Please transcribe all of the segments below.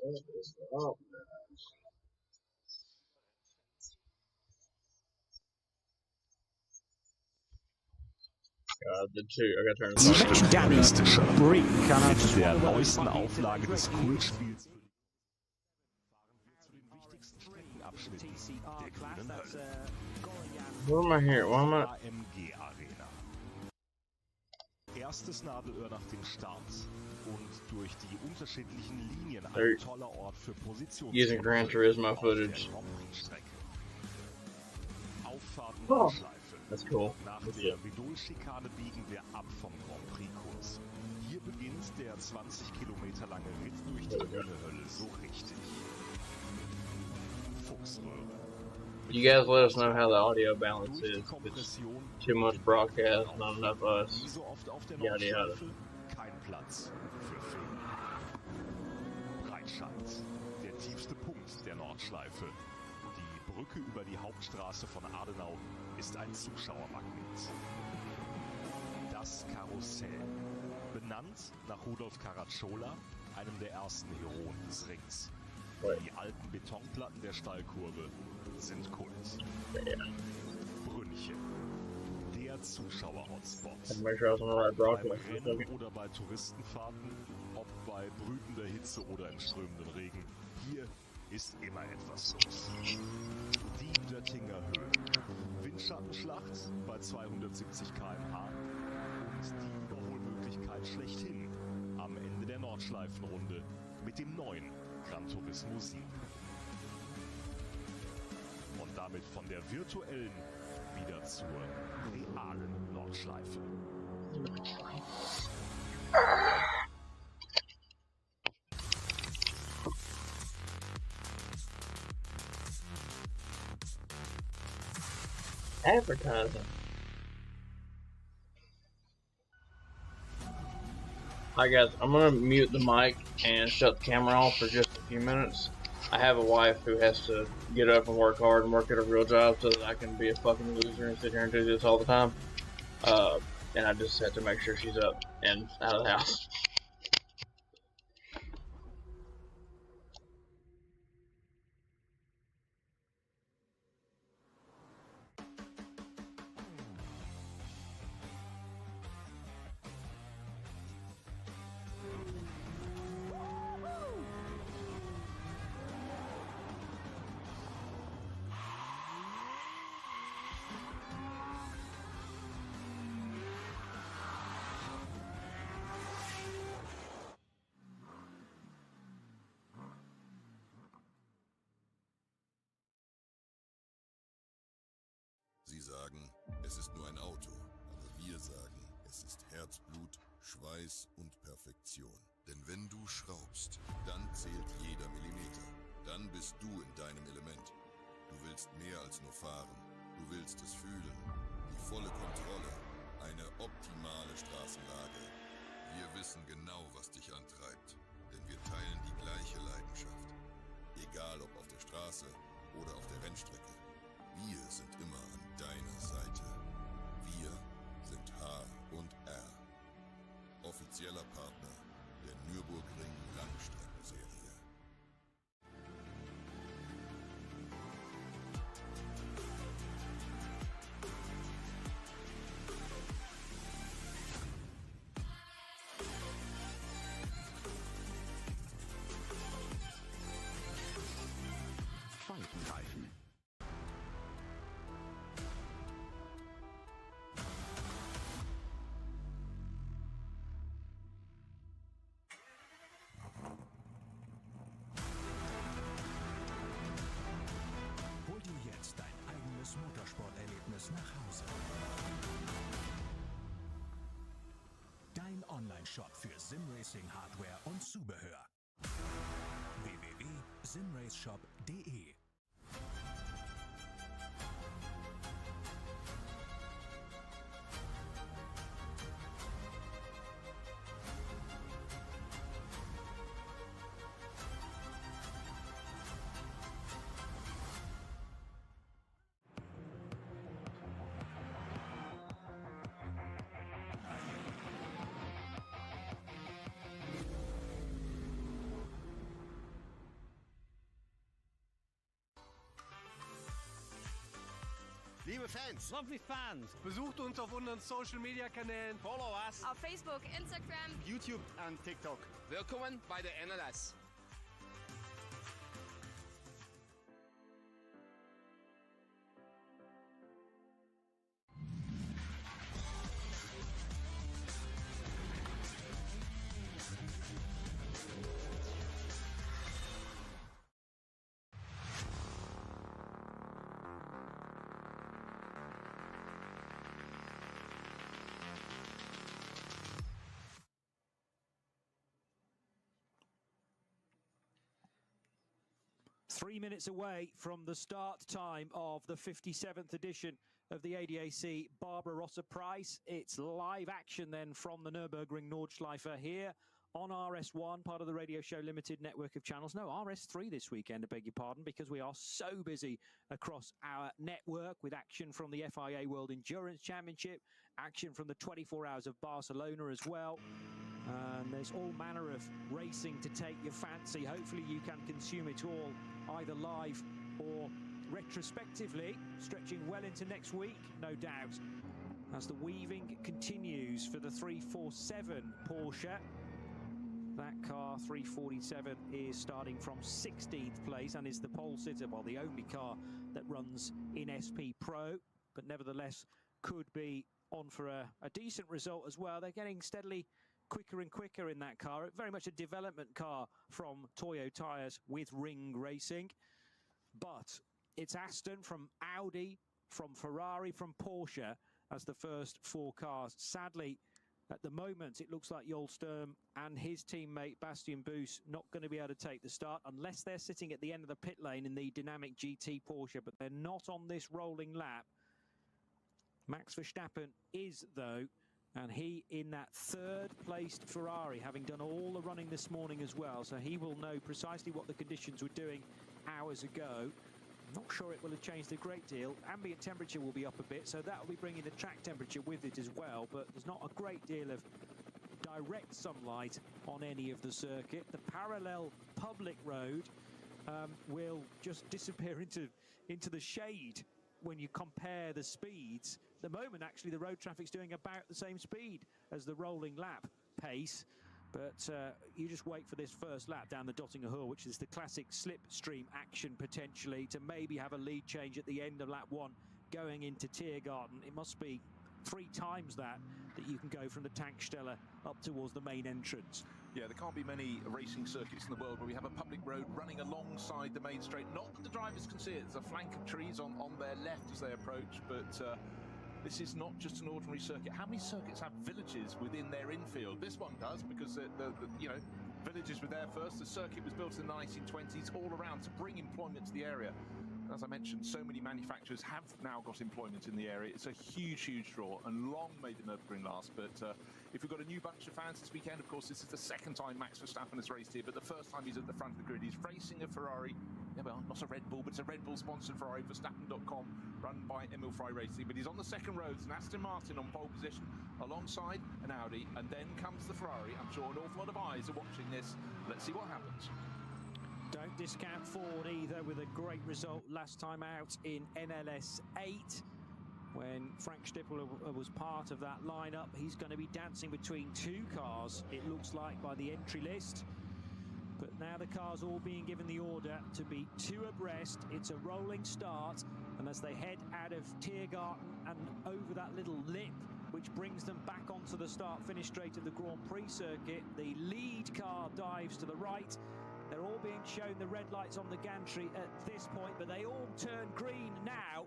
What is up? Mechanistischer Brick mit der neuesten Auflage des Kultspiels Where am I here? Why am I? AMG Arena. Erstes Nadelöhr nach dem Start und durch die unterschiedlichen Linien ein toller Ort für Position. Using Gran Turismo footage. Auffahrten Oh, Schleife. that's cool. Nach der Vidol-Schikane biegen wir ab vom Grand Prix-Kurs. Hier beginnt der 20 Kilometer lange Ritt durch die Hölle so richtig. Fuchsröhre. You guys let us know how the audio balance is. It's too much broadcast, not enough us. Wie so oft auf der Yada yada. Nordschleife, kein Platz für Fehler. Breitscheid, der tiefste Punkt der Nordschleife. Die Brücke über die Hauptstraße von Adenau ist ein Zuschauermagnet. Das Karussell, benannt nach Rudolf Caracciola, einem der ersten Heroen des Rings. Die alten Betonplatten der Stallkurve sind Kult. Brünnchen, der Zuschauer-Hotspot. Make sure I was on the right Beim broadcast. Rennen oder bei Touristenfahrten, ob bei brütender Hitze oder im strömenden Regen, hier ist immer etwas los. Die Döttinger Höhe, Windschattenschlacht bei 270 km/h und die Überholmöglichkeit schlechthin am Ende der Nordschleifenrunde mit dem neuen Gran Turismo 7. Und damit von der virtuellen wieder zur realen Nordschleife. Advertising. Hi guys, I'm gonna mute the mic and shut the camera off for just a few minutes. I have a wife who has to get up and work hard and work at a real job so that I can be a fucking loser and sit here and do this all the time. And I just have to make sure she's up and out of the house. Sie sagen, es ist nur ein Auto, aber wir sagen, es ist Herzblut, Schweiß und Perfektion. Denn wenn du schraubst, dann zählt jeder Millimeter. Dann bist du in deinem Element. Du willst mehr als nur fahren. Du willst es fühlen. Die volle Kontrolle. Eine optimale Straßenlage. Wir wissen genau, was dich antreibt. Denn wir teilen die gleiche Leidenschaft. Egal ob auf der Straße oder auf der Rennstrecke. Wir sind immer an deiner Seite. Wir sind H&R. Offizieller Partner der Nurburgring Langstreckenserie. Faltenreifen. Hol dir jetzt dein eigenes Motorsporterlebnis nach Hause. Dein Online-Shop für Simracing-Hardware und Zubehör. www.simraceshop.de Liebe Fans, Lovely fans. Besucht uns auf unseren Social-Media-Kanälen. Follow us. Auf Facebook, Instagram, YouTube und TikTok. Willkommen bei der NLS. Minutes away from the start time of the 57th edition of the ADAC Barbarossa Prize. It's live action then from the Nurburgring Nordschleife here on RS1, part of the Radio Show Limited network of channels. No, RS3 this weekend, I beg your pardon, because we are so busy across our network with action from the FIA World Endurance Championship, action from the 24 Hours of Barcelona as well. And there's all manner of racing to take your fancy. Hopefully you can consume it all either live or retrospectively, stretching well into next week, no doubt, as the weaving continues for the 347 Porsche. That car, 347, is starting from 16th place and is the pole sitter, well, the only car that runs in SP Pro, but nevertheless could be on for a decent result as well. They're getting steadily quicker and quicker in that car. Very much a development car from Toyo Tyres with Ring Racing. But it's Aston from Audi, from Ferrari, from Porsche as the first four cars. Sadly, at the moment, it looks like Joel Sturm and his teammate Bastian Boos not going to be able to take the start unless they're sitting at the end of the pit lane in the dynamic GT Porsche, but they're not on this rolling lap. Max Verstappen is, though, and he in that third-placed Ferrari, having done all the running this morning as well, so he will know precisely what the conditions were doing hours ago. I'm not sure it will have changed a great deal. Ambient temperature will be up a bit, so that will be bringing the track temperature with it as well, but there's not a great deal of direct sunlight on any of the circuit. The parallel public road will just disappear into the shade when you compare the speeds. At the moment, actually, the road traffic's doing about the same speed as the rolling lap pace. But you just wait for this first lap down the Dottinger Hill, which is the classic slipstream action potentially, to maybe have a lead change at the end of lap one going into Tiergarten. It must be 3 times that you can go from the Tankstelle up towards the main entrance. Yeah, there can't be many racing circuits in the world where we have a public road running alongside the main straight. Not that the drivers can see it. There's a flank of trees on their left as they approach, but this is not just an ordinary circuit. How many circuits have villages within their infield? This one does, because the villages were there first. The circuit was built in the 1920s all around to bring employment to the area. As I mentioned, so many manufacturers have now got employment in the area. It's a huge, huge draw, and long may the Nurburgring last. But if we've got a new bunch of fans this weekend, of course, this is the second time Max Verstappen has raced here, but the first time he's at the front of the grid. He's racing a Ferrari, yeah, well, not a Red Bull, but it's a Red Bull-sponsored Ferrari, Verstappen.com, run by Emil Frey Racing. But he's on the second row. It's an Aston Martin on pole position, alongside an Audi, and then comes the Ferrari. I'm sure an awful lot of eyes are watching this. Let's see what happens. Don't discount Ford either, with a great result last time out in NLS 8 when Frank Stippel was part of that lineup. He's going to be dancing between 2 cars, it looks like, by the entry list. But now the cars all being given the order to be 2 abreast. It's a rolling start, and as they head out of Tiergarten and over that little lip which brings them back onto the start-finish straight of the Grand Prix circuit, the lead car dives to the right. They're all being shown the red lights on the gantry at this point, but they all turn green now,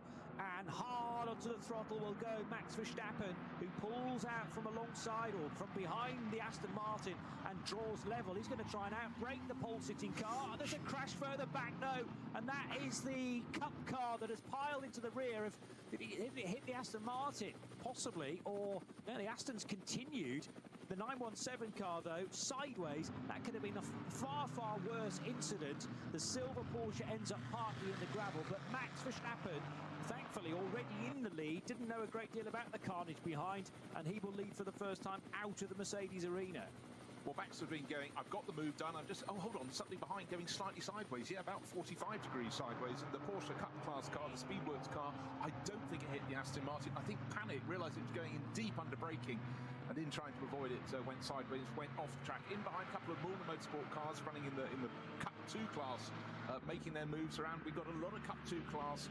and hard onto the throttle will go Max Verstappen, who pulls out from alongside or from behind the Aston Martin and draws level. He's going to try and outbrake the pole-sitting car. There's a crash further back, no, and that is the Cup car that has piled into the rear of... Did it hit the Aston Martin? Possibly, or no, the Aston's continued. The 917 car, though, sideways. That could have been a far, far worse incident. The silver Porsche ends up partly in the gravel, but Max Verstappen, thankfully, already in the lead, didn't know a great deal about the carnage behind, and he will lead for the first time out of the Mercedes arena. Well, Max has been going, I've got the move done, I'm just, oh, hold on, something behind, going slightly sideways. Yeah, about 45 degrees sideways. And the Porsche Cup class car, the Speedworks car, I don't think it Aston Martin. I think panicked, realised it was going in deep under braking, and in trying to avoid it, went sideways, went off the track. In behind a couple of Mulner Motorsport cars running in the Cup 2 class, making their moves around. We've got a lot of Cup 2 class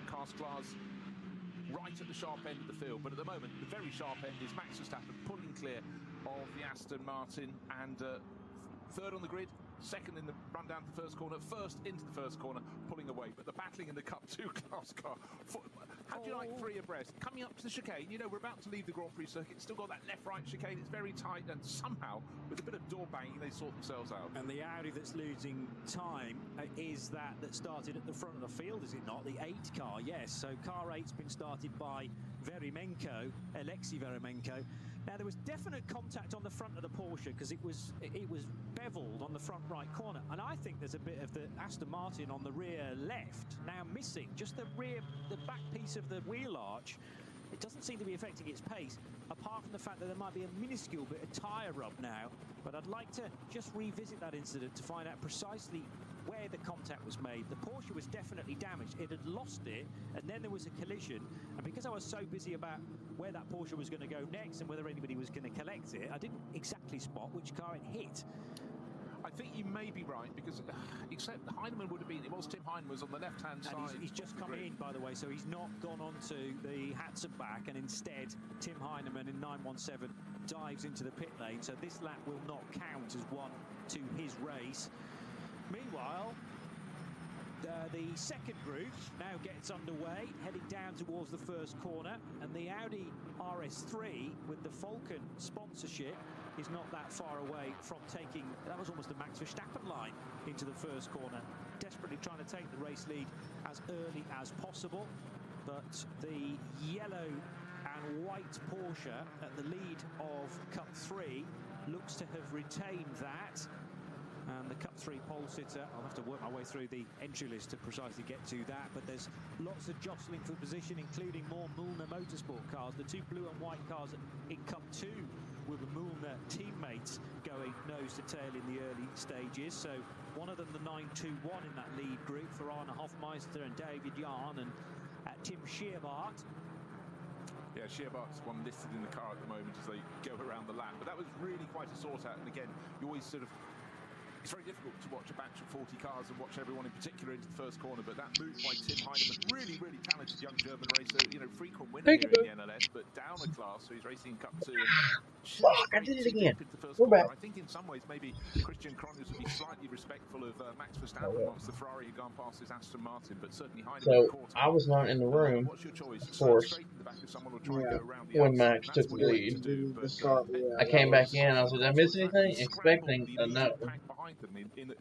right at the sharp end of the field, but at the moment, the very sharp end is Max Verstappen pulling clear of the Aston Martin, and third on the grid, second in the run down to the first corner, first into the first corner, pulling away. But the battling in the Cup 2 class car. How do you like three abreast? Coming up to the chicane, you know, we're about to leave the Grand Prix circuit, still got that left-right chicane, it's very tight, and somehow, with a bit of door banging, they sort themselves out. And the Audi that's losing time is that started at the front of the field, is it not? The 8 car, yes. So car 8's been started by Alexei Veremenko. Now, there was definite contact on the front of the Porsche because it was beveled on the front right corner, and I think there's a bit of the Aston Martin on the rear left now missing, just the back piece of the wheel arch. It doesn't seem to be affecting its pace, apart from the fact that there might be a minuscule bit of tyre rub now. But I'd like to just revisit that incident to find out precisely where the contact was made. The Porsche was definitely damaged. It had lost it, and then there was a collision. And because I was so busy about where that Porsche was going to go next and whether anybody was going to collect it, I didn't exactly spot which car it hit. I think you may be right, because except Heinemann would have been, it was Tim Heinemann was on the left-hand side. And he's just come in, by the way, so he's not gone on to the Hatson back, and instead Tim Heinemann in 917 dives into the pit lane, so this lap will not count as one to his race. Meanwhile, the second group now gets underway, heading down towards the first corner, and the Audi RS3 with the Falcon sponsorship is not that far away from taking, that was almost the Max Verstappen line into the first corner, desperately trying to take the race lead as early as possible. But the yellow and white Porsche at the lead of Cup 3 looks to have retained that. And the Cup 3 pole sitter, I'll have to work my way through the entry list to precisely get to that, but there's lots of jostling for position, including more Mulner Motorsport cars. The 2 blue and white cars in Cup 2 with the Mulner teammates going nose to tail in the early stages. So one of them, the 921 in that lead group for Arne Hofmeister and David Jahn and Tim Scheermaert. Yeah, Scheermaert's one listed in the car at the moment as they go around the lap. But that was really quite a sort out. And again, you always sort of, it's very difficult to watch a batch of 40 cars and watch everyone in particular into the first corner, but that move by Tim Heinemann, really, really talented young German racer, you know, frequent winner here in the NLS, but down a class, so he's racing in Cup 2. Fuck, I did it again. We're back. I think in some ways maybe Christian Cronus would be slightly respectful of Max Verstappen once the Ferrari had gone past his Aston Martin, but certainly Heinemann caught him. I was not in the room, What's your choice? of course, when Max took the lead. I came back in, I was like, did I miss anything? Expecting a no.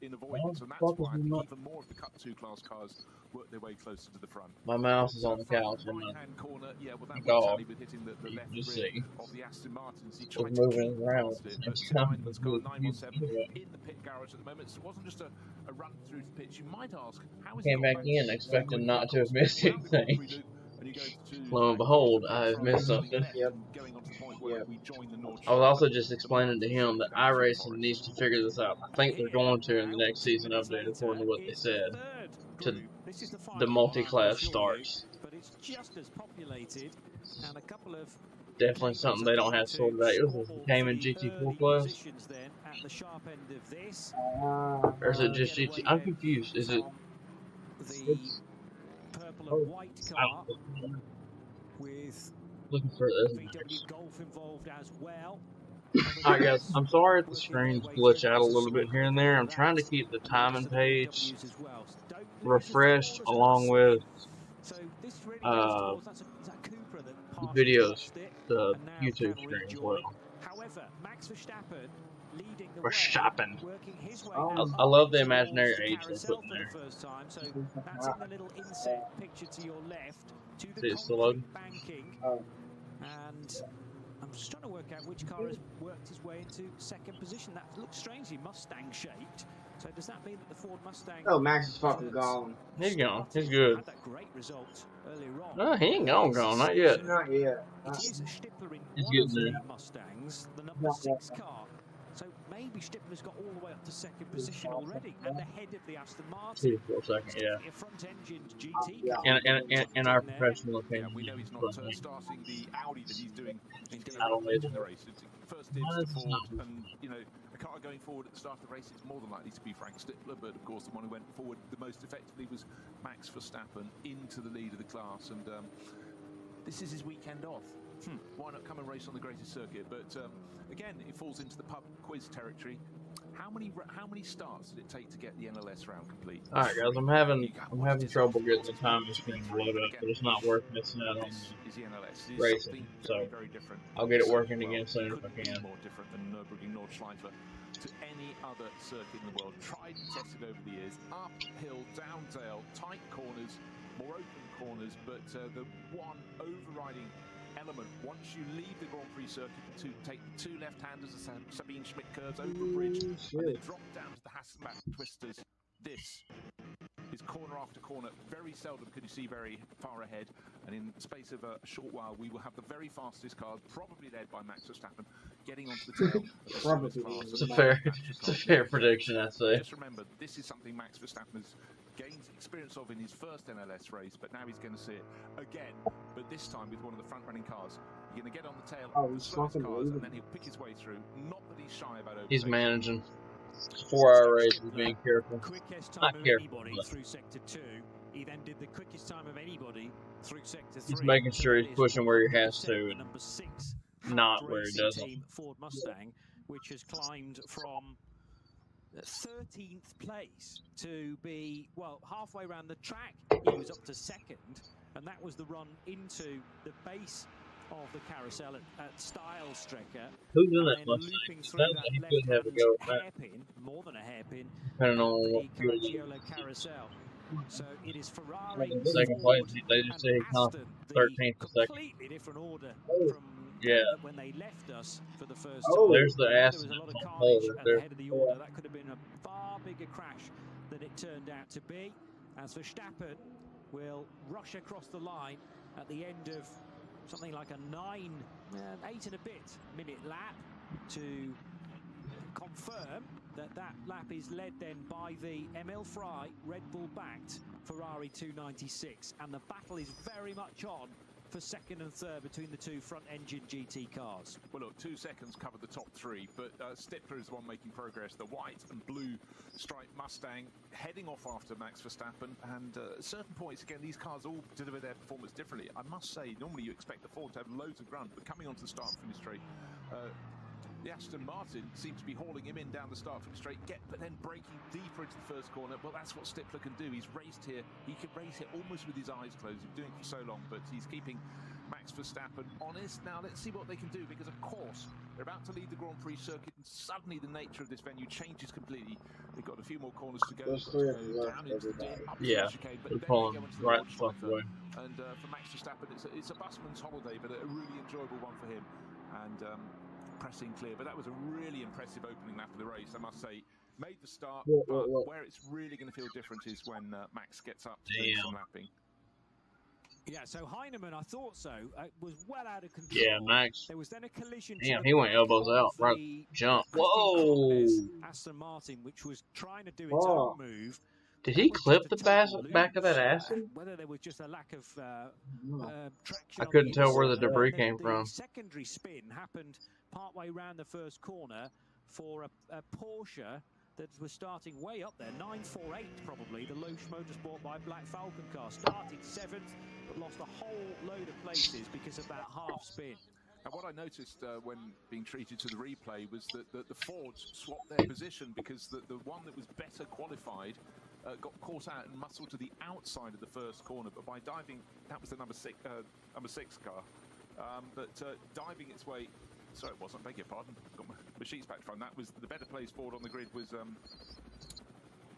In avoidance, and that's why I think even more of the Cup 2 class cars work their way closer to the front. My mouse is on the couch and right-hand corner, yeah, well, that dog, was hitting the left just rear see, of the Aston Martins. He was tried to moving keep around. past it, but Heinemann's got a 917 in the pit garage at the moment. So it wasn't just a run through the pitch. You might ask, how is Came back in expecting not to have missed anything. Lo and behold, I've missed something. Yep. I was also just explaining to him that iRacing needs to figure this out. I think they're going to in the next season update, according to what they said, to the multi-class starts. But it's just as populated, and a couple of definitely something they don't have sorted out. It was a Cayman GT4 class. Or is it just GT? I'm confused. Is it? The purple and white car with looking for this. VW Golf involved as well. Alright guys, I'm sorry if the screens glitch out a little bit here and there. I'm trying to keep the timing page refreshed along with the videos, the YouTube screen as well. However, Max Verstappen leading the Verstappen. way. I love the imaginary age they put in there. So that's in the little inset picture to your left to the banking. And I'm just trying to work out which car has worked his way into second position. That looks strangely Mustang shaped. So does that mean that the Ford Mustang? Oh, Max is fucking gone. He's gone. He's good. Had that great result earlier on. No, he ain't gone. Not yet. Not yet. It is Stippler in He's one of getting the there. Mustangs, the number 6 car. So maybe maybe Stippler's got all the way up to second position already and ahead of the Aston Martin. 2 for a second, yeah. A front-engined GT car. In our professional opinion, Yeah, we know he's not starting the Audi that he's doing in the race. It's first dibs to Ford, and you know, a car going forward at the start of the race, it's more than likely to be Frank Stippler, but of course the one who went forward the most effectively was Max Verstappen into the lead of the class, and this is his weekend off. Why not come and race on the greatest circuit? But again, it falls into the pub quiz territory. How many starts did it take to get the NLS round complete? All right, guys, I'm having trouble getting the time machine to load up, but it's not worth missing out on the racing. So I'll get it working again soon if I can. More different than Nurburgring Nordschleife to any other circuit in the world. Tried and tested over the years. Uphill, down dale, tight corners, more open corners, but the one overriding element, once you leave the Grand Prix circuit to take the 2 left-handers as Sabine Schmidt curves over a bridge and then drop down to the Hasselback twisters, this is corner after corner. Very seldom can you see very far ahead, and in the space of a short while we will have the very fastest cars, probably led by Max Verstappen, getting onto the tail of the class. It's a fair prediction, I'd say. Just remember, this is something Max Verstappen has gained experience of in his first NLS race, but now he's going to see it again, but this time with one of the front-running cars. He's going to get on the tail of the slowest cars, and then he'll pick his way through. Not that he's shy about overtaking. He's managing. 4-hour race, he's being careful. Quickest time of anybody through sector 2. He then did the quickest time of anybody through sector 3. He's making sure he's pushing where he has to, and number 6, not where he doesn't. Team Ford Mustang, which has climbed from 13th place to be, well, halfway around the track. He was up to 2nd, and that was the run into the base of the carousel at Stylestrecker. Who's in that Mustang? Sounds like he could have a go at that. Hairpin, more than a hairpin, Depending on what the Caracciolo carousel. So it is Ferrari, second place. They just say he comes 13th to 2nd. Completely different order from when they left us for the first time. There's the Aston. There was a lot of carnage at the head of the order. That could have been a far bigger crash than it turned out to be. As Verstappen will rush across the line at the end of something like a 8 and a bit minute lap to confirm that that lap is led then by the Emil Frey Red Bull backed Ferrari 296, and the battle is very much on for 2nd and 3rd between the 2 front-engine GT cars. Well, look, 2 seconds covered the top 3, but Stippler is the one making progress. The white and blue striped Mustang heading off after Max Verstappen, and at certain points, again, these cars all deliver their performance differently. I must say, normally you expect the Ford to have loads of grunt, but coming onto the start-finish straight, the Aston Martin seems to be hauling him in down the start-finish straight, but then breaking deeper into the first corner. Well, that's what Stippler can do. He's raced here. He can race here almost with his eyes closed. He's been doing it for so long, but he's keeping Max Verstappen honest. Now, let's see what they can do, because, of course, they're about to leave the Grand Prix circuit, and suddenly the nature of this venue changes completely. They've got a few more corners to go. Down into the deep, up to the chicane, but then they go into the right Nordschleife. And for Max Verstappen, it's a busman's holiday, but a really enjoyable one for him. And pressing clear, but that was a really impressive opening lap of the race, I must say. Made the start, but where it's really going to feel different is when Max gets up to do some lapping. Yeah, so Heinemann, I thought so, was well out of control. Yeah, Max. There was then a collision. Damn, he went elbows out, right? Jump. Whoa! Aston Martin, which was trying to do its own move. Did he clip the back of that Aston? Whether there was just a lack of traction. I couldn't tell where the debris came from. The secondary spin happened partway around the first corner for a Porsche that was starting way up there, 948 probably, the Loesch Motorsport by Black Falcon car. Started 7th, but lost a whole load of places because of that half spin. And what I noticed when being treated to the replay was that the Fords swapped their position, because the one that was better qualified got caught out and muscled to the outside of the first corner, but by diving, that was the number 6 car, but diving its way, sorry, it wasn't, beg your pardon, got my sheets back from that, was the better placed Ford on the grid was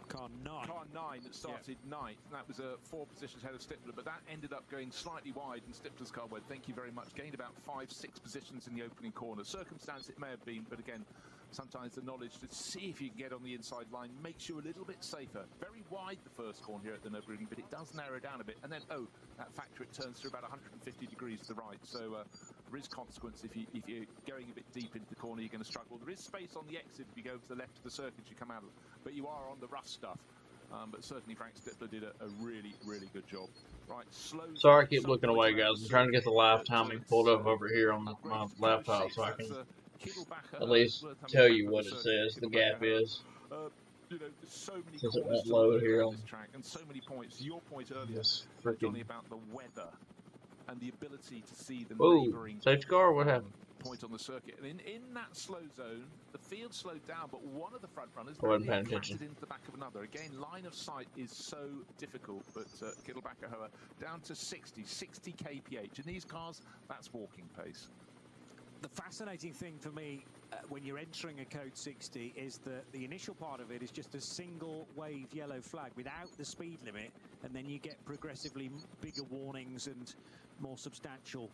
Car 9. Car 9 that started 9th, and that was 4 positions ahead of Stippler, but that ended up going slightly wide, and Stippler's car went, thank you very much, gained about 5-6 positions in the opening corner. Circumstance it may have been, but again, sometimes the knowledge to see if you can get on the inside line makes you a little bit safer. Very wide the first corner here at the Nurburgring, but it does narrow down a bit, and then, that factor, it turns through about 150 degrees to the right, so there is consequence if you're going a bit deep into the corner, you're going to struggle. There is space on the exit if you go to the left of the circuit, you come out of it, but you are on the rough stuff. But certainly Frank Stippler did a really, really good job. Right, slow. Sorry I keep looking away, guys. I'm trying to get the live timing pulled up over here on my laptop so I can at least tell you what it says the gap is. You know, so many Since it corners won't to load learn here around on this track, and so many points. Your point earlier, Johnny, about the weather and the ability to see the neighbouring safety car. What happened? Point on the circuit. And in that slow zone, the field slowed down, but one of the front runners wasn't paying attention into the back of another. Again, line of sight is so difficult, but Kittelbacher down to 60 kph. In these cars, that's walking pace. The fascinating thing for me when you're entering a code 60 is that the initial part of it is just a single wave yellow flag without the speed limit, and then you get progressively bigger warnings and more substantial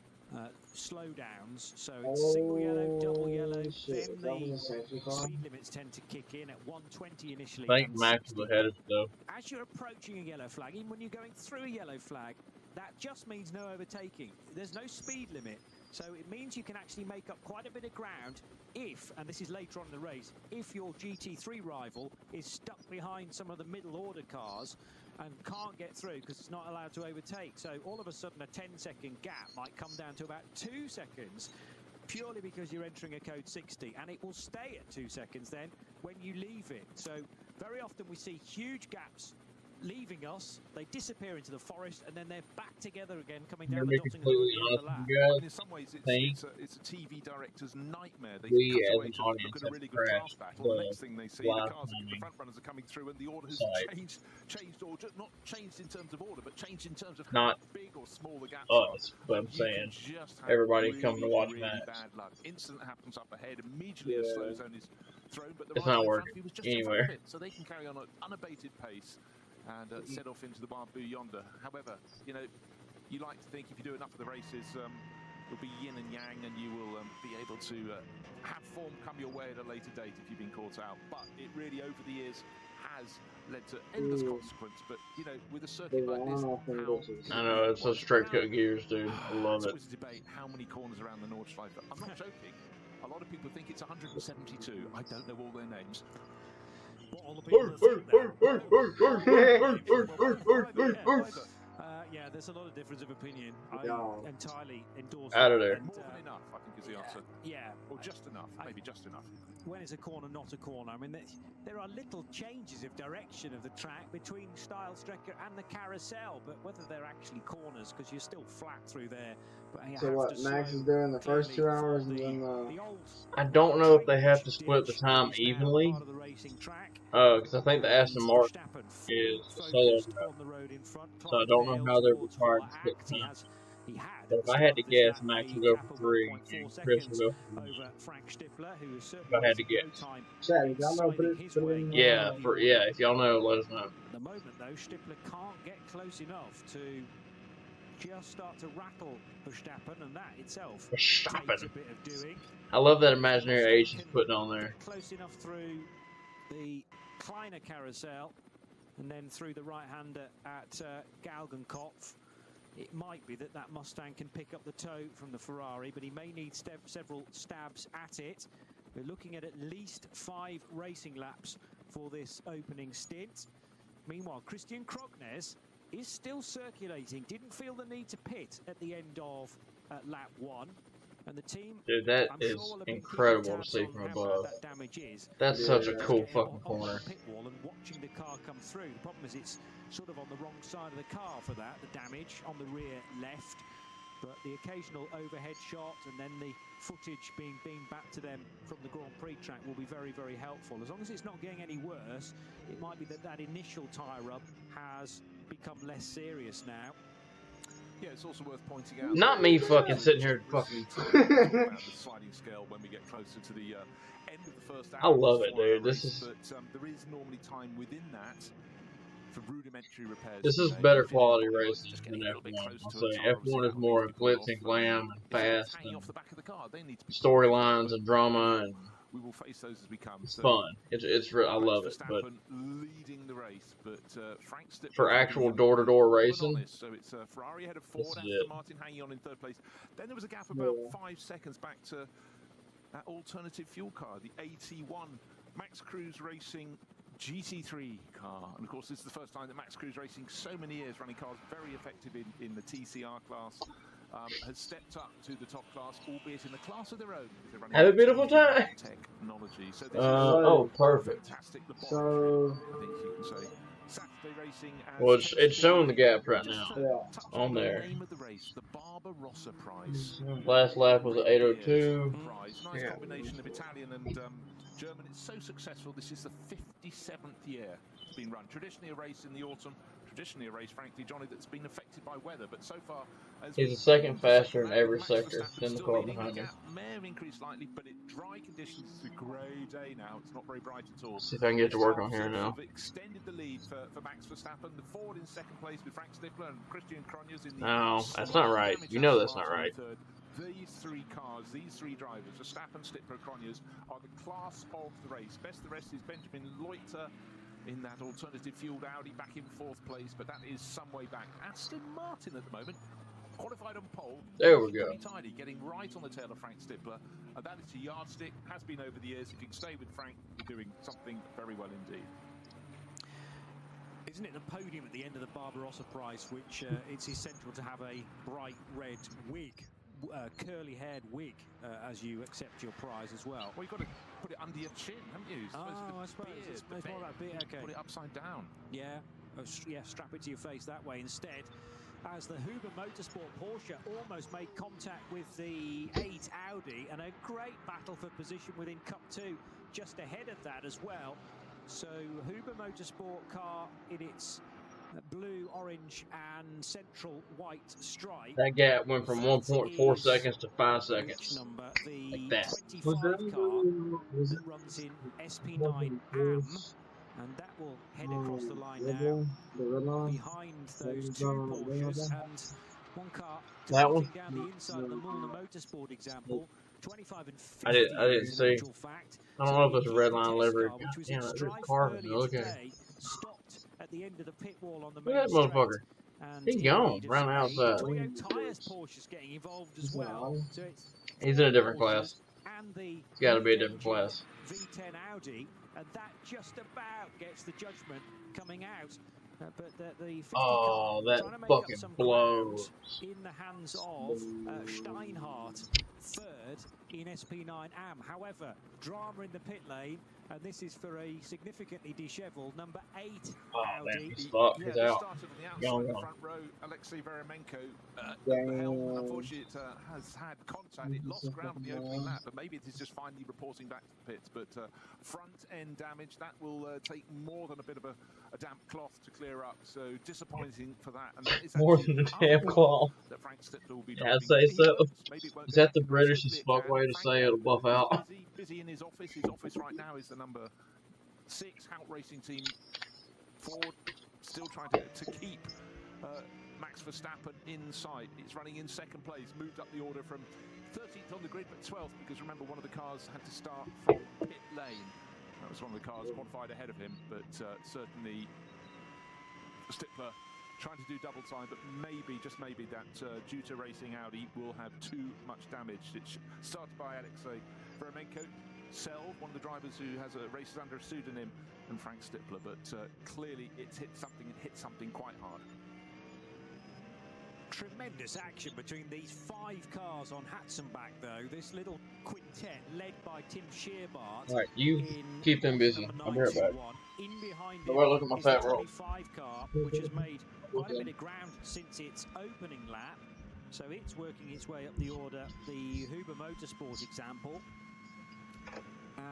slowdowns. So it's single yellow, double yellow, then the speed limits tend to kick in at 120 initially. I think Max was ahead of it though. As you're approaching a yellow flag, even when you're going through a yellow flag, that just means no overtaking. There's no speed limit. So it means you can actually make up quite a bit of ground if, and this is later on in the race, if your GT3 rival is stuck behind some of the middle order cars and can't get through because it's not allowed to overtake. So all of a sudden a 10-second gap might come down to about 2 seconds purely because you're entering a code 60, and it will stay at 2 seconds then when you leave it. So very often we see huge gaps leaving us, they disappear into the forest, and then they're back together again, coming down the Nottingham Road lap. And in some ways, it's a TV director's nightmare. They cut away to look at a really good class battle. The next thing they see, the front runners are coming through, and the order has changed, or just not changed in terms of order, but changed in terms of how big or small the gaps are. Us, but I'm saying everybody coming to watch Max. Bad luck. Incident happens up ahead. Immediately a slow zone is thrown, but the it's not working was just anywhere. So they can carry on at unabated pace and set off into the barboo yonder. However, you know, you like to think if you do enough of the races, you'll be yin and yang, and you will be able to have form come your way at a later date if you've been caught out. But it really, over the years, has led to endless consequence. But, you know, with a circuit like this, I know, it's a straight cut gears, dude. I love it. It's always a debate how many corners around the Nordschleife. I'm not joking. A lot of people think it's 172. I don't know all their names. Yeah, there's a lot of difference of opinion. I entirely endorse out of there. More than enough, I think, is the answer. Yeah. Or just enough, maybe just enough. When it's a corner, not a corner. I mean, there are little changes of direction of the track between Style-Strecker and the carousel, but whether they're actually corners, because you're still flat through there. But so what Max is doing the first 2 hours, and then I don't know if they have to split the time evenly. Because I think the Aston Martin is solo mode, so I don't know how they're required to split the time. But if I had to guess, Max will go for 3, and Chris will go for 4. If I had to guess. Chad, y'all know, put it yeah, if y'all know, let us know. At the moment, though, Stippler can't get close enough to just start to rattle Verstappen, and that itself takes a bit of doing. I love that imaginary age he's putting on there. Close enough through the Kleiner carousel, and then through the right-hander at Galgenkopf. It might be that Mustang can pick up the toe from the Ferrari, but he may need several stabs at it. We're looking at least 5 racing laps for this opening stint. Meanwhile, Christian Krognes is still circulating. Didn't feel the need to pit at the end of lap 1. And the team, dude, that is incredible to see from above. That's such a cool fucking corner. Pit wall and watching the car come through. The problem is it's sort of on the wrong side of the car for that, the damage on the rear left. But the occasional overhead shot and then the footage being beamed back to them from the Grand Prix track will be very, very helpful. As long as it's not getting any worse, it might be that initial tyre rub has become less serious now. Yeah, it's also worth pointing out. Not me fucking sitting here fucking. The sliding scale when we get closer to the end of the first hour. I love it, dude. This is. But there is normally time within that for rudimentary repairs. This is better quality racing than F1. I'll say F1 is more glitz and glam and fast and storylines and drama and we will face those as we come. It's So fun. It's real. I love it. But Verstappen leading the race, but Frank Stippler for actual door-to-door racing, honest. So it's Ferrari ahead of Ford, Aston Martin hanging on in third place. Then there was a gap of about 5 seconds back to that alternative fuel car, the AT1 Max Cruz Racing GT3 car. And of course, this is the first time that Max Cruz Racing, so many years running cars, very effective in the TCR class, has stepped up to the top class, albeit in a class of their own. Have a beautiful time. Technology. So this is oh, perfect. Fantastic So, I think you can say. Saturday racing. Well, it's showing the gap right now. Yeah. On there. The name of the race, the Barbarossa Prize. Last lap was 8:02. Nice combination of Italian and German. It's so successful. This is the 57th year it's been run. Traditionally a race in the autumn. Traditionally a race, frankly, Johnny, that's been affected by weather. But so far, he's a second faster in every sector than the car behind him. May have increased slightly, but in dry conditions, it's a grey day now. It's not very bright at all. See if I can get to work on here now. Extended the lead for Max Verstappen. The Ford in second place with Frank Stippler and Christian Cronjes in the. No, that's not right. You know that's not right. These three cars, these three drivers, Verstappen, Stippler, Cronjes, are the class of the race. Best of the rest is Benjamin Loiter in that alternative fueled Audi back in fourth place, but that is some way back. Aston Martin at the moment, qualified on pole. There we go. Tidy, getting right on the tail of Frank Stippler. And that is a yardstick, has been over the years. If you can stay with Frank, you're doing something very well indeed. Isn't it the podium at the end of the Barbarossa Prize, which it's essential to have a bright red wig, curly-haired wig, as you accept your prize as well? Well, you've got to put it under your chin, haven't you? I suppose it's more about beard. Okay. Put it upside down. Yeah, yeah, strap it to your face that way instead. As the Huber Motorsport Porsche almost made contact with the 8 Audi, and a great battle for position within Cup 2, just ahead of that as well. So Huber Motorsport car in its blue, orange and central white stripe. That gap went from 1.4 seconds to 5 seconds. Number, the like that. 25 car that runs in SP9 AM, and that will head across the line now behind those two Porsches, and one car that one down the inside of the Mulliner Motorsport example. 25 and 50 I didn't see. Fact. I don't know if there's a red line livery. Damn, there's a car. Look at it. Stopped at the end of the pit wall on the Look at that motherfucker. He's gone around the outside. Tires Porsche's getting involved as well. So he's in a different class. And the It's got to be a different class. V10 Audi, and that just about gets the judgment coming out. But the 50 oh, car that trying to make fucking up some blows. in the hands of Steinhardt, third in SP9 AM. However, drama in the pit lane, and this is for a significantly dishevelled number 8 Audi. Man, he's fucked. He's out. Started on the outside of the front row, Alexei Veremenko. The helm, unfortunately, it has had contact. It lost ground on the opening lap, but maybe it is just finally reporting back to the pits. But front end damage, that will take more than a bit of a damp cloth to clear up. So disappointing for that. And that is more than a damp cloth. That Frank Stippler will be yeah, I'd say so. Is that the British as fuck way to say it'll buff out? Busy in his office. His office right now is the number 6 Hout Racing Team. Ford still trying to keep Max Verstappen in sight. He's running in second place, moved up the order from 13th on the grid, but 12th, because remember, one of the cars had to start from pit lane. That was one of the cars qualified ahead of him, but certainly Stippler trying to do double time, but maybe, just maybe, that due to racing Audi will have too much damage. It's started by Alexei Veremenko, one of the drivers who has races under a pseudonym, and Frank Stippler, but clearly it's hit something quite hard. Tremendous action between these 5 cars on Hatzenbach, though. This little quintet led by Tim Shearbart. All right, you keep them busy. I'll be right back. In behind him look at my fat roll. 25 car, which has made quite a bit of ground since its opening lap. So it's working its way up the order. The Huber Motorsport example.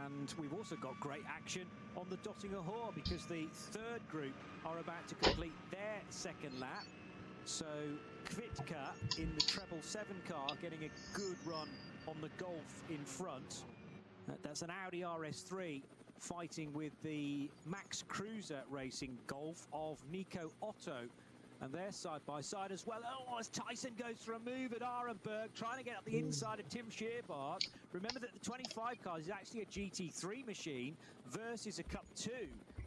And we've also got great action on the Dottinger Hor, because the third group are about to complete their second lap. So Kvitka in the treble 7 car getting a good run on the Golf in front. That's an Audi RS3 fighting with the Max Cruiser Racing Golf of Nico Otto. And they're side by side as well. Oh, as Tyson goes for a move at Arenberg, trying to get up the inside of Tim Shearbart. Remember that the 25 car is actually a GT3 machine versus a Cup 2.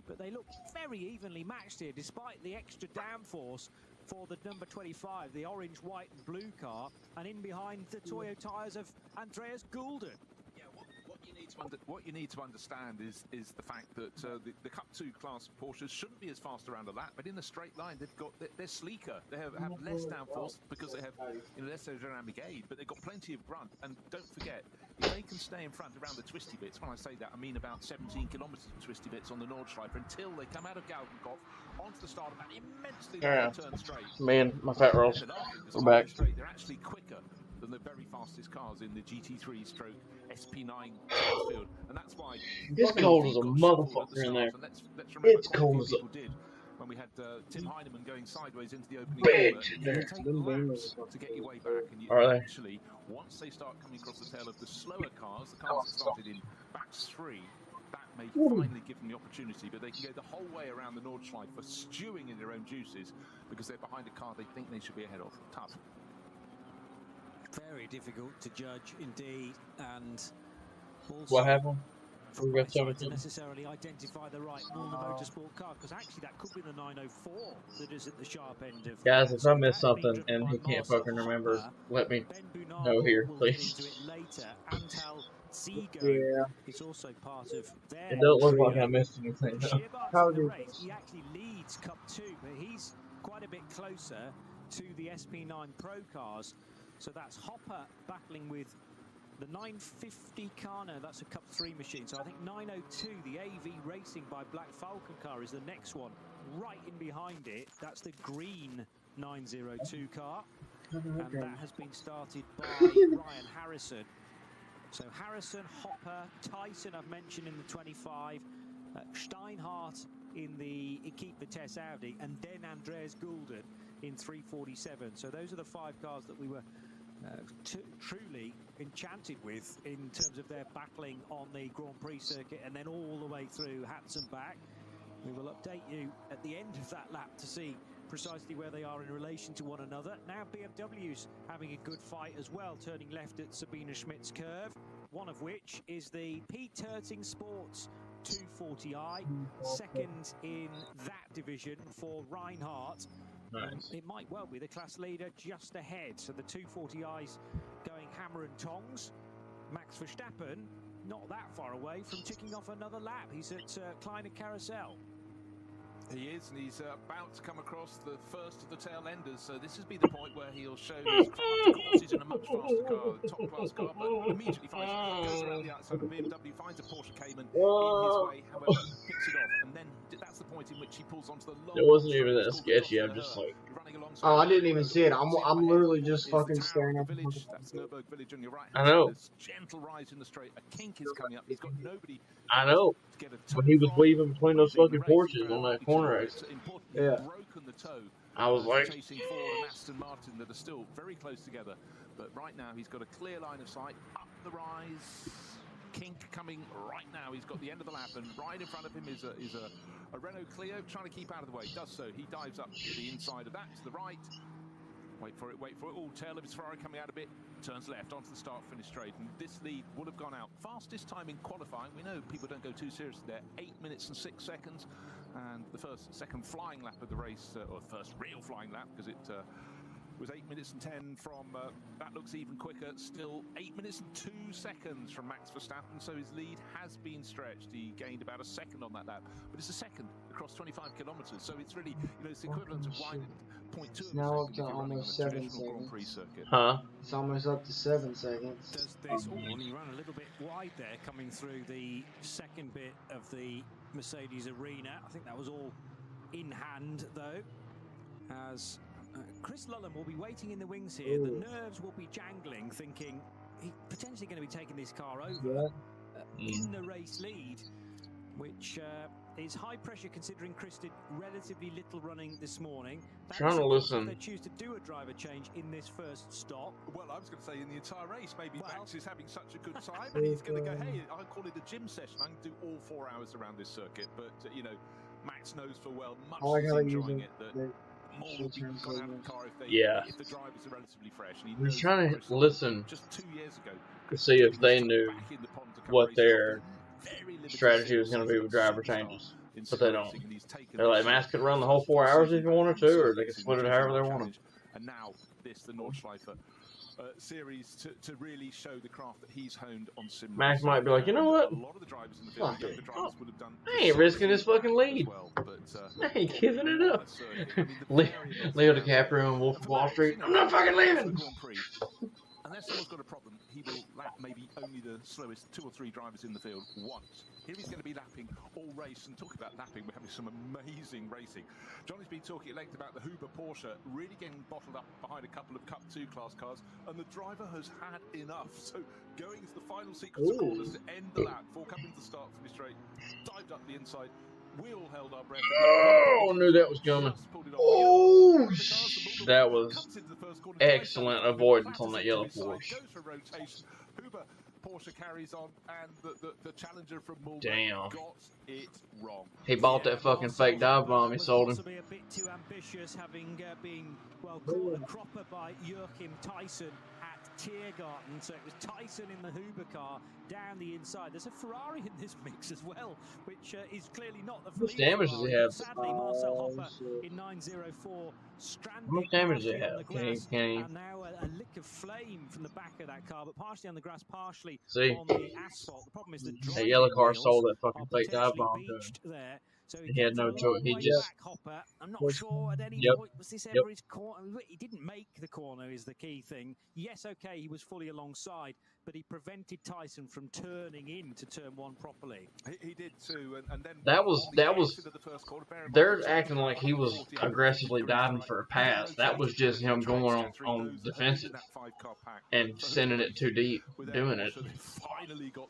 But they look very evenly matched here, despite the extra downforce for the number 25, the orange, white and blue car. And in behind the Toyo tyres of Andreas Goulden. What you need to understand is the fact that the Cup 2 class Porsches shouldn't be as fast around a lap, but in the straight line they're sleeker. They have less downforce because they have less aerodynamic aid, but they've got plenty of grunt. And don't forget, if they can stay in front around the twisty bits, when I say that I mean about 17 kilometres of twisty bits on the Nordschleife until they come out of Galgenkopf onto the start of that immensely long turn straight. Man, my fat rolls. We're back. Straight, they're actually quicker than the very fastest cars in the GT3 stroke SP9 field, and that's why this cold as a motherfucker in there. Let's remember It's cold as a did when we had Tim Heinemann going sideways into the opening corner. You take laps to get your way back, and you actually, once they start coming across the tail of the slower cars, the cars that started in batch 3, that may finally give them the opportunity, but they can go the whole way around the Nordschleife for stewing in their own juices because they're behind a car they think they should be ahead of. Tough. Very difficult to judge indeed, and also what happened? To necessarily identify the right Northern Motorsport car, because actually that could be the 904 that is at the sharp end of. Guys, if I missed something and he can't fucking remember, let me know here, please. Yeah, it's also part of their. It don't look like I missed anything. He actually leads Cup 2, but he's quite a bit closer to the SP9 Pro cars. So that's Hopper battling with the 950 car. No, that's a Cup 3 machine. So I think 902, the AV Racing by Black Falcon car, is the next one. Right in behind it, that's the green 902 car. And that has been started by Ryan Harrison. So Harrison, Hopper, Tyson I've mentioned in the 25, Steinhardt in the Equipe Vitesse Audi, and then Andreas Goulden in 347. So those are the 5 cars that we were truly enchanted with in terms of their battling on the Grand Prix circuit, and then all the way through Hatton back. We will update you at the end of that lap to see precisely where they are in relation to one another. Now BMW's having a good fight as well, turning left at Sabine Schmidt's curve, one of which is the Pete Terting Sports 240i, second in that division for Reinhardt. Nice. It might well be the class leader just ahead. So the 240i's going hammer and tongs. Max Verstappen not that far away from ticking off another lap. He's at Kleiner Carousel. He is, and he's about to come across the first of the tail enders. So this has been the point where he'll show his craft. Of course, he's in a much faster car, a top-class car, but immediately goes around the outside of BMW, finds a Porsche Cayman in his way, however, picks it off, and then that's the point in which he pulls onto the long. It wasn't even that sketchy. I'm just like. Oh, I didn't even see it. I'm literally just fucking staring at the village. That's Nurburgring village on your right. I know. There's gentle rise in the straight. A kink is coming up. He's got nobody. I know. But he was weaving between those fucking Porsches on that corner exit. Yeah. Broken the toe. I was like. Chasing Ford and Aston Martin that are still very close together. But right now he's got a clear line of sight. Up the rise. Kink coming right now. He's got the end of the lap, and right in front of him is a Renault Clio trying to keep out of the way. Does so. He dives up to the inside of that, to the right. Wait for it, wait for it. Oh, tail of his Ferrari coming out a bit. Turns left onto the start-finish straight, and this lead would have gone out. Fastest time in qualifying. We know people don't go too seriously there. 8 minutes and 6 seconds. And the second flying lap of the race, or first real flying lap, because it was 8 minutes and 10 from, that looks even quicker, still 8 minutes and 2 seconds from Max Verstappen, so his lead has been stretched. He gained about a second on that lap, but it's a second across 25 kilometres, so it's really, you know, it's the equivalent of winding 0.2 it's now up to almost 7 seconds. Huh? It's almost up to 7 seconds. Does this, he ran a little bit wide there coming through the second bit of the Mercedes arena. I think that was all in hand though, as Chris Lullen will be waiting in the wings here. The nerves will be jangling, thinking he's potentially going to be taking this car over in the race lead, which is high pressure considering Chris did relatively little running this morning. Trying to listen. They choose to do a driver change in this first stop. Well, I was going to say in the entire race, maybe Max is having such a good time, and he's going to go, hey, I'll call it a gym session. I can do all 4 hours around this circuit, but you know, Max knows full well, much as enjoying it, that more will be gone out of the car if the drivers are relatively fresh. And He's trying to listen just 2 years ago to see if they knew what their strategy was going to be with driver changes, but they don't. They're like, Mass could run the whole 4 hours if you wanted to, or they could split it however they wanted. And now the Nordschleife series to really show the craft that he's honed on sim. Max might be like, you know what? A lot of the drivers in the field, the younger drivers would have done. I ain't risking this fucking lead. I ain't giving it up. Leo DiCaprio and Wolf of Wall Street. I'm not fucking leaving. Unless someone's got a problem, he will lap maybe only the slowest 2 or 3 drivers in the field once. Here he's going to be lapping all race, and talking about lapping, we're having some amazing racing. Johnny's been talking at length about the Huber Porsche really getting bottled up behind a couple of Cup 2 class cars, and the driver has had enough. So going into the final sequence of corners to end the lap, before coming to the start finish straight, dived up the inside. We all held our breath. Oh, knew that was coming. Oh, that was excellent avoidance on that yellow Porsche. Porsche carries on, and the challenger from Mulder got it wrong. He bought that fucking fake dive bomb he sold him. To be a bit too ambitious, having been caught a cropper by Joachim Tyson at Tiergarten. So it was Tyson in the Huber car down the inside. There's a Ferrari in this mix as well, which is clearly not the. How much damage does he have? Sadly, Marcel Hopper in 904 stranded. How much damage does he have? And now a lick of flame from the back of that car, but partially on the grass, partially on the asphalt. The problem is the yellow car sold that fucking fake dive bomb to him. So he had no choice. He just. Hopper. I'm not sure at any point was this ever his corner. He didn't make the corner is the key thing. Yes, okay, he was fully alongside, but he prevented Tyson from turning into turn 1 properly. He did too, and then that was. They're acting like he was aggressively diving for a pass. That was just him going on defensive and sending it too deep, doing it.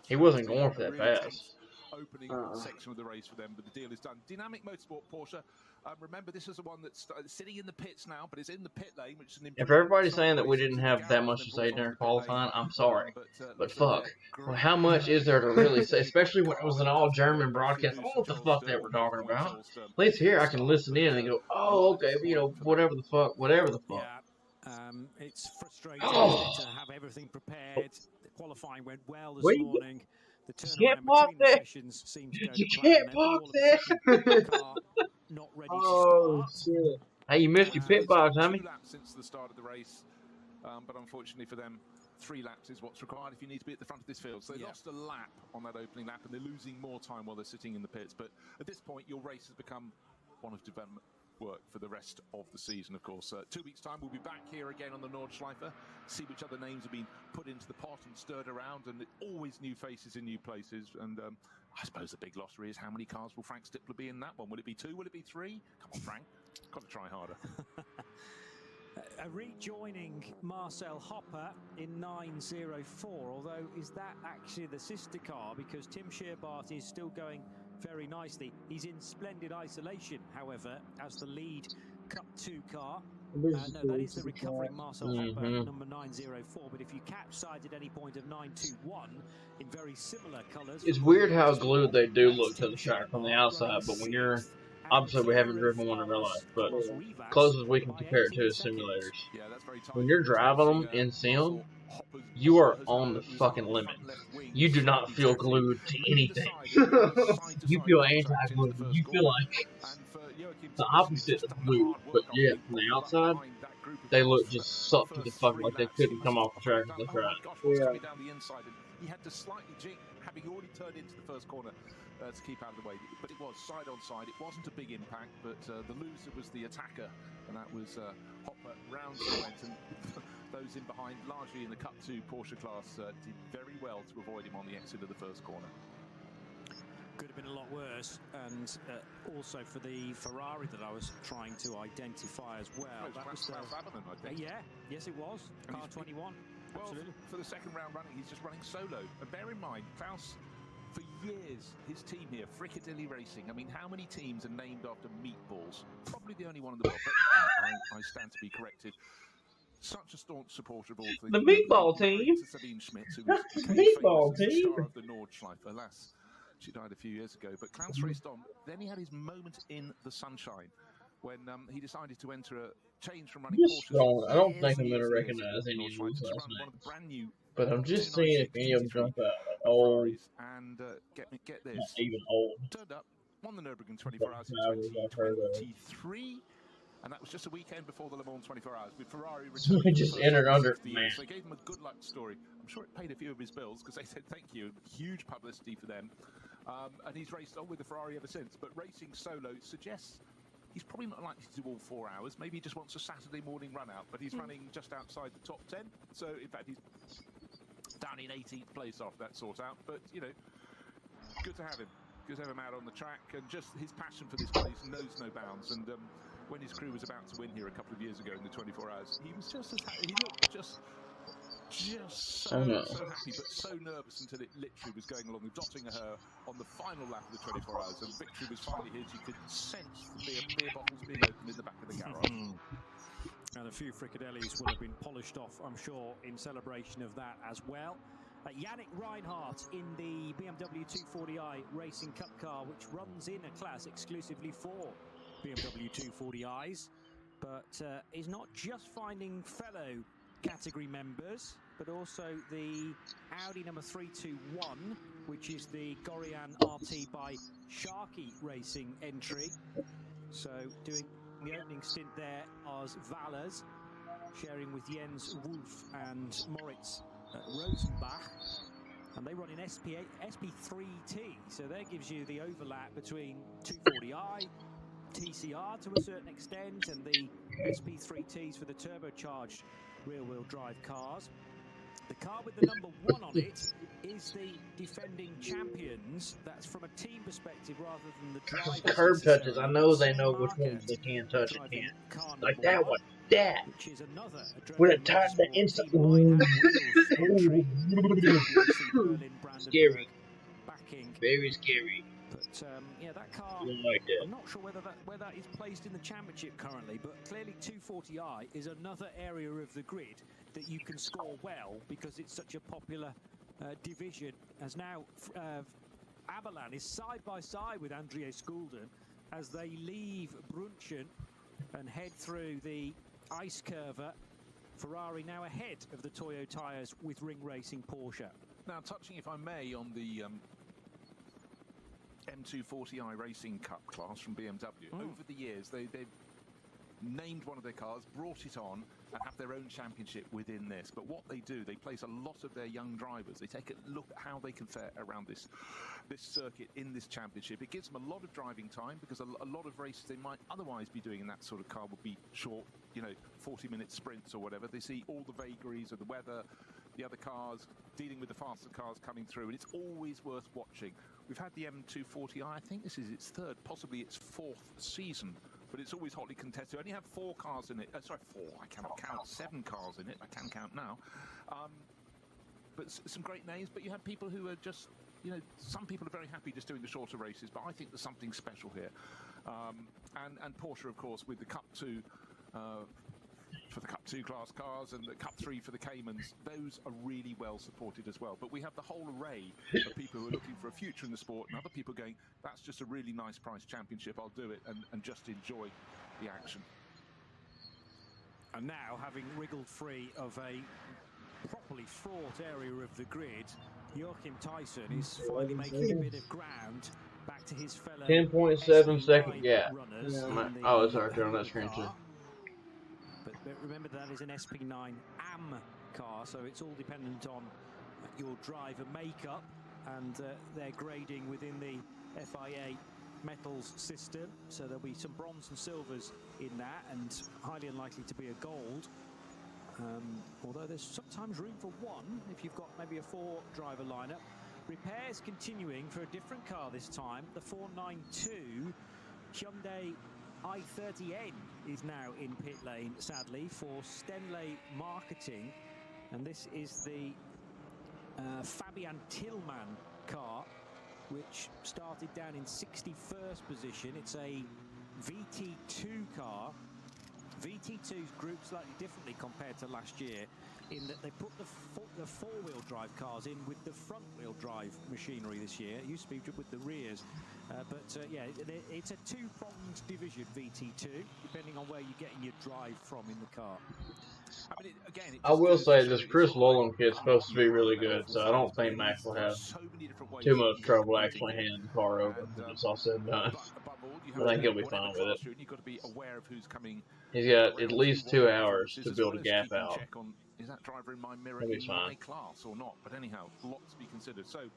He wasn't going for that pass. Opening section of the race for them, but the deal is done. Dynamic Motorsport Porsche. Remember, this is the one that's sitting in the pits now, but it's in the pit lane, which is an. If everybody's saying that we didn't have that much to say during qualifying, I'm sorry, but fuck. Well, how much is there to really say? Especially when it was an all-German broadcast. I don't know what the fuck they were talking about. At least here I can listen in and go, oh, okay, you know, whatever the fuck. Yeah, it's frustrating to have everything prepared. The qualifying went well this morning. The turnaround between the sessions seems to go to plan. Not ready to start. Shit. Hey, you missed your pit box, Tommy. 2 laps since the start of the race, but unfortunately for them, 3 laps is what's required if you need to be at the front of this field. So they lost a lap on that opening lap, and they're losing more time while they're sitting in the pits. But at this point, your race has become one of development work for the rest of the season, of course. 2 weeks' time, we'll be back here again on the Nordschleife, see which other names have been put into the pot and stirred around, and always new faces in new places. And I suppose the big lottery is how many cars will Frank Stippler be in that one? Will it be 2? Will it be 3? Come on, Frank. Got to try harder. Rejoining Marcel Hopper in 904, although is that actually the sister car? Because Tim Scheerbart is still going very nicely. He's in splendid isolation, however, as the lead Cup 2 car. No, that is the recovering Marcel Hopper, number 904. But if you capsize at any point of 921 in very similar colours. It's weird how glued they do look to the track from the outside, but when you're. Obviously, we haven't driven one in real life, but closest we can compare it to is simulators. When you're driving them in sim, you are on the fucking limit. You do not feel glued to anything. You feel anti-glued. You feel like the opposite of glued. But yeah, from the outside, they look just sucked to the fucking like they couldn't come off the track if they tried. Yeah. He had to slightly jink, having already turned into the first corner to keep out of the way. But it was side on side. It wasn't a big impact, but the loser was the attacker, and that was Hopper. Round went, and those in behind, largely in the Cup 2 Porsche class, did very well to avoid him on the exit of the first corner. Could have been a lot worse, and also for the Ferrari that I was trying to identify as well. That was Klaus Aberman, I think. Yeah, yes it was. Car 21. Well, absolutely. For the second round running, he's just running solo. And bear in mind, Klaus, for years, his team here, Frickadilly Racing. I mean, how many teams are named after meatballs? Probably the only one in the world, but I stand to be corrected. Such a staunch supporter of all things. The meatball team. Sabine Schmitz, who was meatball team. Star of the Nordschleife. Alas, she died a few years ago. But Klaus raced on. Then he had his moment in the sunshine. when he decided to enter a change from running Just Porsches. scrolling. I don't think I'm Years gonna and years recognize ago, any of Nordschleife these to last run one of the names. brand new But I'm just seeing if 296 any of them GT3 jump out. Like old, Ferraris, and get not this, even old. turned up, won the Nurburgring 24 Like Hours in drivers I've heard of. 2023. And that was just a weekend before the Le Mans 24 Hours, with Ferrari So returning I for just the first entered time in under 60 years. So they gave him a good luck story. I'm sure it paid a few of his bills, because they said thank you. Huge publicity for them. And he's raced on with the Ferrari ever since. But racing solo suggests he's probably not likely to do all 4 hours. Maybe he just wants a Saturday morning run out. But he's running just outside the top 10. So, in fact, he's down in 18th place after that sort out. But, you know, good to have him. Good to have him out on the track. And just his passion for this place knows no bounds. And when his crew was about to win here a couple of years ago in the 24 Hours, he was just as happy. He looked just so happy, but so nervous until it literally was going along, dotting her on the final lap of the 24 Hours, and victory was finally his. You could sense the beer bottles being opened in the back of the garage. And a few frikadellis will have been polished off, I'm sure, in celebration of that as well. Yannick Reinhardt in the BMW 240i Racing Cup car, which runs in a class exclusively for BMW 240i's, but is not just finding fellow category members, but also the Audi number 321, which is the Gorian RT by Sharkey Racing entry. So doing the opening stint there as Valers, sharing with Jens Wolf and Moritz Rosenbach, and they run in SP3T, so that gives you the overlap between 240i, TCR to a certain extent, and the SP3Ts for the turbocharged rear-wheel drive cars. The car with the number 1 on it is the defending champions. That's from a team perspective rather than the drivers. Curb touches. I know they know which ones they can touch and can't. Like that one. That. Which is another With a time the instant. Scary. Backing. Very scary. But yeah, that car, like that. I'm not sure where that is placed in the championship currently, but clearly 240i is another area of the grid that you can score well, because it's such a popular division, as now Abelan is side by side with Andrea Skulden as they leave Brunchen and head through the ice curver. Ferrari now ahead of the Toyo tyres with Ring Racing Porsche. Now, touching, if I may, on the M240i Racing Cup class from BMW. Over the years, they've named one of their cars, brought it on, and have their own championship within this. But what they do, they place a lot of their young drivers. They take a look at how they can fare around this circuit in this championship. It gives them a lot of driving time, because a lot of races they might otherwise be doing in that sort of car would be short, 40-minute sprints or whatever. They see all the vagaries of the weather, the other cars, dealing with the faster cars coming through, and it's always worth watching. We've had the M240i, I think this is its third, possibly its fourth season, but it's always hotly contested. We only have 4 cars in it. Sorry, 4, I cannot count. 7 cars in it, I can count now. But some great names, but you have people who are just, some people are very happy just doing the shorter races, but I think there's something special here. And Porsche, of course, with the Cup 2, for the Cup 2 class cars, and the Cup 3 for the Caymans, those are really well supported as well. But we have the whole array of people who are looking for a future in the sport, and other people going, that's just a really nice price championship, I'll do it, and just enjoy the action. And now, having wriggled free of a properly fraught area of the grid, Joachim Tyson is finally making a bit of ground back to his fellow 10.7 second gap. runners. Oh, it's already on that screen too. But remember, that is an SP9 AM car, so it's all dependent on your driver makeup and their grading within the FIA metals system. So there'll be some bronze and silvers in that, and highly unlikely to be a gold. Although there's sometimes room for 1 if you've got maybe a 4-driver lineup. Repairs continuing for a different car this time. The 492 Hyundai i30N is now in pit lane, sadly, for Stenley Marketing, and this is the Fabian Tillman car, which started down in 61st position. It's a VT2 car. VT2's grouped slightly differently compared to last year. in that they put the four-wheel drive cars in with the front-wheel drive machinery this year. It used to be with the rears. Yeah, it's a two-pronged division, VT2, depending on where you're getting your drive from in the car. I mean, again, I will say this Chris Lowland kid's supposed to be really good, so I don't think Max will have too much trouble actually handing the car over when it's all said and done. I think he'll be fine with it. You've got to be aware of who's coming. He's got at least 2 hours to build a gap out. Is that driver in my mirror in my class or not? But anyhow, lots to be considered. So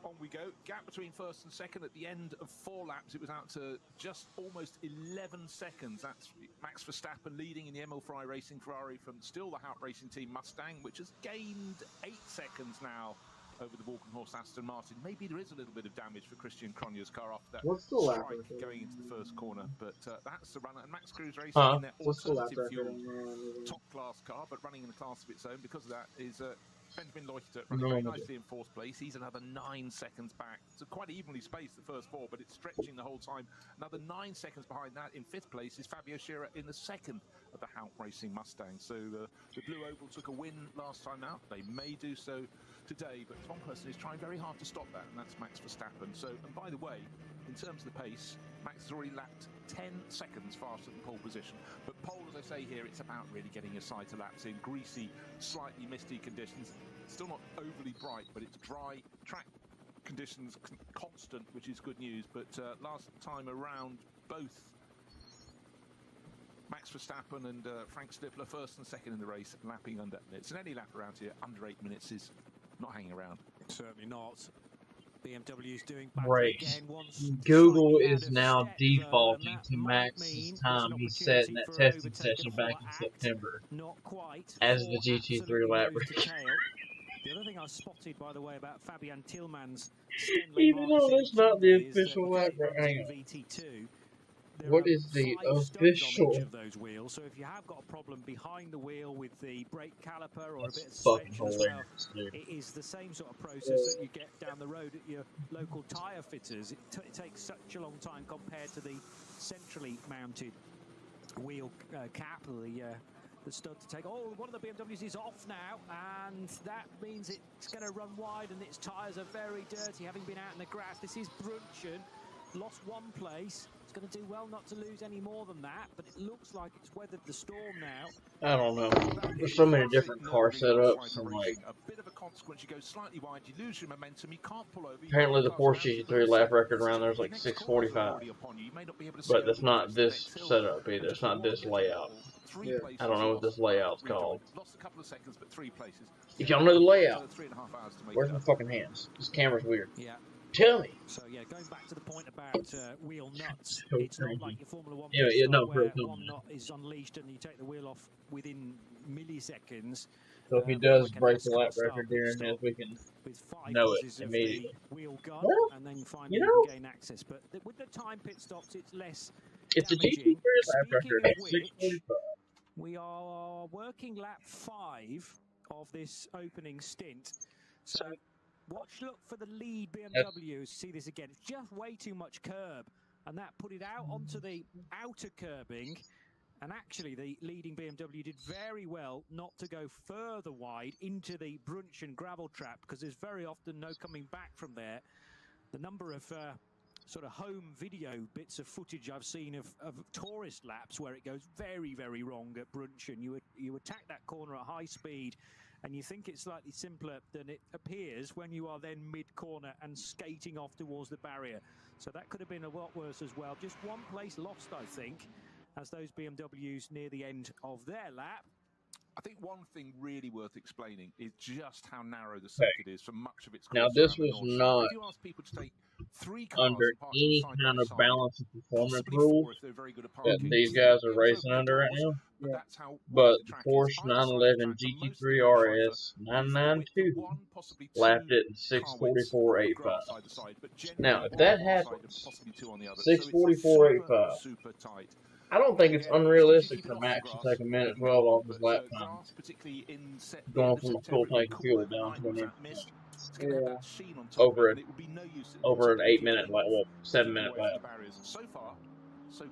on we go. Gap between first and second at the end of 4 laps. It was out to just almost 11 seconds. That's Max Verstappen leading in the ML Fry Racing Ferrari from still the Hout Racing Team Mustang, which has gained 8 seconds now over the Walking Horse Aston Martin. Maybe there is a little bit of damage for Christian Cronje's car after that strike going into the first corner, but that's the runner. And Max Cruz Racing in their alternative fuel top class car, but running in a class of its own because of that is Benjamin Leuchter running very nicely in 4th place. He's another 9 seconds back. So quite evenly spaced the first 4, but it's stretching the whole time. Another 9 seconds behind that in 5th place is Fabio Scherer in the 2nd of the Hout Racing Mustang. So the Blue Oval took a win last time out. They may do so today, but one person is trying very hard to stop that, and that's Max Verstappen. So, and by the way, in terms of the pace, Max has already lapped 10 seconds faster than pole position. But pole, as I say here, it's about really getting your side to laps in greasy, slightly misty conditions. Still not overly bright, but it's dry track conditions constant, which is good news. But last time around, both Max Verstappen and Frank Stifler, first and second in the race, lapping under minutes. And any lap around here under 8 minutes is not hanging around. Certainly not. BMW's doing Right. Google is now defaulting to Max's time he set in that testing session back in September as the GT3 lap record. The other thing I spotted, by the way, about Fabian Tillman's even though that's not the official lap record. Hang on. VT2, what is the official? Of those wheels. So if you have got a problem behind the wheel with the brake caliper or a bit of suspension as well, it is the same sort of process that you get down the road at your local tyre fitters. It takes such a long time compared to the centrally mounted wheel cap, the stud to take. Oh, one of the BMWs is off now, and that means it's going to run wide, and its tyres are very dirty, having been out in the grass. This is Brunchen, lost 1 place. Going to do well not to lose any more than that, but it looks like it's weathered the storm now. I don't know. There's so many different car setups, and like a bit of a consequence. You go slightly wide, you lose your momentum, you can't pull over. Apparently, the Porsche GT3 lap record around there is like 6:45, but that's not this setup either. It's not this layout. Yeah. I don't know what this layout's called. Lost a couple of seconds, but 3 places. If y'all know the layout, where's my fucking hands? This camera's weird. Yeah. Tell me. So yeah, going back to the point about wheel nuts, so it's not like your Formula 1 where one nut is unleashed and you take the wheel off within milliseconds. So if he does break the lap record during this, we can know it immediately. Wheel gun, well, and then you know, gain access. But with the time pit stops, it's less. It's damaging. a GT3 lap record at 6:45. We are working lap 5 of this opening stint. So. Look for the lead BMW. See this again. It's just way too much curb, and that put it out onto the outer curbing. And actually, the leading BMW did very well not to go further wide into the Brunchen gravel trap, because there's very often no coming back from there. The number of sort of home video bits of footage I've seen of tourist laps where it goes very, very wrong at Brunchen. You attack that corner at high speed, and you think it's slightly simpler than it appears when you are then mid-corner and skating off towards the barrier. So that could have been a lot worse as well. Just 1 place lost, I think, as those BMWs near the end of their lap. I think one thing really worth explaining is just how narrow the circuit is for much of its course. Now, this was not if you ask people to take 3 cars under any kind of balance and performance rule that these guys are racing under right now. Yeah. But the Porsche 911 GT3 RS 992 lapped it in 6:44.85. Now, if that happens, 6:44.85. I don't think it's unrealistic for Max to take a minute 12 off his lap time, going from a full tank of fuel down to an over an 8 minute lap, well, 7 minute lap.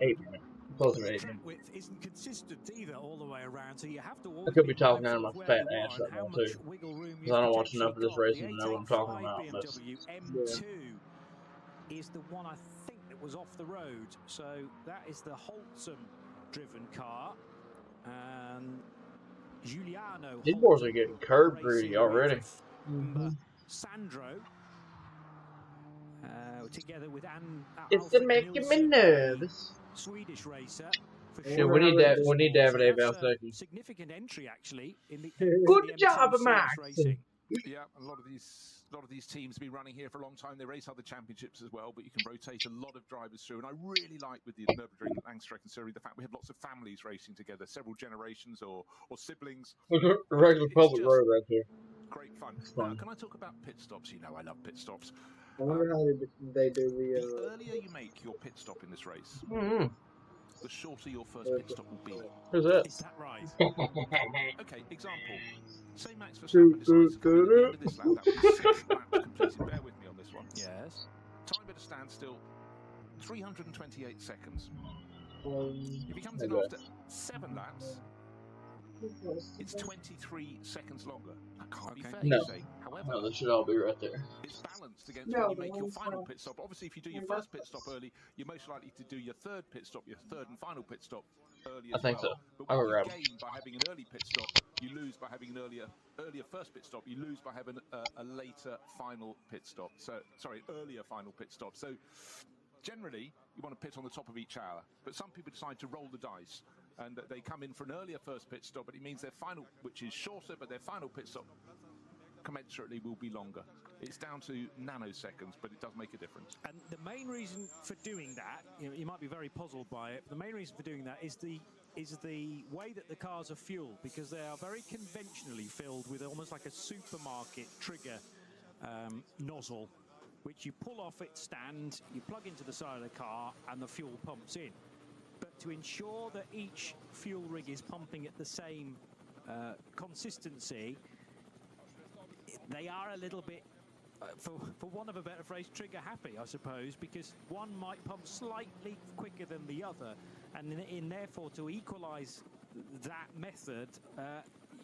8 minute. Closer to 80. Track width isn't consistent either all the way around, so you have to I could be talking out of my fat where ass you are right and how now too, much wiggle room because I don't watch potentially enough of this got. racing The to know what I'm talking about. But BMW M2 is the one I think that was off the road. So that is the Holtzum driven car, and Giuliano. These boys are getting curb greedy already. Sandro. Together with It's making me nervous. Swedish racer. Yeah, we need that. We need David Valsecki. Significant entry actually in the Good job, Max. Racing. Yeah, a lot of these teams have been running here for a long time. They race other championships as well, but you can rotate a lot of drivers through. And I really like with the Nurburgring, Langstrecke series the fact we have lots of families racing together, several generations or siblings. Regular public road right here. Great fun. Now, can I talk about pit stops? You know I love pit stops. I wonder how they do the earlier you make your pit stop in this race, the shorter your first pit stop will be. Who's that? Is that right? Okay, example. Say Max Verstappen decides to come in at the end of this lap. That would be 6 laps completed. Bear with me on this one. Yes. Time at a standstill, 328 seconds. If he comes in after 7 laps, it's 23 seconds longer. That can't be fair, no. You say. However, no, they should all be right there. It's balanced against when you make your final pit stop. Obviously, if you do your first pit stop early, you're most likely to do your third pit stop, your third and final pit stop early as well. I think so. But I what would you grab gain by having an early pit stop, you lose by having an earlier first pit stop. You lose by having a later final pit stop. So, sorry, earlier final pit stop. So, generally, you want to pit on the top of each hour. But some people decide to roll the dice. And they come in for an earlier first pit stop, but it means their final, which is shorter, but their final pit stop commensurately will be longer. It's down to nanoseconds, but it does make a difference. And the main reason for doing that, you might be very puzzled by it, but the main reason for doing that is the way that the cars are fueled, because they are very conventionally filled with almost like a supermarket trigger nozzle, which you pull off its stand, you plug into the side of the car, and the fuel pumps in. But to ensure that each fuel rig is pumping at the same consistency, they are a little bit, for want of a better phrase, trigger happy, I suppose, because one might pump slightly quicker than the other, and therefore to equalise that method,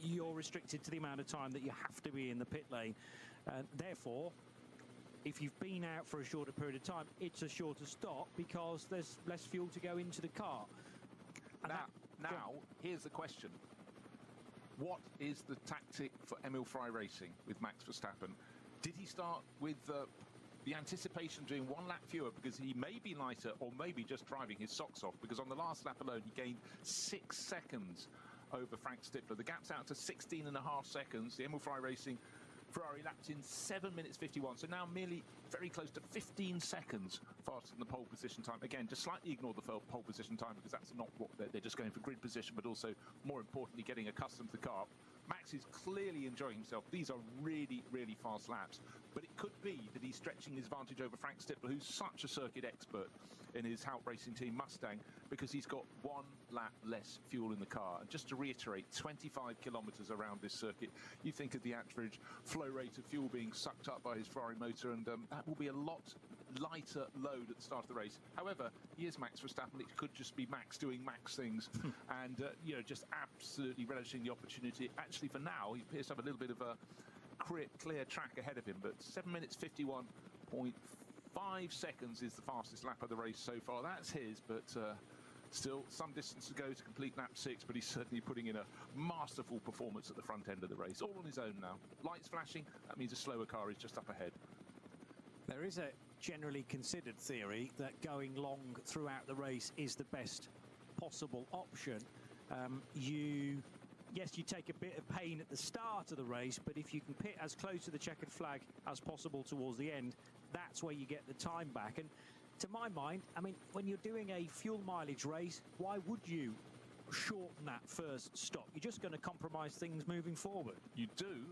you're restricted to the amount of time that you have to be in the pit lane. Therefore, if you've been out for a shorter period of time, it's a shorter stop because there's less fuel to go into the car. And now, here's the question. What is the tactic for Emil Frey Racing with Max Verstappen? Did he start with the anticipation doing 1 lap fewer because he may be lighter or maybe just driving his socks off? Because on the last lap alone, he gained 6 seconds over Frank Stippler. The gap's out to 16.5 seconds. The Emil Frey Racing Ferrari lapped in 7 minutes 51, so now merely very close to 15 seconds faster than the pole position time. Again, just slightly ignore the pole position time because that's not what they're just going for grid position, but also, more importantly, getting accustomed to the car. Max is clearly enjoying himself. These are really, really fast laps, but it could be that he's stretching his advantage over Frank Stippler, who's such a circuit expert in his Haupt Racing team Mustang, because he's got 1 lap less fuel in the car. And just to reiterate, 25 kilometers around this circuit, you think of the average flow rate of fuel being sucked up by his Ferrari motor, and that will be a lot lighter load at the start of the race. However, he is Max Verstappen. It could just be Max doing Max things and just absolutely relishing the opportunity. Actually, for now, he appears to have a little bit of a clear track ahead of him, but 7 minutes 51.5 seconds is the fastest lap of the race so far. That's his, but still some distance to go to complete lap 6, but he's certainly putting in a masterful performance at the front end of the race. All on his own now. Lights flashing, that means a slower car is just up ahead. There is a generally considered theory that going long throughout the race is the best possible option. Yes, you take a bit of pain at the start of the race, but if you can pit as close to the checkered flag as possible towards the end, that's where you get the time back. And to my mind, I mean, when you're doing a fuel mileage race, why would you shorten that first stop? You're just going to compromise things moving forward. You do,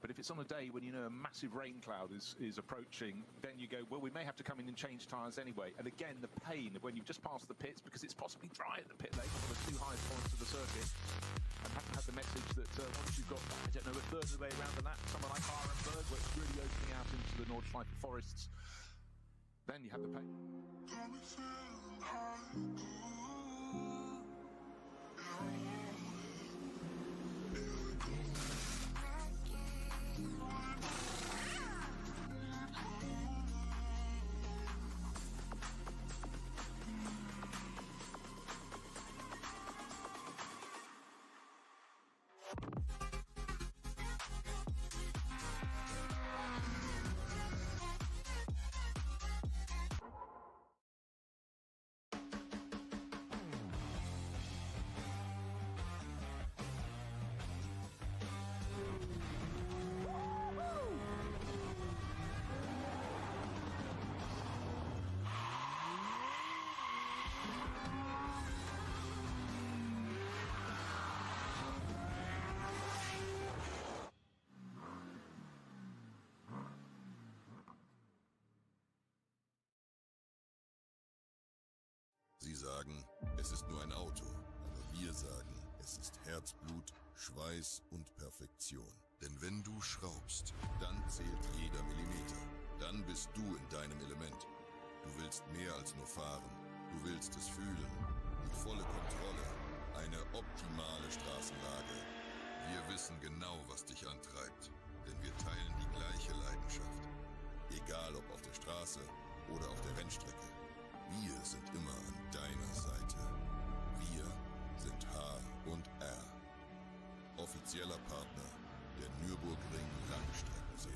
but if it's on a day when you know a massive rain cloud is approaching, then you go, well, we may have to come in and change tyres anyway. And again, the pain of when you've just passed the pits, because it's possibly dry at the pit lane, one of the 2 highest points of the circuit, and haven't had the message that once you've got, I don't know, a third of the way around the lap, somewhere like Arenberg, where it's really opening out into the Nordschleife forests, then you have the pain. Sie sagen, es ist nur ein Auto, aber wir sagen, es ist Herzblut, Schweiß und Perfektion. Denn wenn du schraubst, dann zählt jeder Millimeter. Dann bist du in deinem Element. Du willst mehr als nur fahren. Du willst es fühlen. Die volle Kontrolle. Eine optimale Straßenlage. Wir wissen genau, was dich antreibt. Denn wir teilen die gleiche Leidenschaft. Egal ob auf der Straße oder auf der Rennstrecke. Wir sind immer an deiner Seite. Wir sind H&R. Offizieller Partner der Nurburgring Langstreckenserie.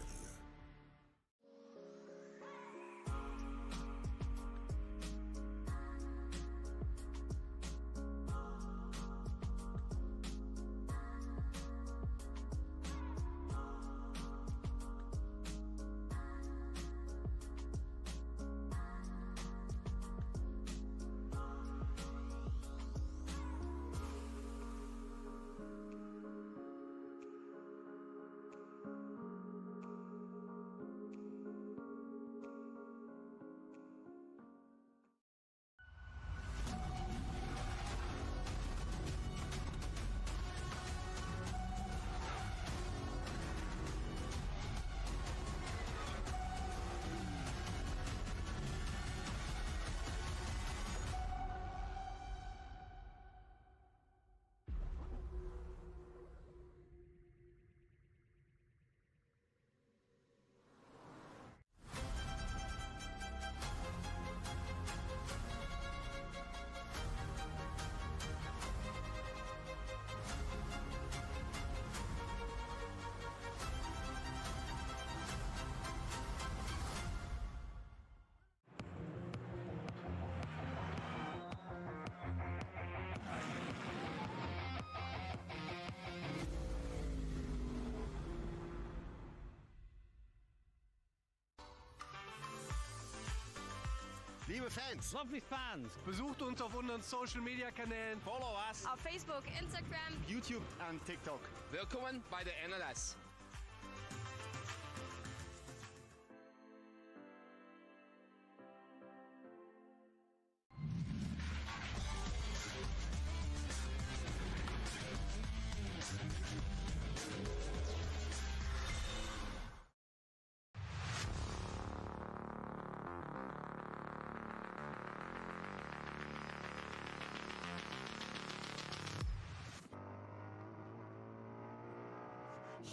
Liebe Fans, Lovely Fans, besucht uns auf unseren Social Media Kanälen. follow us, Auf Facebook, Instagram, YouTube und TikTok. Willkommen bei der NLS.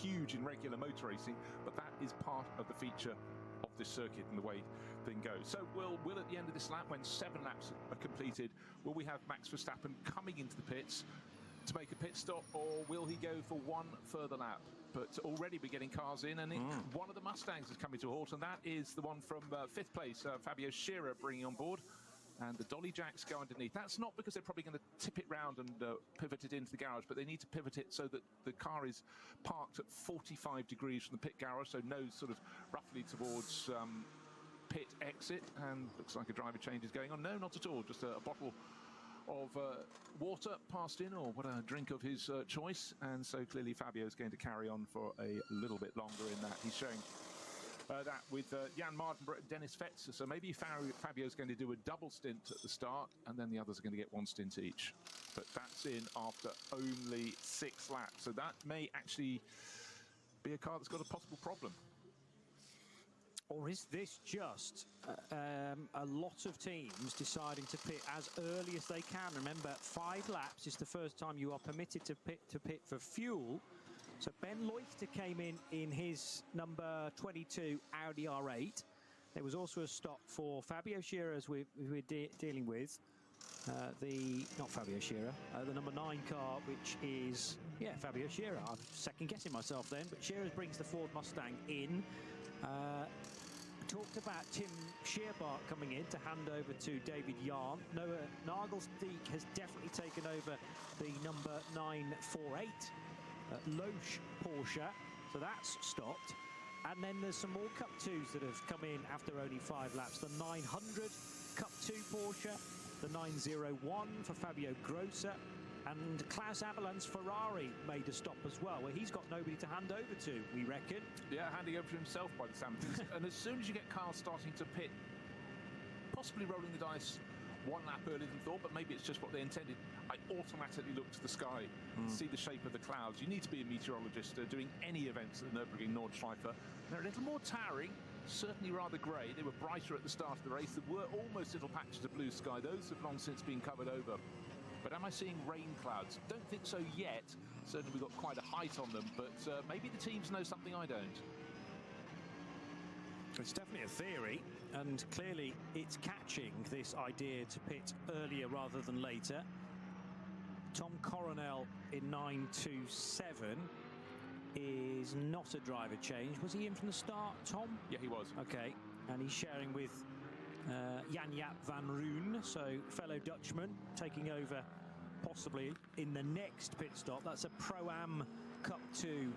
Huge in regular motor racing, but that is part of the feature of this circuit and the way things go. So will at the end of this lap, when 7 laps are completed, will we have Max Verstappen coming into the pits to make a pit stop, or will he go for one further lap? But already we're getting cars in, and one of the Mustangs is coming to a halt, and that is the one from 5th place, Fabio Scherer, bringing on board. And the dolly jacks go underneath. That's not because they're probably going to tip it round and pivot it into the garage, but they need to pivot it so that the car is parked at 45 degrees from the pit garage, so nose sort of roughly towards pit exit. And looks like a driver change is going on. No, not at all. Just a bottle of water passed in, or what, a drink of his choice. And so clearly Fabio is going to carry on for a little bit longer in that. He's showing that with Jan Mardenborough and Dennis Fetzer. So maybe Fabio's going to do a double stint at the start, and then the others are going to get 1 stint each. But that's in after only 6 laps. So that may actually be a car that's got a possible problem. Or is this just a lot of teams deciding to pit as early as they can? Remember, 5 laps is the first time you are permitted to pit for fuel. So Ben Leuchter came in his number 22 Audi R8. There was also a stop for Fabio Scherer, as we're dealing with. Not Fabio Scherer, the number 9 car, which is, Fabio Scherer. I'm second guessing myself then, but Scherer brings the Ford Mustang in. Talked about Tim Scheerbart coming in to hand over to David Yarn. Noah Nagelsteak has definitely taken over the number 948 Loesch Porsche, so that's stopped. And then there's some more Cup 2s that have come in after only 5 laps. The 900 Cup 2 Porsche, the 901 for Fabio Grosser, and Klaus Abeland's Ferrari made a stop as well, where he's got nobody to hand over to, we reckon. Yeah, handing over to himself by the sound of things. And as soon as you get cars starting to pit, possibly rolling the dice 1 lap earlier than thought, but maybe it's just what they intended, I automatically look to the sky, see the shape of the clouds. You need to be a meteorologist doing any events at the Nurburgring Nordschleife. They're a little more towering, certainly rather grey. They were brighter at the start of the race. There were almost little patches of blue sky. Those have long since been covered over. But am I seeing rain clouds? Don't think so yet. Certainly we've got quite a height on them, but maybe the teams know something I don't. It's definitely a theory, and clearly it's catching, this idea to pit earlier rather than later. Tom Coronel in 927 is not a driver change. Was he in from the start, Tom? Yeah, he was. Okay, and he's sharing with Jan-Jaap van Roon, so fellow Dutchman, taking over possibly in the next pit stop. That's a Pro-Am Cup 2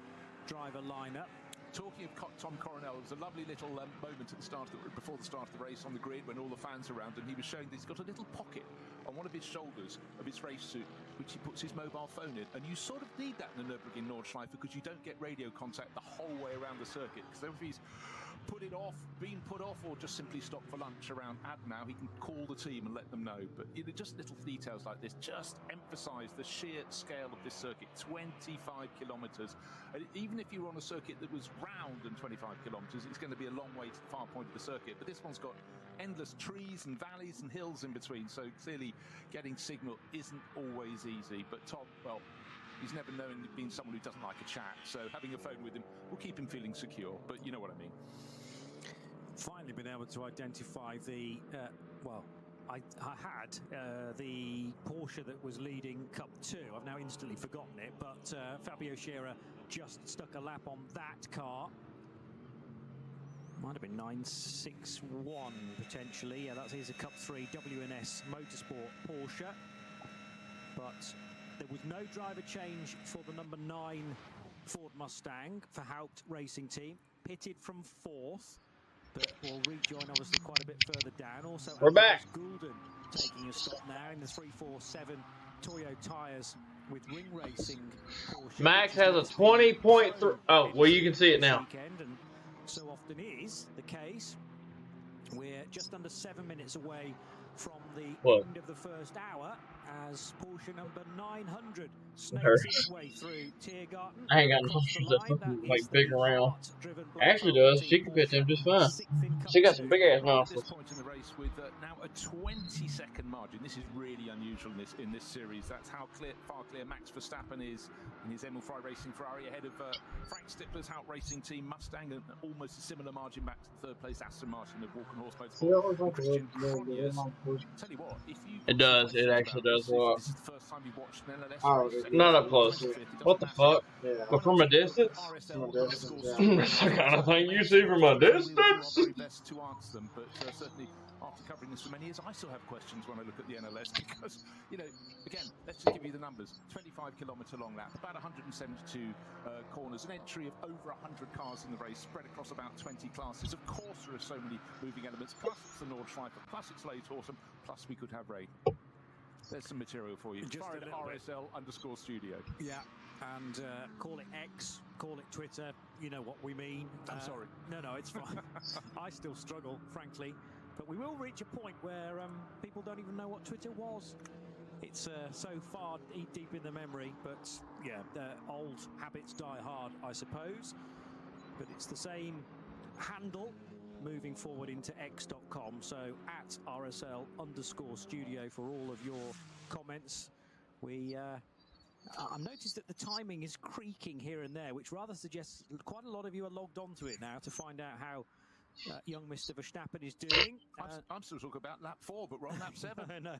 driver lineup. Talking of Tom Coronel, it was a lovely little moment at the start before the start of the race on the grid when all the fans around him. He was showing that he's got a little pocket on one of his shoulders of his race suit, which he puts his mobile phone in. And you sort of need that in the Nürburgring Nordschleife because you don't get radio contact the whole way around the circuit. Because if he's been put off, or just simply stopped for lunch around Adenau, he can call the team and let them know. But just little details like this just emphasise the sheer scale of this circuit. 25 kilometres. And even if you were on a circuit that was round and 25 kilometres, it's going to be a long way to the far point of the circuit. But this one's got endless trees and valleys and hills in between, so clearly getting signal isn't always easy. But Tom, well, he's never known being someone who doesn't like a chat, so having a phone with him will keep him feeling secure, but you know what I mean. Finally been able to identify the, I had the Porsche that was leading Cup 2. I've now instantly forgotten it, but Fabio Scherer just stuck a lap on that car. Might have been 961 potentially. Yeah, here's a Cup 3 WNS Motorsport Porsche. But there was no driver change for the number 9 Ford Mustang for Haupt Racing Team. Pitted from 4th. But will rejoin obviously quite a bit further down. Also, we're back. Goulden taking a stop now in the 347 Toyo tyres with Ring Racing Porsche. Max has a 20.3. Oh, well, you can see it now. And so often is the case. We're just under 7 minutes away from the end of the first hour as Porsche number 900 snakes its way through Tiergarten. I ain't got no shoes that fucking like big around. Actually does. She can fit them just fine. She got some big ass muscles. At this point in the race with now a 20-second margin. This is really unusual in this series. That's how far clear Max Verstappen is in his Emil Frey Racing Ferrari ahead of Frank Stippler's Haupt Racing Team Mustang, and almost a similar margin back to the third place Aston Martin of Walk and Horse Motorsport. Christian Cronjes. Tell you what, if you it does. It actually does work. This is the first time you've watched an NLS race. Not up close. What the fuck? Yeah. But from a distance? That's the kind of thing you see from a distance. Very best to answer them, but certainly after covering this for many years, I still have questions when I look at the NLS because, again, let's just give you the numbers. 25-kilometre long lap, about 172 corners, an entry of over 100 cars in the race, spread across about 20 classes. Of course, there are so many moving elements, plus it's the Nordschleife, plus it's late autumn, plus we could have rain. There's some material for you. Just @RSL_studio. Yeah, and call it X, call it Twitter. You know what we mean. I'm sorry. No, it's fine. I still struggle, frankly. But we will reach a point where people don't even know what Twitter was. It's so far deep in the memory. But yeah, old habits die hard, I suppose. But it's the same handle moving forward into x.com. So at RSL_studio for all of your comments. I've noticed that the timing is creaking here and there, which rather suggests quite a lot of you are logged onto it now to find out how young Mr. Verstappen is doing. I'm still talking about lap 4, but we're on lap 7. I know.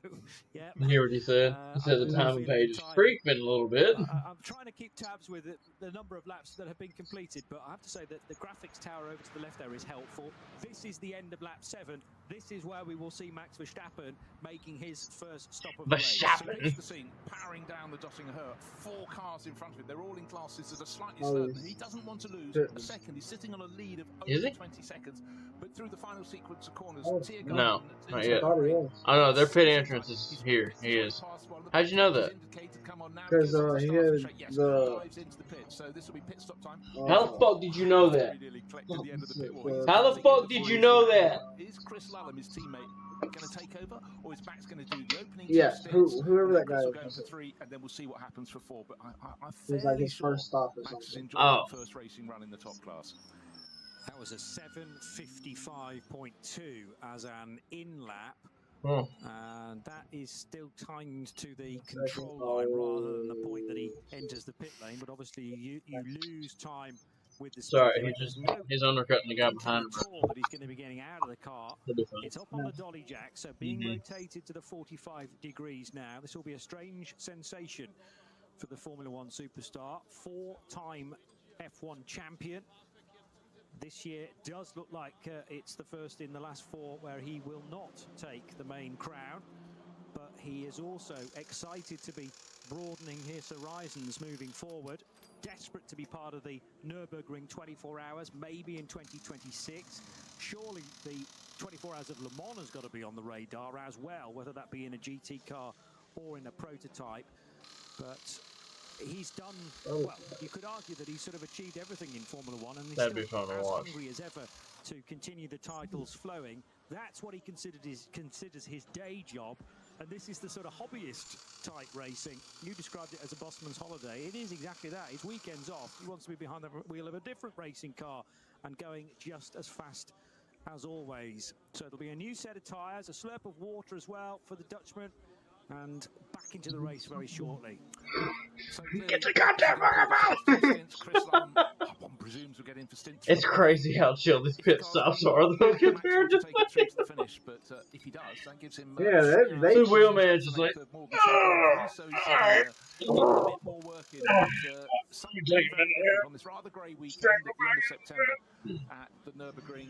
Yeah. You hear what he said? He said the timing page is creeping a little bit. I'm trying to keep tabs with the number of laps that have been completed, but I have to say that the graphics tower over to the left there is helpful. This is the end of lap 7. This is where we will see Max Verstappen making his first stop of the race. So the scene, powering down the Dottinger Her. 4 cars in front of him. They're all in classes that are slightly slower. He doesn't want to lose a second. He's sitting on a lead of over 20 seconds. But through the final sequence of corners, no, not yet. Oh no, their pit entrance is here. He is. How'd you know that? Because he had the. How the fuck did you know that? How the fuck did you know that? Is Chris Lallam, his teammate, going to take over, or is Max going to do the opening? Yeah, whoever that guy is. Go for 3, and then we'll see what happens for 4. But I'm fairly like his sure first stop or Max is something. enjoying the first racing run in the top class. That was a 7:55.2 as an in lap. And that is still timed to the control line rather than the point that he enters the pit lane. But obviously, you lose time with the. Sorry, he's undercutting the guy behind him. That he's going to be getting out of the car. It's up on the dolly jack, so being rotated to the 45 degrees now. This will be a strange sensation for the Formula One superstar, 4-time F1 champion. This year does look like it's the first in the last 4 where he will not take the main crown, but he is also excited to be broadening his horizons moving forward, desperate to be part of the Nurburgring 24 hours, maybe in 2026. Surely the 24 hours of Le Mans has got to be on the radar as well, whether that be in a GT car or in a prototype. But he's done, well, you could argue that he's sort of achieved everything in Formula One, and he's still as hungry as ever to continue the titles flowing. That's what he considers his day job, and this is the sort of hobbyist type racing. You described it as a bossman's holiday. It is exactly that. His weekend's off. He wants to be behind the wheel of a different racing car and going just as fast as always. So there'll be a new set of tyres, a slurp of water as well for the Dutchman, and back into the race very shortly. So get the goddamn It's crazy how chill these pit stops are though compared to the finish, but if he does, that gives him the wheelman's just like so he's a bit more work in on this rather grey weekend at the end of September at the Nurburgring.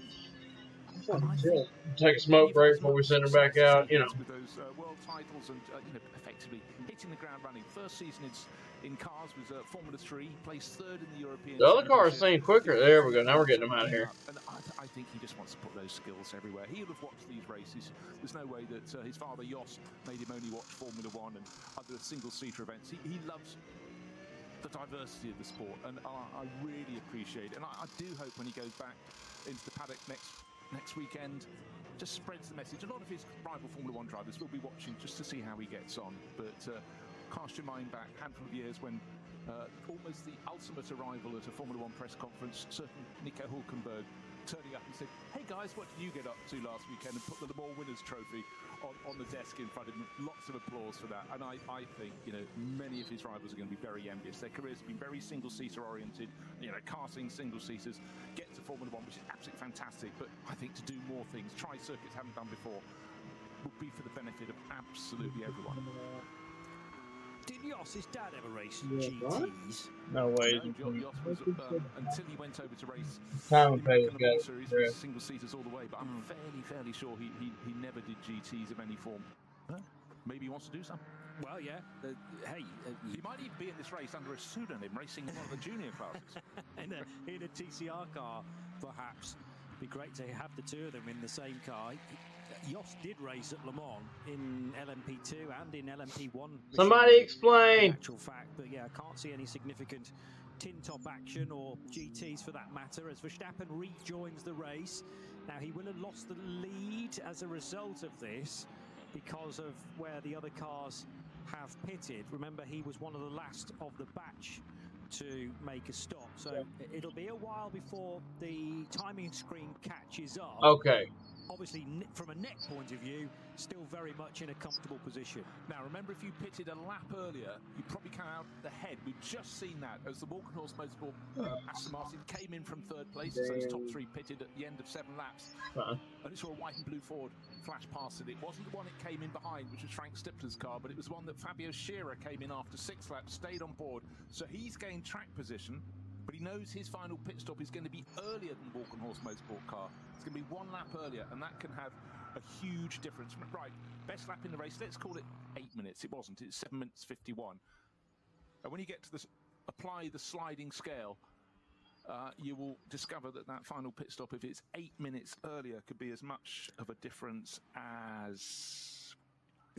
Take a smoke break before we send her back out, you know. With those world titles and effectively hitting the ground running. First season in cars was Formula 3, placed 3rd in the European. The other car is saying quicker. There we go. Now we're getting him out of here. And I think he just wants to put those skills everywhere. He'll have watched these races. There's no way that his father Jos made him only watch Formula 1 and other single-seater events. He loves the diversity of the sport, and I really appreciate it. And I do hope when he goes back into the paddock next weekend, just spreads the message. A lot of his rival Formula 1 drivers will be watching just to see how he gets on. But cast your mind back a handful of years when almost the ultimate arrival at a Formula 1 press conference, certain Nico Hulkenberg turning up and said, "Hey guys, what did you get up to last weekend?" and put the Le Mans Winners Trophy on the desk in front of him. Lots of applause for that. And I think, many of his rivals are going to be very envious. Their careers have been very single-seater oriented, karting single-seaters, get to Formula 1, which is absolutely fantastic. But I think to do more things, try circuits haven't done before, would be for the benefit of absolutely everyone. Did Jos's dad ever race GTs? No way. Jos was, until he went over to race single seaters all the way, but I'm fairly sure he never did GTs of any form. Maybe he wants to do some. Well, yeah. Hey, he might even be in this race under a pseudonym, racing in one of the junior classes. in a TCR car, perhaps. Be great to have the two of them in the same car. Jos did race at Le Mans in LMP2 and in LMP1. Somebody explain! In actual fact, but yeah, I can't see any significant tin top action or GTs for that matter as Verstappen rejoins the race. Now he will have lost the lead as a result of this because of where the other cars have pitted. Remember, he was one of the last of the batch to make a stop, So it'll be a while before the timing screen catches up. Okay. Obviously, from a net point of view, still very much in a comfortable position. Now, remember, if you pitted a lap earlier, you probably come out the head. We've just seen that as the Walkenhorst Motorsport Aston Martin came in from third place as those top three pitted at the end of 7 laps. And it saw a white and blue Ford flash past it. It wasn't the one it came in behind, which was Frank Stippler's car, but it was the one that Fabio Scherer came in after 6 laps, stayed on board. So he's gained track position, but he knows his final pit stop is going to be earlier than Walkenhorst Motorsport car. It's going to be 1 lap earlier, and that can have a huge difference. Right, best lap in the race, let's call it 8 minutes. It wasn't, it's 7 minutes 51. And when you get to this, apply the sliding scale, you will discover that that final pit stop, if it's 8 minutes earlier, could be as much of a difference as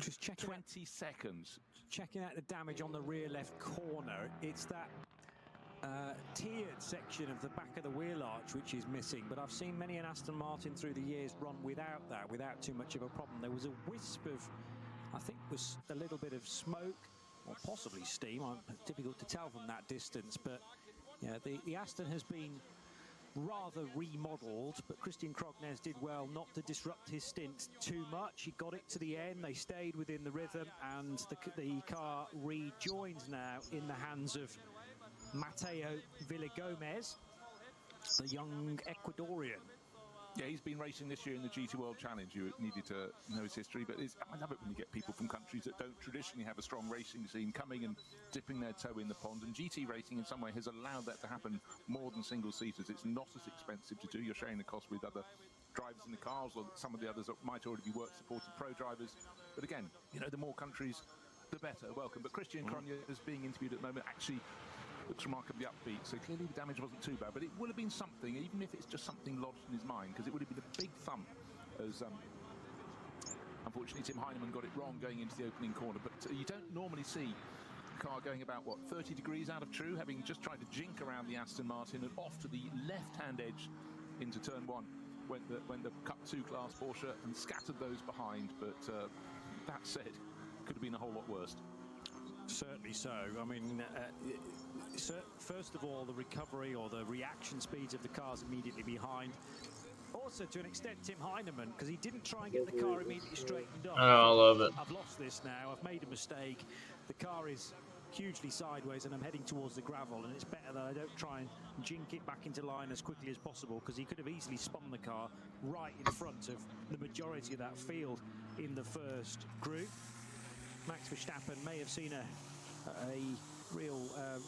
just checking 20 seconds. Checking out the damage on the rear left corner. It's that tiered section of the back of the wheel arch which is missing, but I've seen many an Aston Martin through the years run without that, without too much of a problem. There was a wisp of, I think it was a little bit of smoke or possibly steam. Difficult to tell from that distance, but yeah, the Aston has been rather remodeled, but Christian Krognes did well not to disrupt his stint too much. He got it to the end, they stayed within the rhythm, and the car rejoins now in the hands of Mateo Villagomez, the young Ecuadorian. Yeah, he's been racing this year in the GT World Challenge. You needed to know his history, but I love it when you get people from countries that don't traditionally have a strong racing scene coming and dipping their toe in the pond. And GT racing, in some way, has allowed that to happen more than single-seaters. It's not as expensive to do. You're sharing the cost with other drivers in the cars, or some of the others that might already be work-supported pro drivers. But again, you know, the more countries, the better. Welcome. But Christian Krognes is being interviewed at the moment. Actually, looks remarkably upbeat, so clearly the damage wasn't too bad, but it would have been something, even if it's just something lodged in his mind, because it would have been a big thump as unfortunately Tim Heinemann got it wrong going into the opening corner. But you don't normally see a car going about, what, 30 degrees out of true, having just tried to jink around the Aston Martin and off to the left-hand edge into turn 1 when the Cup 2 class Porsche and scattered those behind. But that said, could have been a whole lot worse. Certainly so. I mean, first of all, the recovery or the reaction speeds of the cars immediately behind. Also, to an extent, Tim Heinemann, because he didn't try and get the car immediately straightened up. Oh, I love it. I've lost this now. I've made a mistake. The car is hugely sideways and I'm heading towards the gravel, and it's better that I don't try and jink it back into line as quickly as possible, because he could have easily spun the car right in front of the majority of that field in the first group. Max Verstappen may have seen a real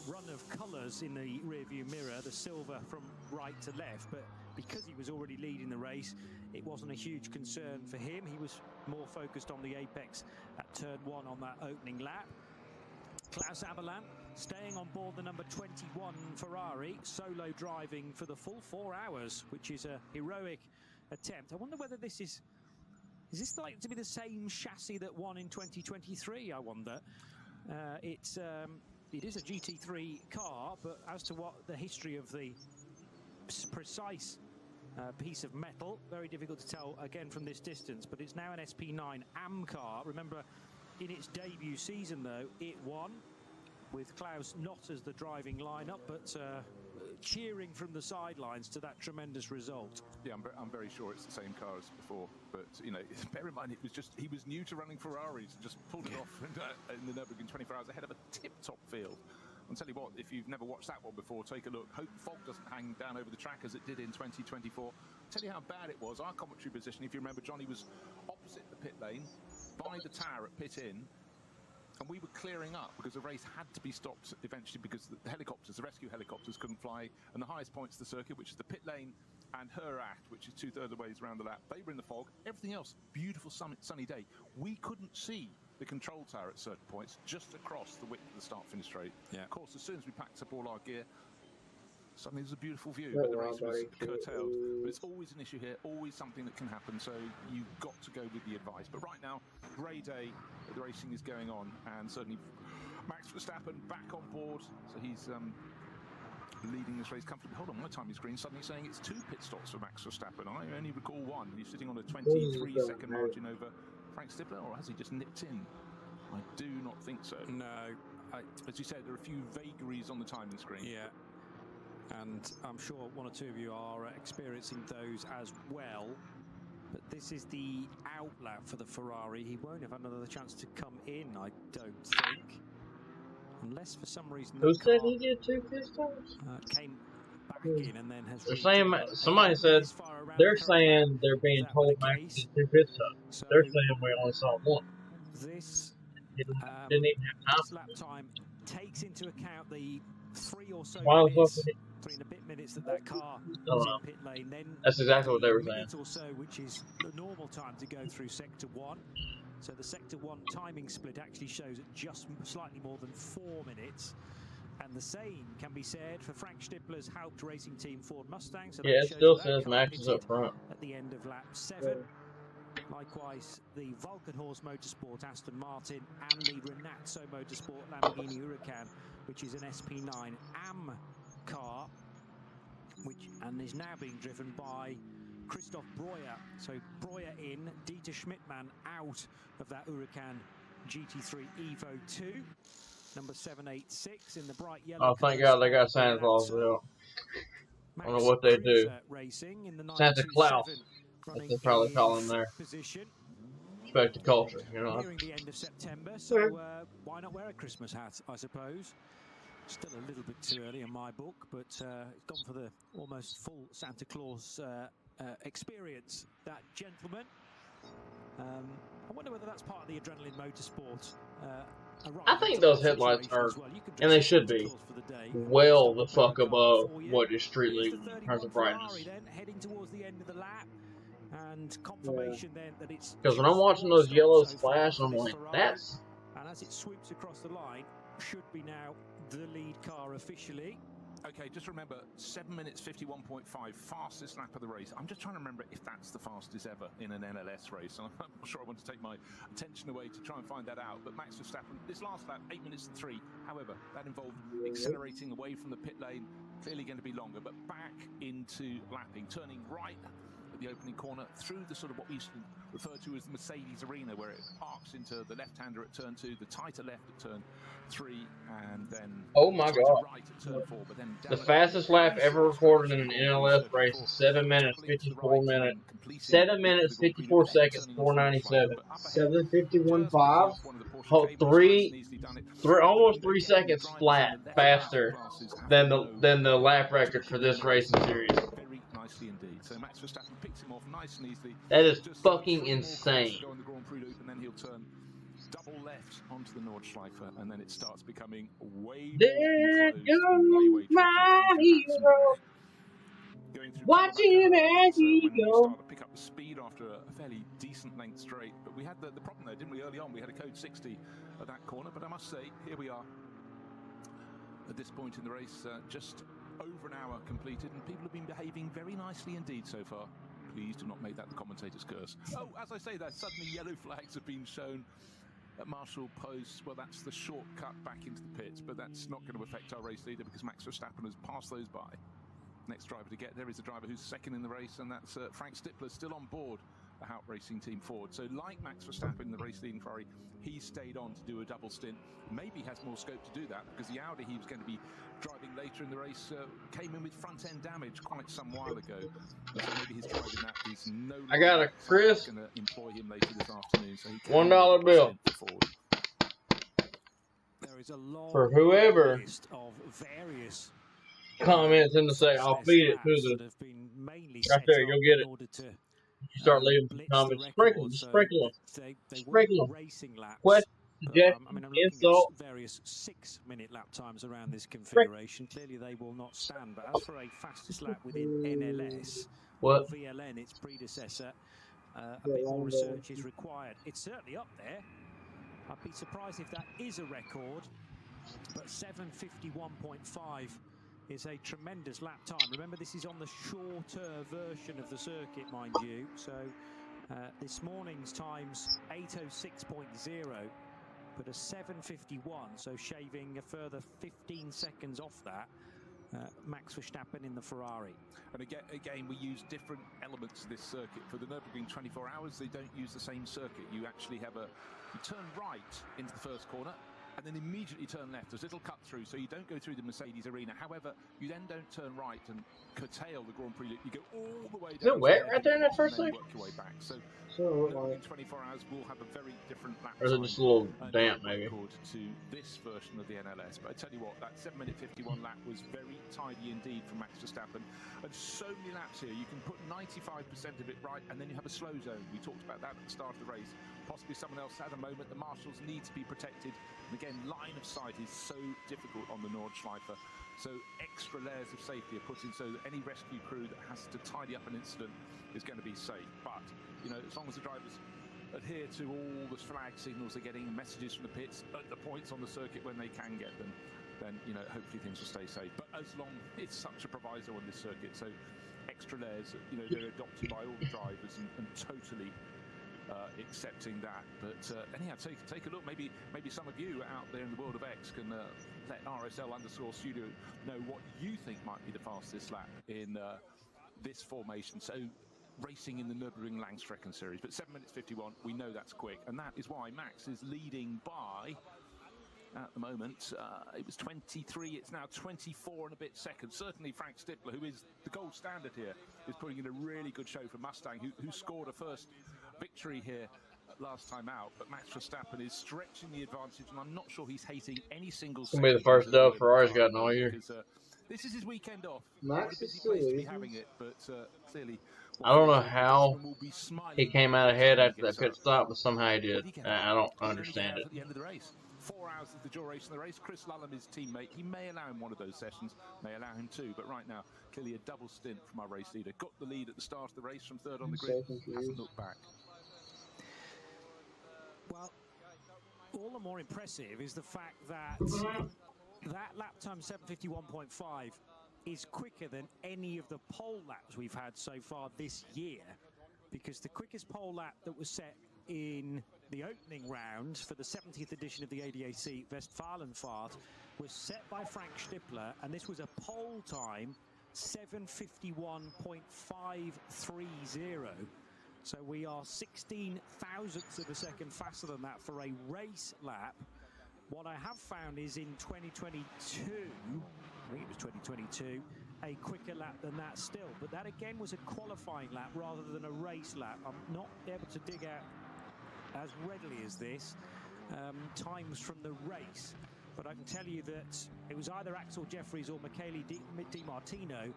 run of colours in the rearview mirror, the silver from right to left, but because he was already leading the race, it wasn't a huge concern for him. He was more focused on the apex at turn 1 on that opening lap. Klaus Aberlan staying on board the number 21 Ferrari, solo driving for the full 4 hours, which is a heroic attempt. I wonder whether this is this likely to be the same chassis that won in 2023, I wonder? It is a GT3 car, but as to what the history of the precise piece of metal, very difficult to tell again from this distance, but it's now an SP9 AM car. Remember, in its debut season, though, it won, with Klaus not as the driving lineup, but cheering from the sidelines to that tremendous result. Yeah, I'm very sure it's the same car as before, but you know, bear in mind it was just he was new to running Ferraris and just pulled it off in the Nurburgring 24 hours ahead of a tip-top field. I'll tell you what, if you've never watched that one before, take a look. Hope fog doesn't hang down over the track as it did in 2024. Tell you how bad it was. Our commentary position, if you remember, Johnny was opposite the pit lane, by the tower at pit in, and we were clearing up because the race had to be stopped eventually because the helicopters, the rescue helicopters, couldn't fly, and the highest points of the circuit, which is the pit lane and her act, which is 2/3 of the ways around the lap, they were in the fog. Everything else, beautiful sunny day. We couldn't see the control tower at certain points, just across the width of the start-finish straight. Yeah. Of course, as soon as we packed up all our gear, suddenly there's a beautiful view, but the race was curtailed. But it's always an issue here, always something that can happen, so you've got to go with the advice. But right now, great day, the racing is going on, and certainly Max Verstappen back on board, so he's leading this race comfortably. Hold on, my timing screen suddenly saying it's 2 pit stops for Max Verstappen. I only recall 1. He's sitting on a 23-second margin over Frank Stippler, or has he just nipped in? I do not think so. No. As you said, there are a few vagaries on the timing screen. Yeah. And I'm sure one or two of you are experiencing those as well. But this is the out lap for the Ferrari. He won't have another chance to come in, I don't think. Unless for some reason Who said he did 2 pit stops? Came back in and then has They're saying, somebody again, said, they're saying they're being told Max did 2 pit stops. So They're saying we only saw 1. This Didn't even have this time. lap time takes into account the 3 or so Why the minutes, fuck 3 and a bit minutes that car Oh, was no. in pit lane. Then That's exactly what they were the saying. minute or so, which is the normal time to go through sector 1. So the sector 1 timing split actually shows at just slightly more than 4 minutes. And the same can be said for Frank Stippler's Haupt Racing Team Ford Mustang. So Yeah, that it shows still that says car Max is up pitted front. at the end of lap 7. Likewise, the Vulcanhorse Motorsport Aston Martin and the Renazzo Motorsport Lamborghini Huracan, which is an SP9 AM car, and is now being driven by Christoph Breuer. So Breuer in, Dieter Schmidtmann out of that Huracan GT3 Evo 2. Number 786 in the bright yellow. Oh, thank God they got Santa Claus out. I don't know what they do. Racing in the Santa Claus. That's they probably call him there. Position. Respect the culture, you know. Nearing the end of September, so why not wear a Christmas hat, I suppose. Still a little bit too early in my book, but it's gone for the almost full Santa Claus experience, that gentleman. I wonder whether that's part of the adrenaline motorsport. I think those headlights are, and they should be, well the fuck above what is street legal in terms of brightness. Heading towards the end of the lap, and confirmation then that it's because when I'm watching those yellows flash, I'm like, that's. And as it sweeps across the line, should be now the lead car officially. Okay, just remember, 7 minutes 51.5, fastest lap of the race. I'm just trying to remember if that's the fastest ever in an NLS race. I'm not sure I want to take my attention away to try and find that out. But Max Verstappen, this last lap, 8 minutes and 3. However, that involved accelerating away from the pit lane. Clearly going to be longer, but back into lapping, turning right at the opening corner through the sort of what we used to refer to as the Mercedes arena, where it arcs into the left-hander at turn 2, the tighter left at turn 3, and then oh my God, right at turn 4, but then the fastest lap ever recorded in an NLS race is 7 minutes 54 minutes 7 minutes 54 seconds 497. 7:51.5. Almost 3 seconds flat faster than the lap record for this racing series. Very nicely indeed. So Max Verstappen picks him off nice and easily. That is fucking insane. Go on the Grand Prix loop, and then he'll turn double left onto the Nordschleife, and then it starts becoming way there more goes my hero. Watch him as he goes. Started to pick up the speed after a fairly decent length straight, but we had the problem there, didn't we? Early on, we had a code 60 at that corner, but I must say, here we are at this point in the race, just over an hour completed, and people have been behaving very nicely indeed so far. Please do not make that the commentator's curse. Oh, as I say that, suddenly yellow flags have been shown at Marshall Post. Well, that's the shortcut back into the pits, but that's not going to affect our race leader because Max Verstappen has passed those by. Next driver to get there is the driver who's second in the race, and that's Frank Stippler, still on board the Haupt Racing Team Ford. So like Max Verstappen, the race leading Ferrari, he stayed on to do a double stint. Maybe has more scope to do that because the Audi he was going to be driving later in the race came in with front end damage quite some while ago. So maybe his driving that is no longer. I got a Chris going to employ him later this afternoon. So he $1 bill there is a long for whoever list of various comments in to say I'll feed it to the right there. You'll get it. You start leaving some comments. Sprinkle them. Sprinkle them. Question, suggestion, insult. Various 6-minute lap times around this configuration. Clearly, they will not stand. But as for a fastest lap within NLS or VLN, its predecessor, a bit more research is required. It's certainly up there. I'd be surprised if that is a record. But 7:51.5. is a tremendous lap time. Remember, this is on the shorter version of the circuit, mind you. So this morning's time's 8:06.0, but a 7:51, so shaving a further 15 seconds off that. Max Verstappen in the Ferrari. And again, we use different elements of this circuit. For the Nurburgring 24 hours, they don't use the same circuit. You actually have you turn right into the first corner, and then immediately turn left. There's a little cut through, so you don't go through the Mercedes arena. However, you then don't turn right and curtail the Grand Prix loop. You go all the way down. Is it wet right there in that first and then section? work your way back. So So, in 24 hours, we'll have a very different lap Or is it time just a little and damp, lap maybe? record to this version of the NLS. But I tell you what, that 7-minute 51 lap was very tidy indeed from Max Verstappen. And so many laps here, you can put 95% of it right, and then you have a slow zone. We talked about that at the start of the race. Possibly someone else had a moment. The marshals need to be protected. And again, line of sight is so difficult on the Nordschleife. So extra layers of safety are put in so that any rescue crew that has to tidy up an incident is going to be safe. But, you know, as long as the drivers adhere to all the flag signals they're getting, messages from the pits at the points on the circuit when they can get them, then, you know, hopefully things will stay safe. But as long it's such a proviso on this circuit, so extra layers, you know, they're adopted by all the drivers and totally accepting that. But anyhow, take a look. Maybe some of you out there in the world of X can let RSL_studio know what you think might be the fastest lap in this formation. So racing in the Nurburgring Langstrecken series, but 7 minutes 51, we know that's quick, and that is why Max is leading by, at the moment, it was 23, it's now 24 and a bit seconds. Certainly Frank Stippler, who is the gold standard here, is putting in a really good show for Mustang, who scored a first victory here last time out. But Max Verstappen is stretching the advantage, and I'm not sure he's hating any single It's gonna be the first dub Ferrari's gotten all year. Because this is his weekend off. Max What a is busy still place to be leading. having it, but clearly I don't know how he came out ahead after that pit stop, but somehow he did. I don't understand it. At the end of the race. 4 hours is the duration of the race. Chris Lullum, his teammate, he may allow him one of those sessions, may allow him two, but right now, clearly a double stint from our race leader. Got the lead at the start of the race from third on the grid, hasn't looked back. Well, all the more impressive is the fact that that lap time 7:51.5 is quicker than any of the pole laps we've had so far this year, because the quickest pole lap that was set in the opening round for the 70th edition of the ADAC Westfalenfahrt was set by Frank Stippler, and this was a pole time 7:51.530. So we are 16 thousandths of a second faster than that for a race lap. What I have found is in 2022, I think it was 2022, a quicker lap than that still. But that again was a qualifying lap rather than a race lap. I'm not able to dig out as readily as this times from the race. But I can tell you that it was either Axel Jeffries or Michele Di Martino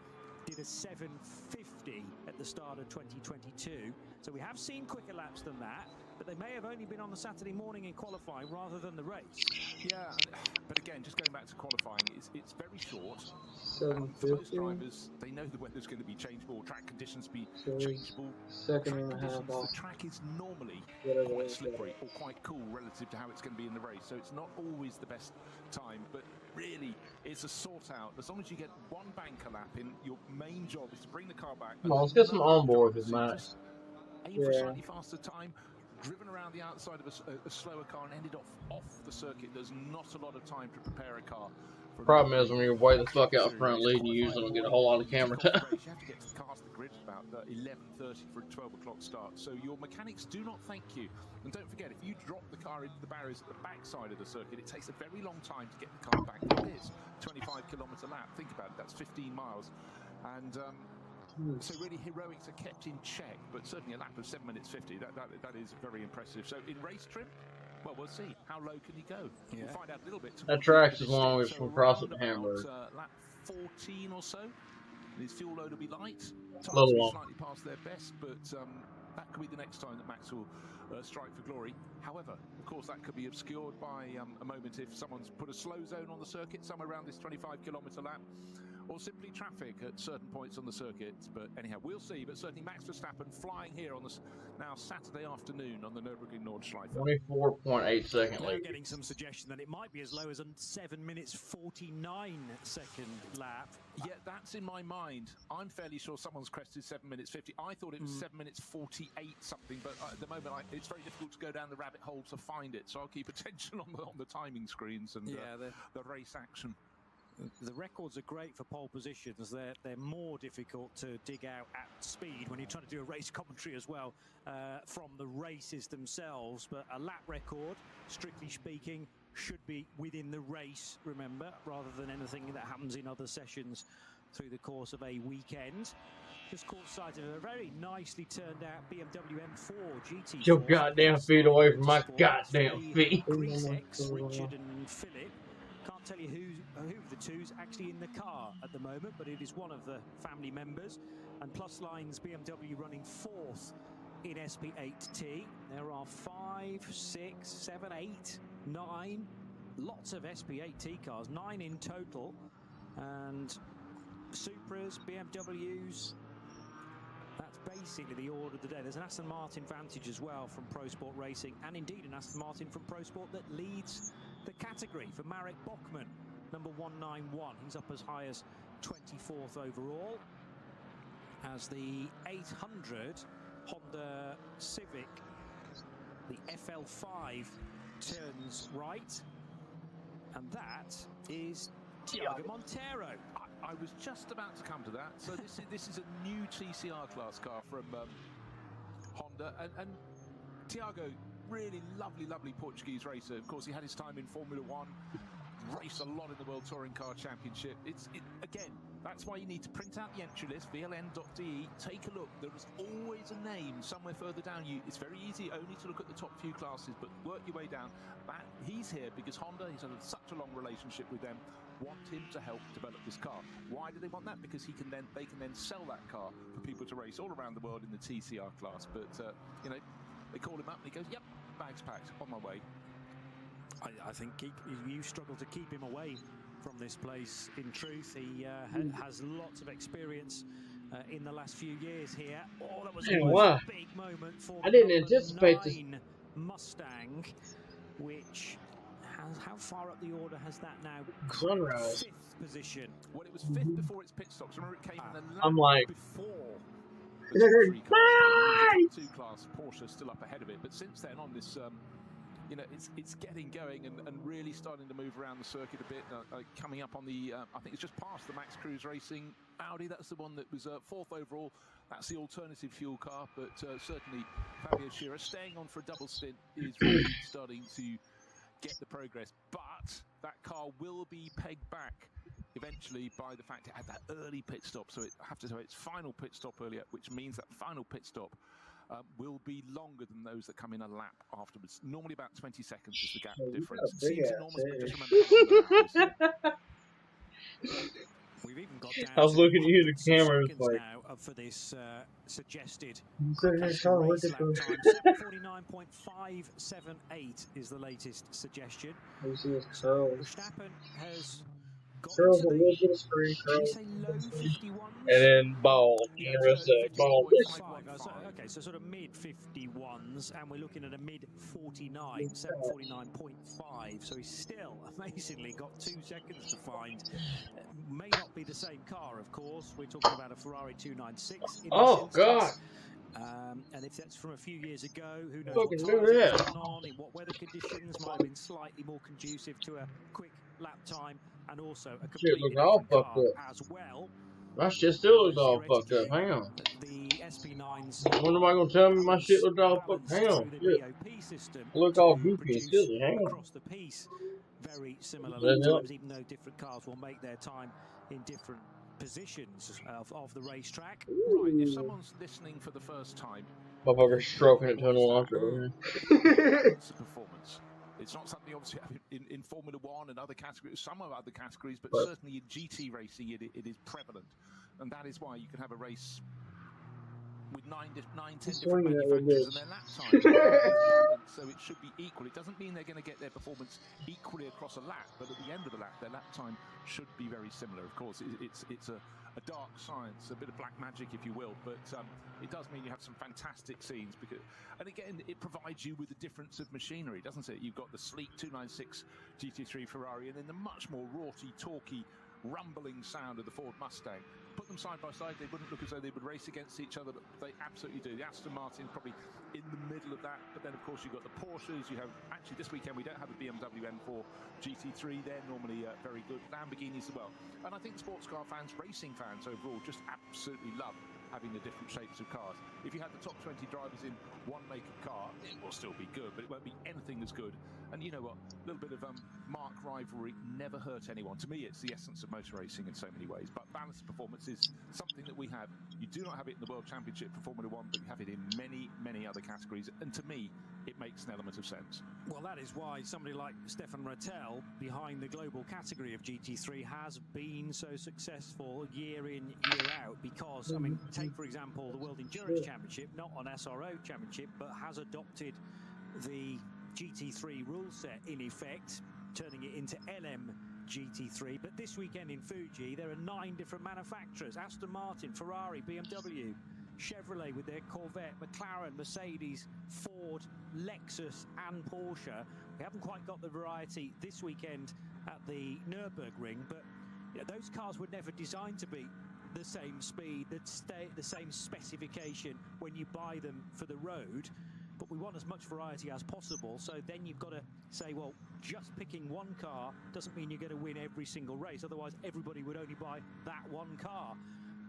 did a 7:50 at the start of 2022. So we have seen quicker laps than that, but they may have only been on the Saturday morning in qualifying rather than the race. Yeah, but again, just going back to qualifying, it's very short. And for 7:50. most drivers, they know the weather's going to be changeable, track conditions be changeable. Second and a half The off. track is normally Whatever quite that is. slippery or quite cool relative to how it's going to be in the race. So it's not always the best time, but really it's a sort out. As long as you get one banker lap in, your main job is to bring the car back. Come on, let's get some onboard with Max. Aim for a slightly faster time. Driven around the outside of a slower car and ended off the circuit. There's not a lot of time to prepare a car. Problem is, when you're way the fuck out front leading, you usually don't get a whole lot of camera time. You have to get to the car to the grid about 11:30 for a 12 o'clock start. So your mechanics do not thank you. And don't forget, if you drop the car into the barriers at the back side of the circuit, it takes a very long time to get the car back. It is 25-kilometre lap. Think about it. That's 15 miles. And so really heroics are kept in check, but certainly a lap of 7 minutes 50, that is very impressive. So in race trim, well, we'll see. How low can he go? Yeah. We'll find out a little bit. That track's as long as from across at Hamburg. Lap 14 or so. His fuel load will be light. Times Little will long. slightly past their best, but that could be the next time that Max will strike for glory. However, of course, that could be obscured by a moment if someone's put a slow zone on the circuit somewhere around this 25-kilometre lap, or simply traffic at certain points on the circuit. But anyhow, we'll see. But certainly Max Verstappen flying here on this now Saturday afternoon on the Nurburgring Nordschleife. 24.8 second They're lead. getting some suggestion that it might be as low as a 7 minutes 49 second lap. Yeah, that's in my mind. I'm fairly sure someone's crested 7 minutes 50. I thought it was 7 minutes 48 something, but at the moment it's very difficult to go down the rabbit hole to find it. So I'll keep attention on the timing screens and the race action. The records are great for pole positions. They're more difficult to dig out at speed when you're trying to do a race commentary as well from the races themselves. But a lap record, strictly speaking, should be within the race, remember, rather than anything that happens in other sessions through the course of a weekend. Just caught sight of a very nicely turned out BMW M4 GT3. Get your goddamn feet away from my goddamn feet. Chris X, Richard and Philip. Can't tell you who of the two's actually in the car at the moment, but it is one of the family members. And Plus Line's BMW running 4th in SP8T. There are 5, 6, 7, 8, 9, lots of SP8T cars, 9 in total. And Supras, BMWs, that's basically the order of the day. There's an Aston Martin Vantage as well from Pro Sport Racing, and indeed an Aston Martin from Pro Sport that leads the category for Marek Bachmann, number 191. He's up as high as 24th overall. As the 800 Honda Civic, the FL5, turns right, and that is Tiago Monteiro. I was just about to come to that. So this is a new TCR class car from Honda, and Tiago, really lovely Portuguese racer. Of course, he had his time in Formula One, raced a lot in the World Touring Car Championship. Again, that's why you need to print out the entry list, vln.de, take a look. There is always a name somewhere further down. It's very easy only to look at the top few classes, but work your way down. He's here because Honda, he's had such a long relationship with them, want him to help develop this car. Why do they want that? Because they can then sell that car for people to race all around the world in the TCR class. But you know, they call him up and he goes, "Yep, bags packed, on my way." I think you struggle to keep him away from this place. In truth, he has lots of experience in the last few years here. Oh, that was a big moment for I didn't anticipate this. Mustang, which has, how far up the order has that now? Sunrise. 5th position. Well, it was 5th before its pit stops. Remember, it came in the lap I'm like, before the GT3 car. The 2 class Porsche still up ahead of it, but since then on this, you know, it's getting going and really starting to move around the circuit a bit. Coming up on the, I think it's just past the Max Cruz Racing Audi. That's the one that was 4th overall. That's the alternative fuel car, but certainly Fabio Scherer staying on for a double stint is really starting to get the progress. But that car will be pegged back eventually by the fact it had that early pit stop. So I have to say its final pit stop earlier, which means that final pit stop will be longer than those that come in a lap afterwards. Normally about 20 seconds is the gap difference. It seems enormous, but just remember how long the lap is. We've even got down I was looking at you, the camera was like, now up for this suggested Just trying to look at time. the 7:49.578 is the latest suggestion. Verstappen has got curls to a the, little bit of screen did you say low 51s? and then ball. Yeah, The rest of it, ball. Okay, so sort of mid 51s, and we're looking at a mid 49, 7:49.5. So he's still amazingly got 2 seconds to find. May not be the same car, of course. We're talking about a Ferrari 296. Oh God! And if that's from a few years ago, who knows Fucking what do tyres that. it's on, in what weather conditions, might have been slightly more conducive to a quick lap time, and also a completely looks all different fucked car up. as well. My shit still looks all fucked up. Hang on. The SP9s. When am I gonna tell me my shit looked all fucked? Hang on. Shit. I look all goofy and silly. Hang on. Across the piece, very similar Does that lap help? times, even though different cars will make their time in different positions of the racetrack. Right, if someone's listening for the first time, Motherfucker stroking it to an launcher. it's a performance. It's not something obviously in Formula One and other categories, some of other categories, but certainly in GT racing it is prevalent, and that is why you can have a race with 9, 10 different manufacturers and their lap times. So it should be equal. It doesn't mean they're going to get their performance equally across a lap, but at the end of the lap, their lap time should be very similar. Of course, it's a dark science, a bit of black magic, if you will, but it does mean you have some fantastic scenes. And again, it provides you with a difference of machinery, doesn't it? You've got the sleek 296 GT3 Ferrari, and then the much more raughty, torquey, rumbling sound of the Ford Mustang. Put them side by side, they wouldn't look as though they would race against each other, but they absolutely do. The Aston Martin probably in the middle of that, but then of course you've got the Porsches. You have, actually this weekend we don't have a BMW M4 GT3, they're normally very good. Lamborghinis as well. And I think sports car fans, racing fans overall, just absolutely love having the different shapes of cars. If you had the top 20 drivers in one make of car, it will still be good, but it won't be anything as good. And you know what? A little bit of mark rivalry never hurt anyone. To me, it's the essence of motor racing in so many ways. But balanced performance is something that we have. You do not have it in the World Championship for Formula One, but you have it in many, many other categories. And to me, it makes an element of sense. Well, that is why somebody like Stefan Rattel, behind the global category of GT3, has been so successful year in, year out. Because, I mean, take, for example, the World Endurance Championship, not an SRO championship, but has adopted the GT3 rule set in effect, turning it into LM GT3. But this weekend in Fuji, there are 9 different manufacturers: Aston Martin, Ferrari, BMW, Chevrolet with their Corvette, McLaren, Mercedes, Ford, Lexus and Porsche. We haven't quite got the variety this weekend at the Nurburgring, but you know, those cars were never designed to be the same speed, the same specification when you buy them for the road. But we want as much variety as possible, so then you've got to say, well, just picking one car doesn't mean you're going to win every single race, otherwise everybody would only buy that one car.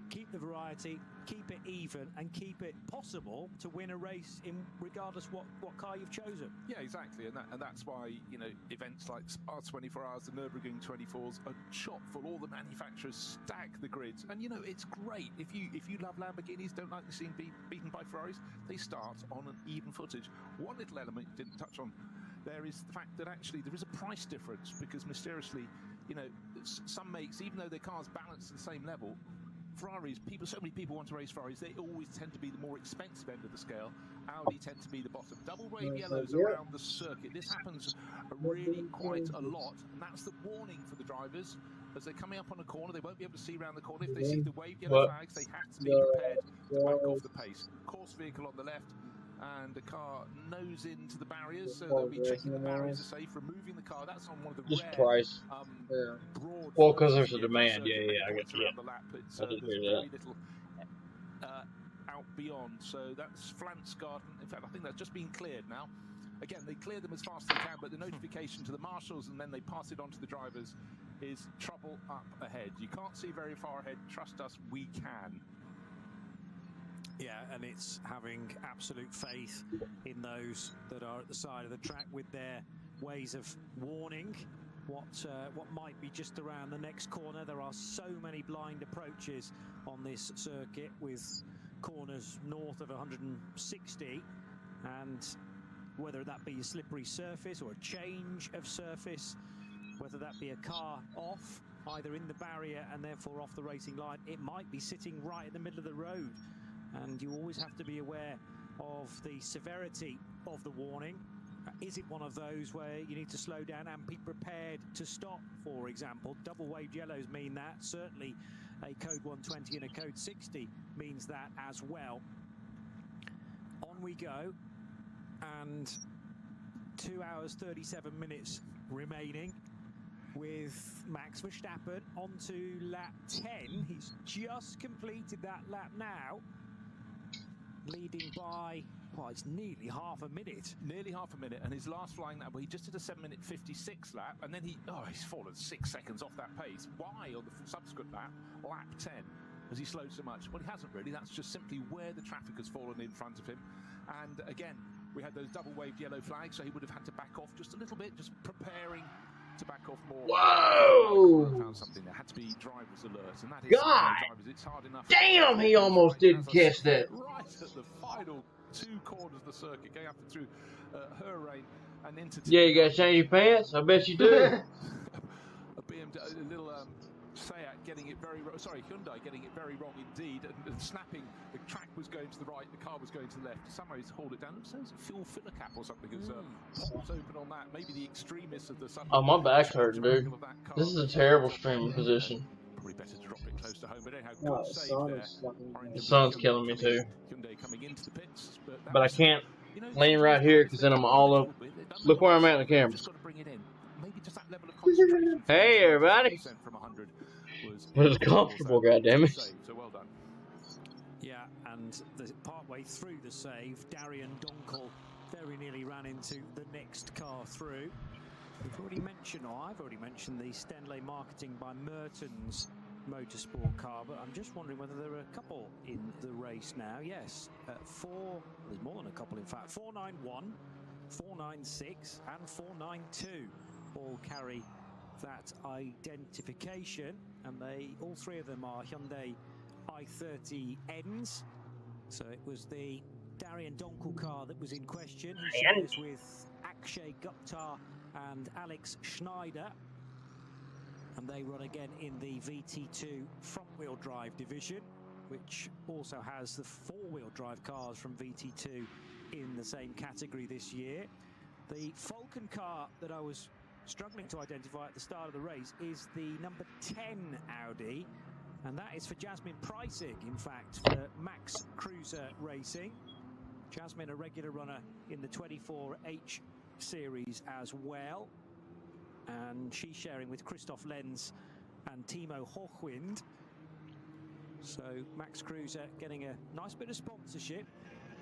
Keep the variety, keep it even, and keep it possible to win a race in regardless what car you've chosen. Yeah, exactly, and that's why, you know, events like Spa 24 Hours, the Nurburgring 24s are chock full. All the manufacturers stack the grids, and you know it's great. If you love Lamborghinis, don't like seeing beaten by Ferraris, they start on an even footage. One little element you didn't touch on there is the fact that actually there is a price difference, because mysteriously, you know, some makes, even though their cars balance at the same level, Ferraris, so many people want to race Ferraris, they always tend to be the more expensive end of the scale. Audi tend to be the bottom. Double wave yellows around the circuit. This happens really quite a lot, and that's the warning for the drivers. As they're coming up on a corner, they won't be able to see around the corner. If they see the wave yellow flags, they have to be prepared to back off the pace. Course vehicle on the left, and the car nose into the barriers, so they'll be checking the barriers are safe, removing the car. That's on one of the Just rare price. broad. Well, because there's a demand. Yeah, I get you. The lap. It's, I did there's hear very that. little out beyond. So that's Flansgarten. In fact, I think that's just been cleared now. Again, they clear them as fast as they can, but the notification to the marshals and then they pass it on to the drivers is trouble up ahead. You can't see very far ahead. Trust us, we can. Yeah, and it's having absolute faith in those that are at the side of the track with their ways of warning what might be just around the next corner. There are so many blind approaches on this circuit, with corners north of 160, and whether that be a slippery surface or a change of surface, whether that be a car off, either in the barrier and therefore off the racing line, it might be sitting right in the middle of the road. And you always have to be aware of the severity of the warning. Is it one of those where you need to slow down and be prepared to stop, for example? Double waved yellows mean that. Certainly a code 120 and a code 60 means that as well. On we go, and 2 hours 37 minutes remaining with Max Verstappen onto lap 10. He's just completed that lap now, leading by, well, it's nearly half a minute. Nearly half a minute, and his last flying lap, well, he just did a 7:56 lap, and then he's fallen 6 seconds off that pace. Why on the subsequent lap 10, has he slowed so much? Well, he hasn't really. That's just simply where the traffic has fallen in front of him. And again, we had those double waved yellow flags, so he would have had to back off just a little bit, just preparing to back off more. Whoa! I found something. There had to be driver's alert, and that is God! drivers. It's hard enough. Damn, he almost didn't catch that. Right at the final 2 corners of the circuit, going up and through Hurrain and into. Yeah, you gotta change your pants? I bet you do. A BMW, a little Seat getting it very wrong. Sorry, Hyundai getting it very wrong indeed, and snapping. The track was going to the right, the car was going to the left. Somehow he's hauled it down. It says fuel filler cap or something has popped open on that. Maybe the extremists of the sun. Oh, my back's hurting, dude. This is a terrible streaming position. Probably better to drop it close to home, but anyhow, good save there. The sun's killing me too. Hyundai coming into the pits, but I can't lean right here because then I'm all up. Look where I'm at in the camera. Just got to bring it in. Maybe just that level of concentration. Hey, everybody. From 100 was comfortable, goddammit. So well done. Yeah, and partway through the save, Darian Donkel very nearly ran into the next car through. We've already mentioned, or I've already mentioned, the Stenley marketing by Mertens motorsport car, but I'm just wondering whether there are a couple in the race now. Yes, there's more than a couple in fact. 491, 496 and 492 all carry that identification, and all three of them are Hyundai i30Ns. So it was the Darian Donkel car that was in question. He shares with Akshay Gupta and Alex Schneider, and they run again in the VT2 front-wheel drive division, which also has the four-wheel drive cars from VT2 in the same category this year. The Falcon car that I was struggling to identify at the start of the race is the number 10 Audi, and that is for Jasmine Preissig, in fact, for Max Cruiser Racing. Jasmine, a regular runner in the 24H series as well, and she's sharing with Christoph Lenz and Timo Hochwind. So Max Cruiser getting a nice bit of sponsorship.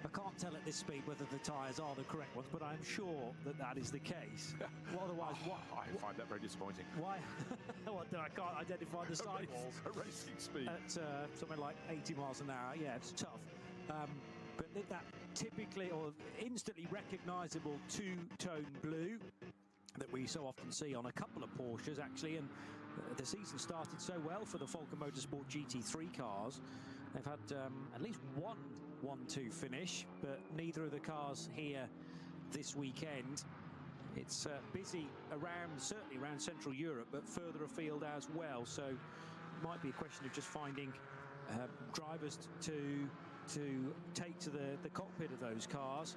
I can't tell at this speed whether the tyres are the correct ones, but I'm sure that that is the case. Well, otherwise, I find that very disappointing. Why? I can't identify the sidewalls at racing speed at something like 80 miles an hour. Yeah, it's tough. But that typically or instantly recognisable two-tone blue that we so often see on a couple of Porsches, actually, and the season started so well for the Falcon Motorsport GT3 cars. They've had at least one 1-2 finish, but neither of the cars here this weekend. It's busy certainly around Central Europe, but further afield as well. So it might be a question of just finding drivers to take to the cockpit of those cars.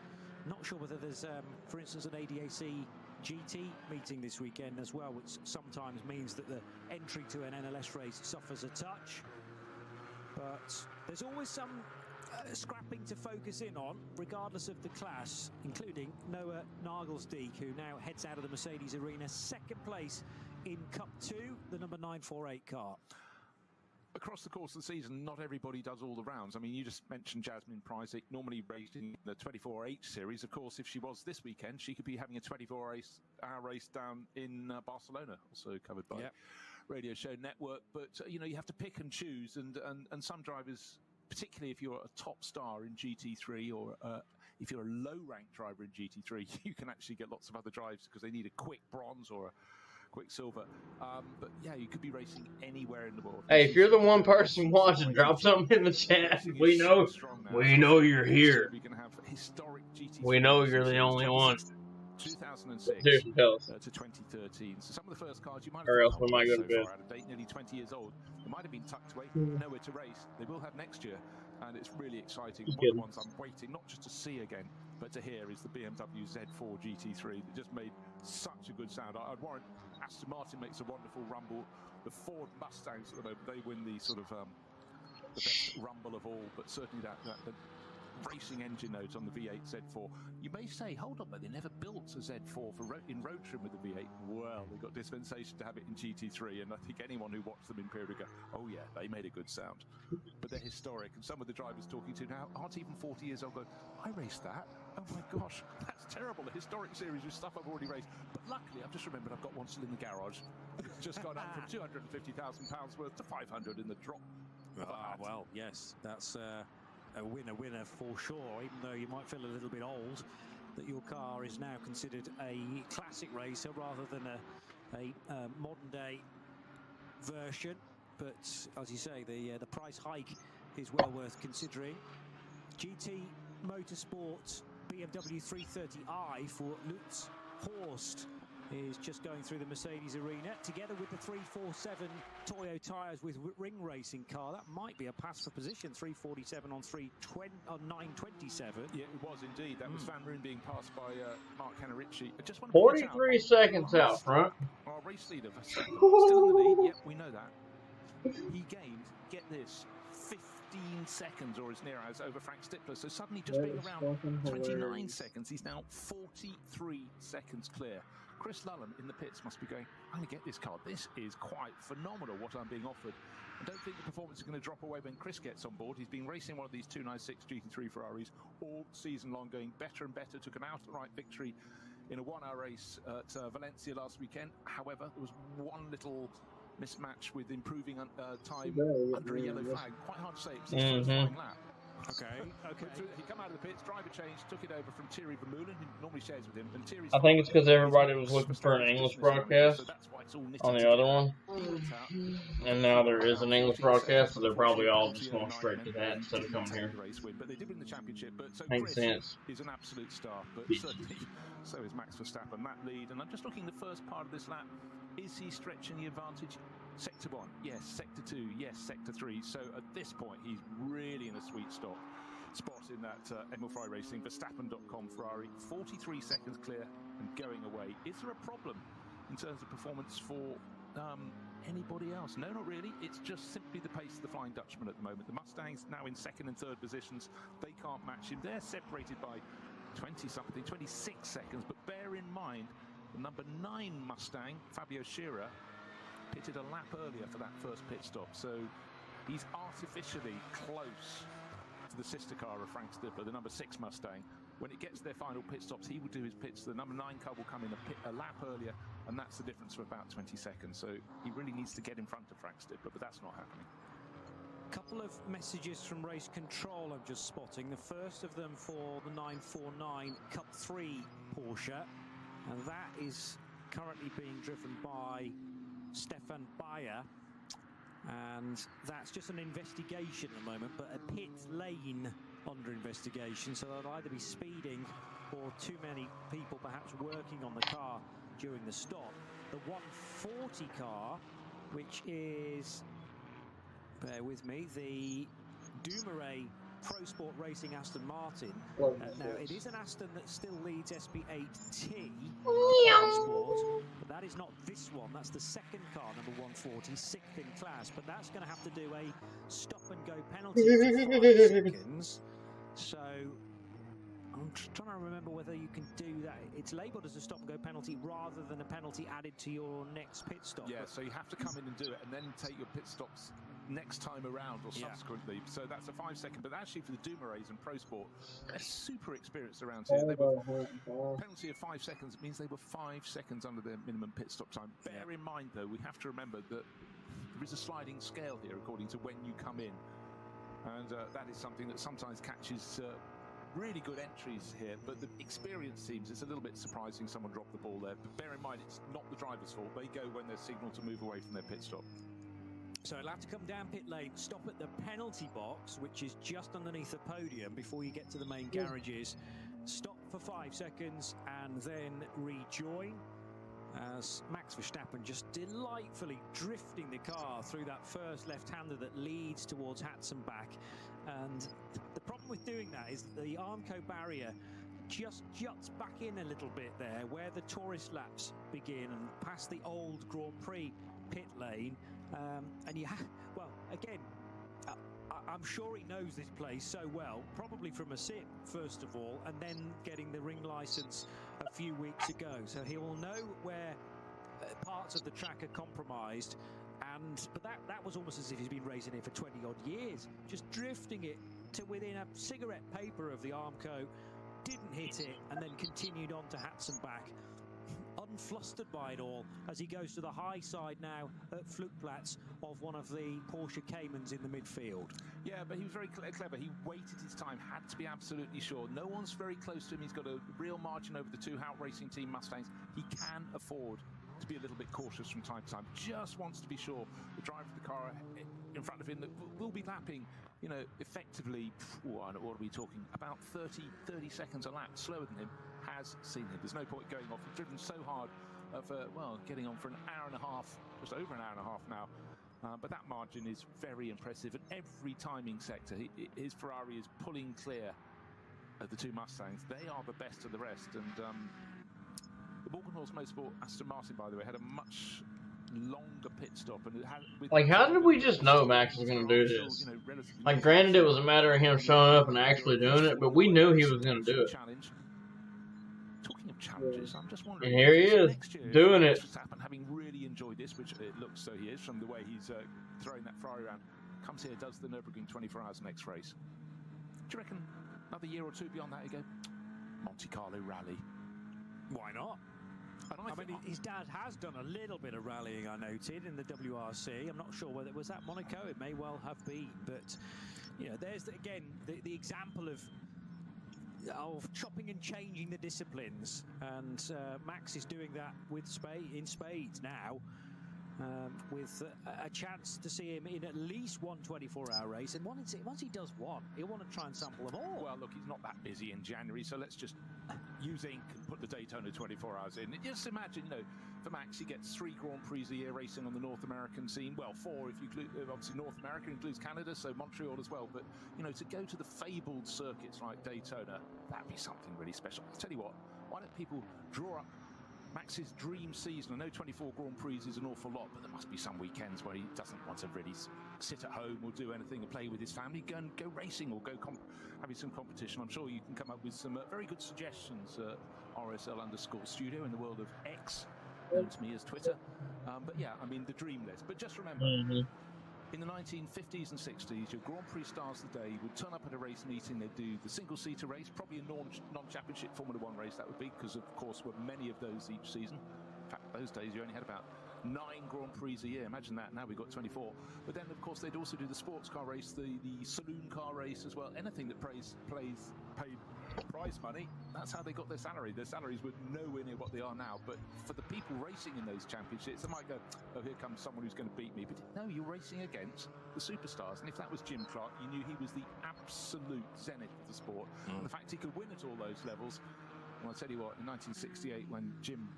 Not sure whether there's, for instance, an ADAC GT meeting this weekend as well, which sometimes means that the entry to an NLS race suffers a touch. But there's always some scrapping to focus in on, regardless of the class, including Noah Nagelsdijk, who now heads out of the Mercedes arena, second place in Cup 2, the number 948 car. Across the course of the season, not everybody does all the rounds. I mean, you just mentioned Jasmine Preissig, normally racing the 24H series. Of course, if she was this weekend, she could be having a 24-hour race down in Barcelona, also covered by Radio Show Network. But, you know, you have to pick and choose, and some drivers, particularly if you're a top star in GT3 or if you're a low-ranked driver in GT3, you can actually get lots of other drives because they need a quick bronze or a quick silver. But yeah, you could be racing anywhere in the world. Hey, if you're the one person watching, drop something in the chat. We know you're here. We know you're the only one. 2006 to 2013. So some of the first cars you might have or else we might go so to bed. far out of date, nearly 20 years old. They might have been tucked away, nowhere to race. They will have next year, and it's really exciting. One of the ones I'm waiting not just to see again, but to hear is the BMW Z4 GT3 that just made such a good sound. I'd warrant Aston Martin makes a wonderful rumble. The Ford Mustangs at the moment, they win the sort of the best rumble of all, but certainly the racing engine note on the V8 Z4. You may say, hold on, but they never built a Z4 in road trim with the V8. Well, they got dispensation to have it in GT3, and I think anyone who watched them in period would go, oh yeah, they made a good sound. But they're historic, and some of the drivers talking to now aren't even 40 years old, going, I raced that. Oh my gosh, that's terrible. A historic series with stuff I've already raced. But luckily, I've just remembered I've got one still in the garage. It's just gone up from £250,000 worth to 500 in the drop. Well, yes, that's a winner for sure, even though you might feel a little bit old, that your car is now considered a classic racer rather than a modern day version. But as you say, the price hike is well worth considering. GT Motorsport BMW 330i for Lutz Horst is just going through the Mercedes arena, together with the 347 Toyo tyres with Ring Racing car. That might be a pass for position, 347 on 927. Yeah, it was indeed. That was Van Roon being passed by Mark Canaricci. I just want to 43 seconds out front. Our race leader, Verstappen, still in the lead. Yep, we know that. He gained, get this, 15 seconds or as near as over Frank Stippler. So suddenly just being around 29 seconds, he's now 43 seconds clear. Chris Lullen in the pits must be going, I'm going to get this car. This is quite phenomenal what I'm being offered. I don't think the performance is going to drop away when Chris gets on board. He's been racing one of these 296 GT3 Ferraris all season long, going better and better. Took an outright victory in a 1-hour race at Valencia last weekend. However, there was one little mismatch with improving time under a yellow flag. Quite hard to say. It was his first flying lap. Okay. He come out of the pits, driver change, took it over from Thierry Vermeulen, who normally shares with him. And Thierry's I think it's because everybody was looking for an English broadcast on the other one. And now there is an English broadcast, so they're probably all just going straight to that instead of coming here. But they did win the championship. But so Makes sense. Is an absolute star. But certainly, so is Max Verstappen. That lead. And I'm just looking at the first part of this lap. Is he stretching the advantage? Sector 1, yes. Sector 2, yes. Sector 3. So at this point, he's really in a sweet spot in that Emil Frey Racing. Verstappen.com Ferrari, 43 seconds clear and going away. Is there a problem in terms of performance for anybody else? No, not really. It's just simply the pace of the Flying Dutchman at the moment. The Mustangs now in second and third positions. They can't match him. They're separated by 20-something, 26 seconds. But bear in mind, the number 9 Mustang, Fabio Scherer, pitted a lap earlier for that first pit stop. So he's artificially close to the sister car of Frank Stipper, the number 6 Mustang. When it gets to their final pit stops, he will do his pits. The number 9 car will come in a lap earlier, and that's the difference of about 20 seconds. So he really needs to get in front of Frank Stipper, but that's not happening. Couple of messages from race control I'm just spotting. The first of them for the 949 Cup 3 Porsche, and that is currently being driven by Stefan Bayer, and that's just an investigation at the moment, but a pit lane under investigation, so they'll either be speeding or too many people perhaps working on the car during the stop. The 140 car, which is, bear with me, the Dumoulin Pro Sport Racing Aston Martin. Now, it is an Aston that still leads SP8T Sport, but that is not this one. That's the second car, number 140, 6th in class. But that's going to have to do a stop-and-go penalty for 5 seconds. So I'm trying to remember whether you can do that. It's labelled as a stop-and-go penalty rather than a penalty added to your next pit stop. Yeah, so you have to come in and do it, and then take your pit stops next time around or subsequently. So that's a 5 second, but actually for the Dumoulins and Pro Sport, they're super experienced around here. They were penalty of 5 seconds. It means they were 5 seconds under their minimum pit stop time. Bear in mind, though, we have to remember that there is a sliding scale here according to when you come in, and that is something that sometimes catches really good entries here, but the experience seems it's a little bit surprising someone dropped the ball there. But bear in mind, it's not the driver's fault. They go when they're signaled to move away from their pit stop. So he'll have to come down pit lane, stop at the penalty box, which is just underneath the podium before you get to the main garages. Stop for 5 seconds and then rejoin. As Max Verstappen just delightfully drifting the car through that first left-hander that leads towards Hatzenbach. And the problem with doing that is that the Armco barrier just juts back in a little bit there where the tourist laps begin and past the old Grand Prix pit lane. And you well, again, I'm sure he knows this place so well, probably from a sim, first of all, and then getting the ring license a few weeks ago. So he will know where parts of the track are compromised. But that was almost as if he's been racing it for 20-odd years, just drifting it to within a cigarette paper of the Armco, didn't hit it, and then continued on to Hatzenbach. Unflustered by it all as he goes to the high side now at Flugplatz of one of the Porsche Caymans in the midfield. Yeah, but he was very clever. He waited his time, had to be absolutely sure. No one's very close to him. He's got a real margin over the 2 Hout Racing Team Mustangs. He can afford to be a little bit cautious from time to time. Just wants to be sure the driver of the car in front of him that will be lapping, you know, effectively, what are we talking, about 30 seconds a lap slower than him, has seen him. There's no point going off. He's driven so hard for, well, getting on for an hour and a half, just over an hour and a half now. But that margin is very impressive. And every timing sector, his Ferrari is pulling clear of the 2 Mustangs. They are the best of the rest. And the Morgenhorst Motorsport Aston Martin, by the way, had a much longer pit stop. And it had, like, how did we just know Max was going to do this? Like, granted, it was a matter of him showing up and actually doing it, but we knew he was going to do it. Talking of challenges, I'm just wondering. And here he is, doing it. Verstappen, having really enjoyed this, which it looks so he is from the way he's throwing that Ferrari around, comes here, does the Nurburgring 24 Hours next race. Do you reckon another year or 2 beyond that, you go, Monte Carlo Rally? Why not? I mean, his dad has done a little bit of rallying, I noted, in the WRC. I'm not sure whether it was at Monaco. It may well have been, but you know, there's again the example of chopping and changing the disciplines, and Max is doing that with spades now. With a chance to see him in at least one 24-hour race, and once he does one, he'll want to try and sample them all. Well, look, he's not that busy in January, so let's just use ink and put the Daytona 24 hours in. Just imagine, you know, for Max, he gets 3 Grand Prix a year racing on the North American scene. Well, 4 if you include, obviously North America includes Canada, so Montreal as well. But, you know, to go to the fabled circuits like Daytona, that'd be something really special. I'll tell you what, why don't people draw up Max's dream season? I know 24 Grand Prix is an awful lot, but there must be some weekends where he doesn't want to really sit at home or do anything or play with his family. Go racing or go having some competition. I'm sure you can come up with some very good suggestions. RSL_studio in the world of X, known to me as Twitter. But yeah, I mean, the dream list. But just remember, in the 1950s and 60s, your Grand Prix stars of the day would turn up at a race meeting. They'd do the single-seater race, probably a non-championship Formula One race, that would be, because, of course, were many of those each season. In fact, those days, you only had about 9 Grand Prix a year. Imagine that. Now we've got 24. But then, of course, they'd also do the sports car race, the saloon car race as well. Anything that paid prize money, that's how they got their salary. Their salaries were nowhere near what they are now. But for the people racing in those championships, they might go, oh, here comes someone who's going to beat me. But no, you're racing against the superstars. And if that was Jim Clark, you knew he was the absolute zenith of the sport. And the fact he could win at all those levels, well, I'll tell you what, in 1968, when Jim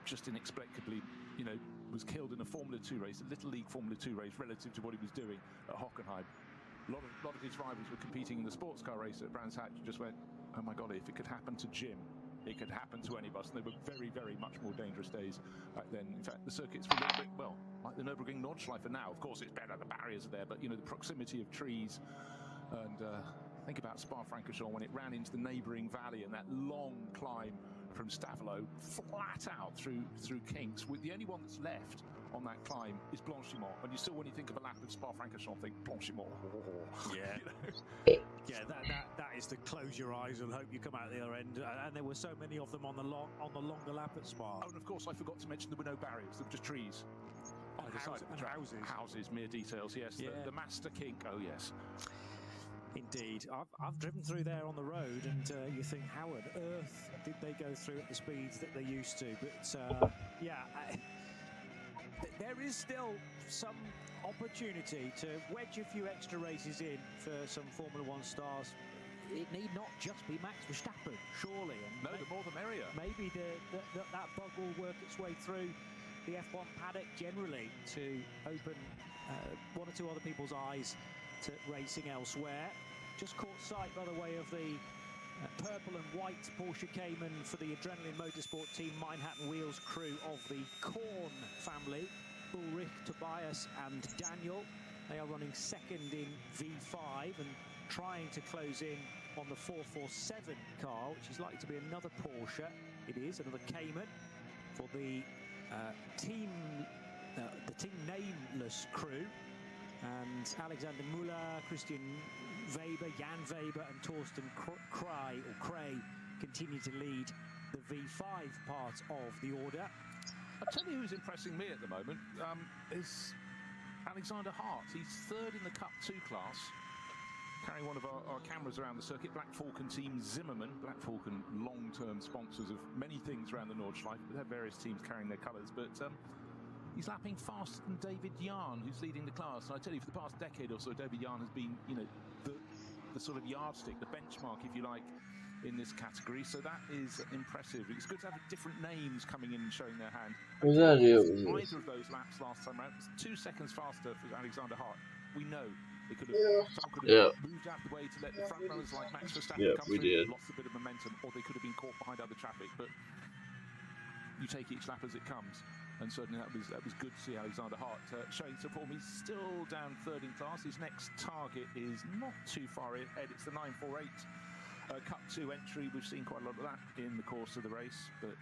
just inexplicably, you know, was killed in a Formula 2 race, a Little League Formula 2 race, relative to what he was doing at Hockenheim. A lot of his rivals were competing in the sports car race at Brands Hatch. Just went, oh my God, if it could happen to Jim, it could happen to any of us. And they were very, very much more dangerous days back then. In fact, the circuits were a little bit, well, like the Nurburgring Nordschleife now. Of course, it's better, the barriers are there, but, you know, the proximity of trees. And think about Spa-Francorchamps when it ran into the neighbouring valley and that long climb from Stavelot flat out through Kinks. With the only one that's left on that climb is Blanchimont, and you still, when you think of a lap of Spa-Francorchamps, think Blanchimont. Yeah, you know? Yeah, that is the close your eyes and hope you come out the other end. And there were so many of them on the longer lap at Spa. Oh, and of course I forgot to mention there were no barriers; there were just trees. Houses, mere details. Yes, yeah. the Master Kink. Oh yes. Indeed. I've driven through there on the road, and you think, how on earth did they go through at the speeds that they used to? But yeah, there is still some opportunity to wedge a few extra races in for some Formula One stars. It need not just be Max Verstappen, surely. And no, the more the merrier. Maybe that bug will work its way through the F1 paddock generally to open one or two other people's eyes to racing elsewhere. Just caught sight, by the way, of the purple and white Porsche Cayman for the Adrenaline Motorsport Team Manhattan Wheels crew of the Korn family. Ulrich, Tobias and Daniel. They are running second in V5 and trying to close in on the 447 car, which is likely to be another Porsche. It is another Cayman for the team nameless crew. And Alexander Müller, Christian Weber, Jan Weber and Torsten Kray continue to lead the V5 part of the order. I'll tell you who's impressing me at the moment is Alexander Hart. He's third in the Cup 2 class, carrying one of our cameras around the circuit. Black Falcon team Zimmermann. Black Falcon, long-term sponsors of many things around the Nordschleife. They have various teams carrying their colours, but he's lapping faster than David Yarn, who's leading the class. And I tell you, for the past decade or so, David Yarn has been, you know, the sort of yardstick, the benchmark, if you like, in this category. So that is impressive. It's good to have different names coming in and showing their hand. Either of those laps last time around was 2 seconds faster for Alexander Hart. We know they could have, someone could have moved out of the way to let the front runners like Max Verstappen come through, lost a bit of momentum, or they could have been caught behind other traffic. But you take each lap as it comes. And certainly that was good to see Alexander Hart showing some form. He's still down third in class. His next target is not too far ahead. It's the 948 Cup 2 entry. We've seen quite a lot of that in the course of the race. But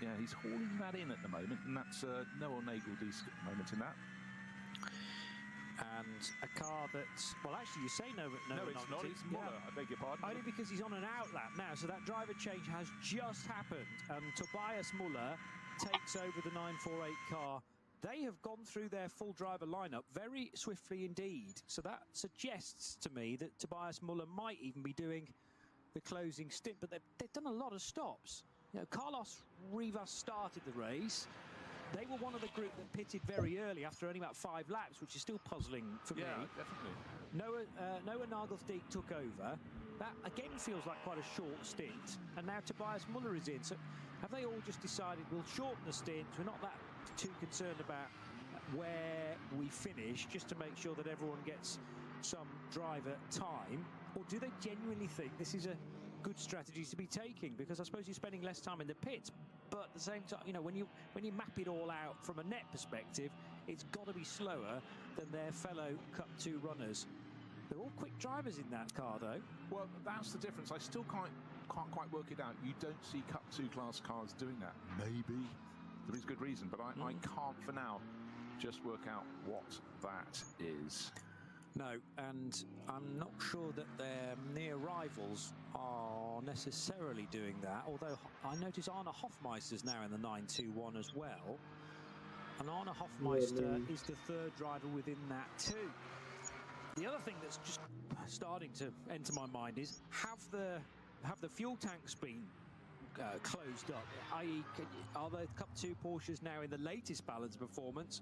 yeah, he's hauling that in at the moment, and that's Noah Nagel-Diesk at the moment in that. And a car that's, well, actually, you say no, it's not. It's Muller. I beg your pardon. Only because he's on an outlap now. So that driver change has just happened. And Tobias Muller takes over the 948 car. They have gone through their full driver lineup very swiftly indeed. So that suggests to me that Tobias Muller might even be doing the closing stint. But they've done a lot of stops. You know, Carlos Rivas started the race. They were one of the group that pitted very early after only about 5 laps, which is still puzzling for me. Yeah, definitely. Noah Nagelsdijk took over. That, again, feels like quite a short stint. And now Tobias Muller is in. So have they all just decided we'll shorten the stint? We're not that too concerned about where we finish, just to make sure that everyone gets some driver time? Or do they genuinely think this is a good strategy to be taking? Because I suppose you're spending less time in the pits, but at the same time, you know, when you map it all out from a net perspective, it's got to be slower than their fellow Cup 2 runners. They're all quick drivers in that car, though. Well, that's the difference. I still can't quite work it out. You don't see Cup 2 class cars doing that. Maybe there is good reason, but I can't for now just work out what that is. No, and I'm not sure that their near rivals are necessarily doing that, although I notice Arne Hofmeister's now in the 921 as well. And Arne Hofmeister is the 3rd driver within that too. The other thing that's just starting to enter my mind is, have the fuel tanks been closed up? I.e., are the Cup 2 Porsches now in the latest balance performance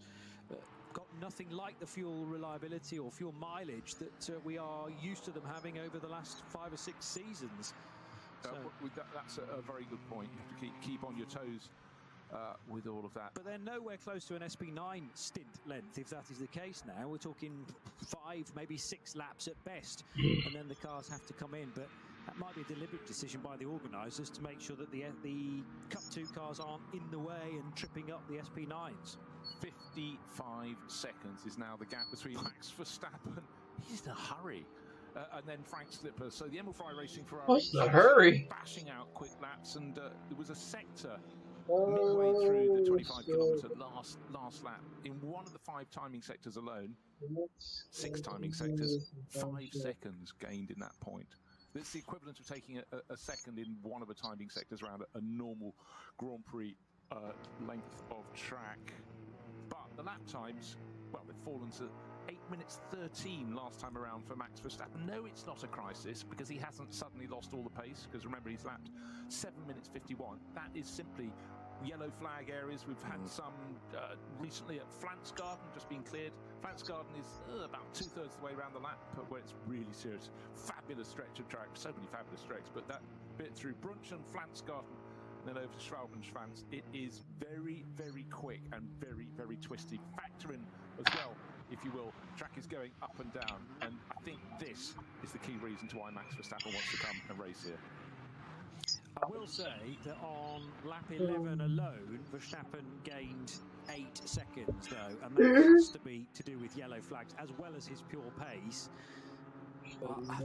got nothing like the fuel reliability or fuel mileage that we are used to them having over the last 5 or 6 seasons? So, that's a very good point. You have to keep on your toes with all of that. But they're nowhere close to an SP9 stint length, if that is the case now. We're talking 5, maybe 6 laps at best, and then the cars have to come in. But that might be a deliberate decision by the organisers to make sure that the Cup 2 cars aren't in the way and tripping up the SP9s. 55 seconds is now the gap between Max Verstappen. He's in a hurry. And then Frank Slipper. So the Emerald Fry Racing Ferrari. What's the hurry? Bashing out quick laps, and there was a sector midway through the 25 kilometre last lap in one of the 5 timing sectors alone. 6 timing sectors, 5 seconds gained in that point. It's the equivalent of taking a second in one of the timing sectors around a normal Grand Prix length of track. But the lap times, well, they've fallen to 8 minutes 13 last time around for Max Verstappen. No, it's not a crisis, because he hasn't suddenly lost all the pace, because remember, he's lapped 7 minutes 51. That is simply yellow flag areas. We've had some recently at Flansgarden, just being cleared. Flansgarden is about 2/3 of the way around the lap, where it's really serious. Fabulous stretch of track, so many fabulous stretches, but that bit through Brunchen, Flansgarden, and then over to Schwalbenschwanz, it is very, very quick and very, very twisty. Factor in as well, if you will, track is going up and down, and I think this is the key reason to why Max Verstappen wants to come and race here. I will say that on lap 11 alone, Verstappen gained 8 seconds, though, and that has to be to do with yellow flags as well as his pure pace.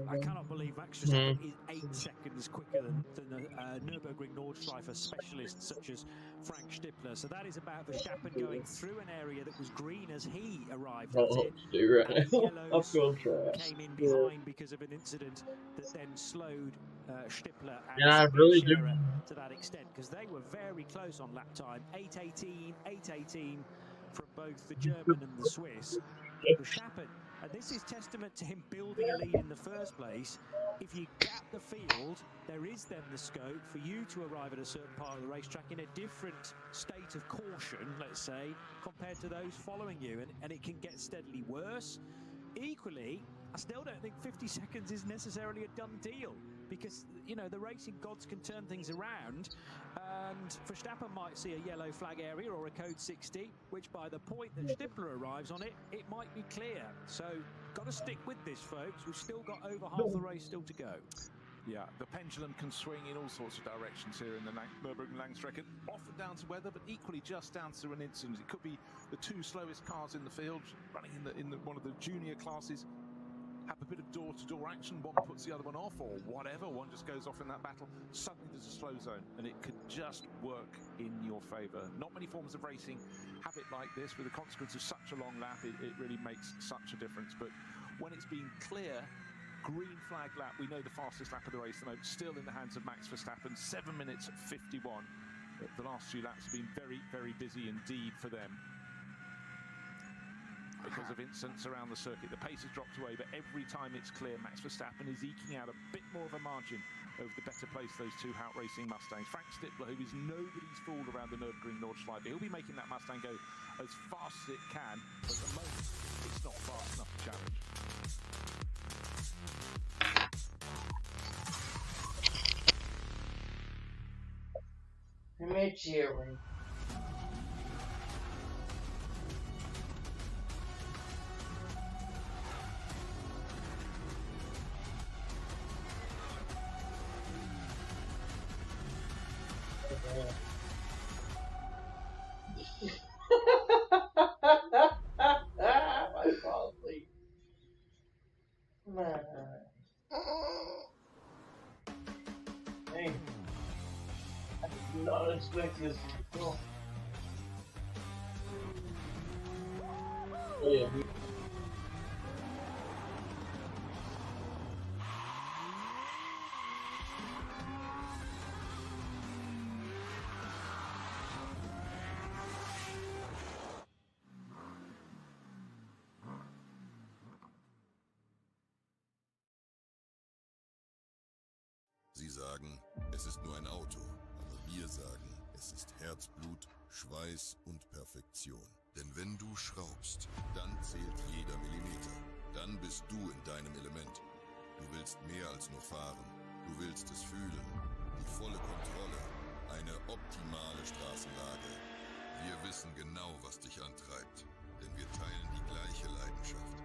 I cannot believe Max Verstappen is 8 seconds quicker than a Nurburgring Nordschleife specialist such as Frank Stippler. So that is about Verstappen going through an area that was green as he arrived at it. Yellows came in behind because of an incident that then slowed Stippler and Scherer to that extent, because they were very close on lap time. 8:18 from both the German and the Swiss. Verstappen, and this is testament to him building a lead in the first place. If you gap the field, there is then the scope for you to arrive at a certain part of the racetrack in a different state of caution, let's say, compared to those following you, and it can get steadily worse. Equally, I still don't think 50 seconds is necessarily a done deal, because, you know, the racing gods can turn things around, and Verstappen might see a yellow flag area or a code 60, which by the point that Stippler arrives on it, it might be clear. So, got to stick with this, folks. We've still got over half the race still to go. Yeah, the pendulum can swing in all sorts of directions here in the Nürburgring Langstrecke, often down to weather, but equally just down to an incident. It could be the 2 slowest cars in the field, running in one of the junior classes. have a bit of door-to-door action, one puts the other one off or whatever, one just goes off in that battle, suddenly there's a slow zone and it could just work in your favour. Not many forms of racing have it like this. With the consequence of such a long lap, it really makes such a difference. But when it's been clear, green flag lap, we know the fastest lap of the race at the moment, still in the hands of Max Verstappen, 7 minutes 51. The last few laps have been very, very busy indeed for them. Because of incidents around the circuit, the pace has dropped away, but every time it's clear, Max Verstappen is eking out a bit more of a margin over the better place, those two Hout Racing Mustangs. Frank Stippler, who is nobody's fool around the Nurburgring Nordschleife, he'll be making that Mustang go as fast as it can, but at the moment, it's not fast enough to challenge. Cheering. I fall asleep. Hey, I did not expect this. Oh. Yeah. Sie sagen, es ist nur ein Auto, aber wir sagen, es ist Herzblut, Schweiß und Perfektion. Denn wenn du schraubst, dann zählt jeder Millimeter. Dann bist du in deinem Element. Du willst mehr als nur fahren. Du willst es fühlen. Die volle Kontrolle. Eine optimale Straßenlage. Wir wissen genau, was dich antreibt. Denn wir teilen die gleiche Leidenschaft.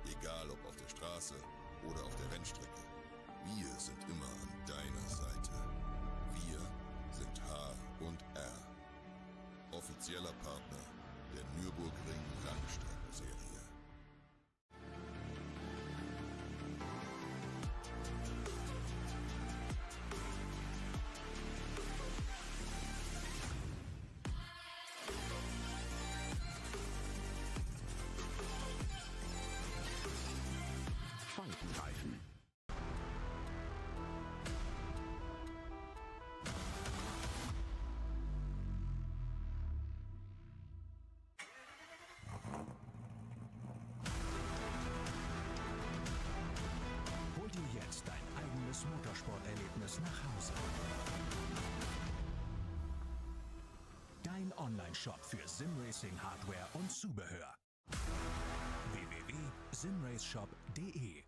Egal ob auf der Straße oder auf der Rennstrecke. Wir sind immer an deiner Seite. Wir sind H&R. Offizieller Partner der Nurburgring Langstreckenserie. Faltenreifen. Hol dir jetzt dein eigenes Motorsporterlebnis nach Hause. Dein Online-Shop für Simracing-Hardware und Zubehör. www.simraceshop.de.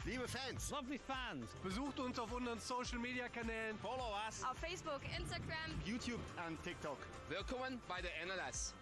Liebe Fans, Lovely fans, besucht uns auf unseren Social Media Kanälen. follow us Auf Facebook, Instagram. YouTube and TikTok. Willkommen bei der NLS.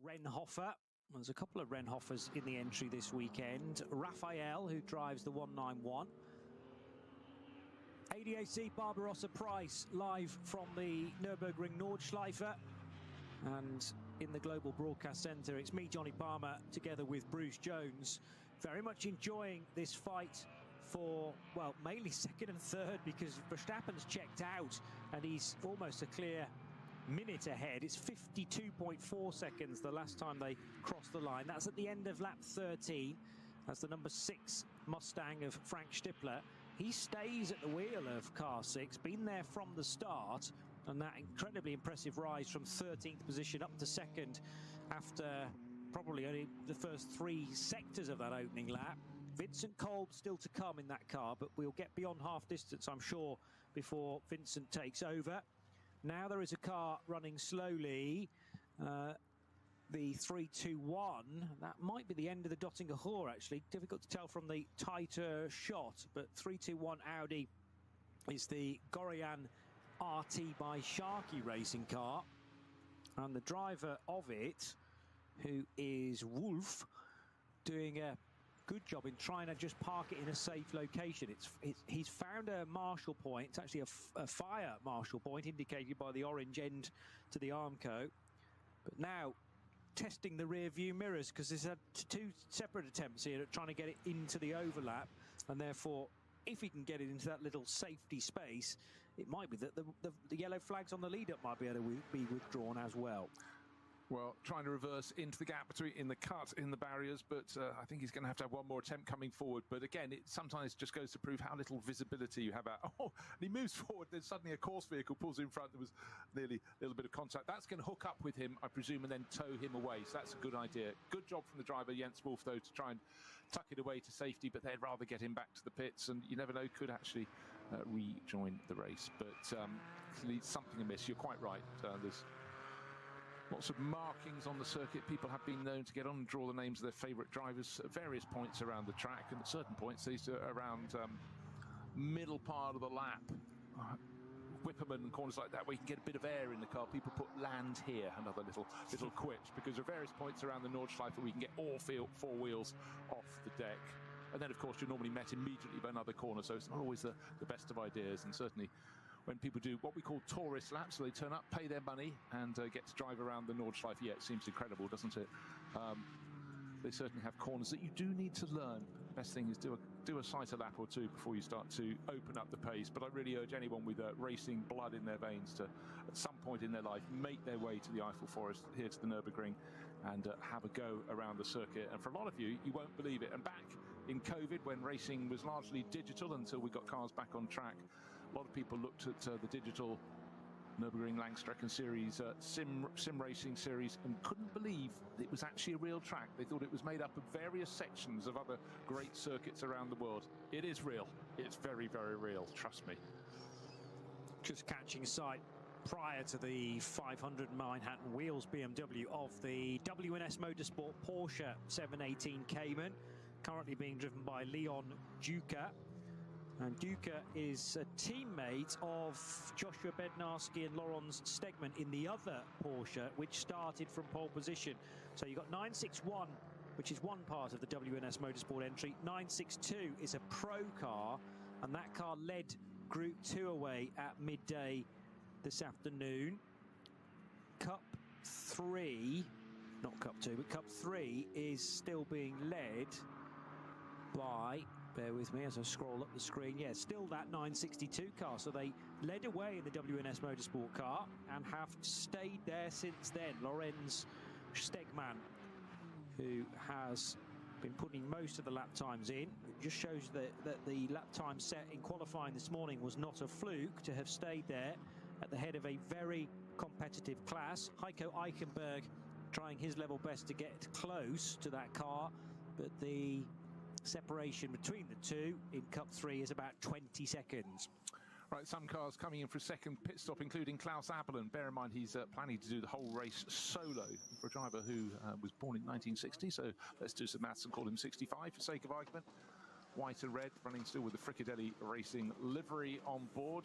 Renhofer. There's a couple of Renhofers in the entry this weekend. Raphael, who drives the 191. ADAC Barbarossa Price live from the Nurburgring Nordschleife. And in the Global Broadcast Centre, it's me, Johnny Palmer, together with Bruce Jones. Very much enjoying this fight for, well, mainly second and third, because Verstappen's checked out and he's almost a clear minute ahead. It's 52.4 seconds the last time they crossed the line. That's at the end of lap 13. That's the number 6 Mustang of Frank Stippler. He stays at the wheel of car 6, been there from the start, and that incredibly impressive rise from 13th position up to 2nd after probably only the first 3 sectors of that opening lap. Vincent Kolb still to come in that car, but we'll get beyond half distance, I'm sure, before Vincent takes over. Now there is a car running slowly. The 321, that might be the end of the Dottinger Hor, actually. Difficult to tell from the tighter shot, but 321 Audi is the Gorian RT by Sharkey racing car. And the driver of it, who is Wolf, doing a good job in trying to just park it in a safe location. He's found a marshal point. It's actually a fire marshal point indicated by the orange end to the Armco. But now testing the rear view mirrors, because there's had 2 separate attempts here at trying to get it into the overlap, and therefore if he can get it into that little safety space, it might be that the yellow flags on the lead-up might be able to be withdrawn as well. Well, trying to reverse into the gap in the cut in the barriers, but I think he's going to have one more attempt coming forward. But again, it sometimes just goes to prove how little visibility you have out. Oh, and he moves forward, then suddenly a course vehicle pulls in front. There was nearly a little bit of contact. That's going to hook up with him, I presume, and then tow him away. So that's a good idea. Good job from the driver, Jens Wolf, though, to try and tuck it away to safety, but they'd rather get him back to the pits, and you never know, could actually rejoin the race. But clearly something amiss. You're quite right. There's lots of markings on the circuit. People have been known to get on and draw the names of their favourite drivers at various points around the track, and at certain points, these are around middle part of the lap. Whipperman and corners like that where you can get a bit of air in the car. People put land here, another little quitch, because there are various points around the Nordschleife where we can get all 4 wheels off the deck. And then, of course, you're normally met immediately by another corner, so it's not always the best of ideas. And certainly when people do what we call tourist laps, so they turn up, pay their money, and get to drive around the Nordschleife. Yeah, it seems incredible, doesn't it? They certainly have corners that you do need to learn. Best thing is do a sight a lap or 2 before you start to open up the pace. But I really urge anyone with racing blood in their veins to, at some point in their life, make their way to the Eiffel Forest, here to the Nurburgring, and have a go around the circuit. And for a lot of you, you won't believe it. And back in COVID, when racing was largely digital until we got cars back on track, a lot of people looked at the digital Nurburgring Langstrecken series, sim racing series, and couldn't believe it was actually a real track. They thought it was made up of various sections of other great circuits around the world. It is real. It's very, very real. Trust me. Just catching sight prior to the 500 Manhattan Wheels BMW of the WNS Motorsport Porsche 718 Cayman, currently being driven by Leon Duca. And Duca is a teammate of Joshua Bednarski and Laurens Stegman in the other Porsche, which started from pole position. So you've got 961, which is one part of the WNS Motorsport entry. 962 is a pro car, and that car led Group 2 away at midday this afternoon. Cup 3, not Cup 2, but Cup 3 is still being led by, bear with me as I scroll up the screen, yeah, still that 962 car. So they led away in the WNS Motorsport car and have stayed there since then. Lorenz Stegman, who has been putting most of the lap times in, it just shows that the lap time set in qualifying this morning was not a fluke to have stayed there at the head of a very competitive class. Heiko Eichenberg trying his level best to get close to that car, but the separation between the two in Cup 3 is about 20 seconds. Right, some cars coming in for a second pit stop, including Klaus Abelen. Bear in mind, he's planning to do the whole race solo for a driver who was born in 1960. So let's do some maths and call him 65 for sake of argument. White and red, running still with the Fricadelli Racing livery on board.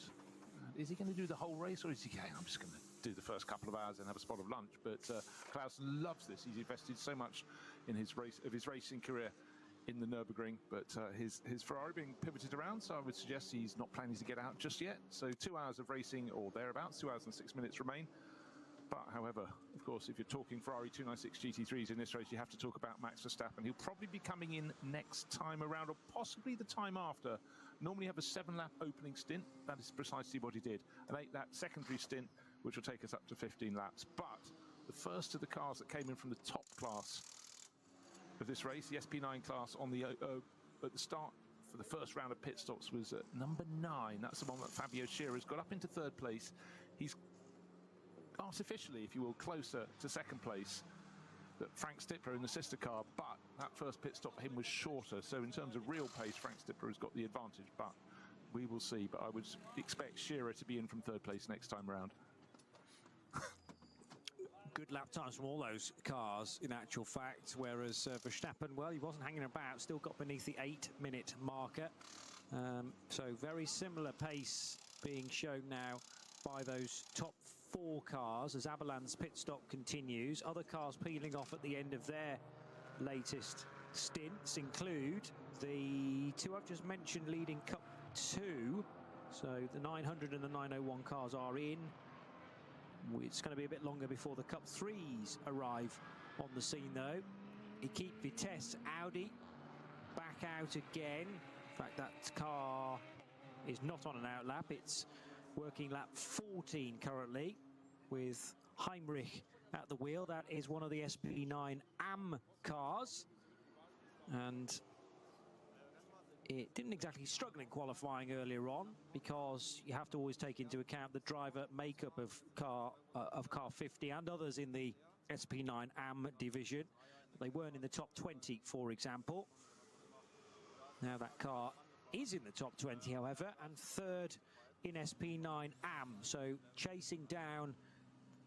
Is he going to do the whole race, or is he going, I'm just going to do the first couple of hours and have a spot of lunch? But Klaus loves this. He's invested so much in his racing career in the Nürburgring, but his Ferrari being pivoted around, so I would suggest he's not planning to get out just yet. So 2 hours of racing or thereabouts, 2 hours and 6 minutes remain. But however, of course, if you're talking Ferrari 296 GT3s in this race, you have to talk about Max Verstappen. He'll probably be coming in next time around, or possibly the time after. Normally have a 7-lap opening stint. That is precisely what he did. An 8-lap secondary stint, which will take us up to 15 laps. But the first of the cars that came in from the top class of this race. The SP9 class on the at the start for the first round of pit stops was at number 9. That's the one that Fabio Scheirer's got up into 3rd place. He's artificially, if you will, closer to 2nd place than Frank Stippler in the sister car, but that first pit stop for him was shorter. So in terms of real pace, Frank Stippler has got the advantage, but we will see. But I would expect Scherer to be in from 3rd place next time around. Good lap times from all those cars, in actual fact, whereas Verstappen, well, he wasn't hanging about, still got beneath the 8-minute marker. So very similar pace being shown now by those top 4 cars as Abelan's pit stop continues. Other cars peeling off at the end of their latest stints include the 2 I've just mentioned leading Cup 2. So the 900 and the 901 cars are in. It's going to be a bit longer before the Cup 3s arrive on the scene, though. Equipe Vitesse Audi back out again. In fact, that car is not on an outlap. It's working lap 14 currently with Heinrich at the wheel. That is one of the SP9 AM cars. And it didn't exactly struggle in qualifying earlier on, because you have to always take into account the driver makeup of car 50 and others in the SP9 AM division. But they weren't in the top 20, for example. Now that car is in the top 20, however, and 3rd in SP9 AM. So chasing down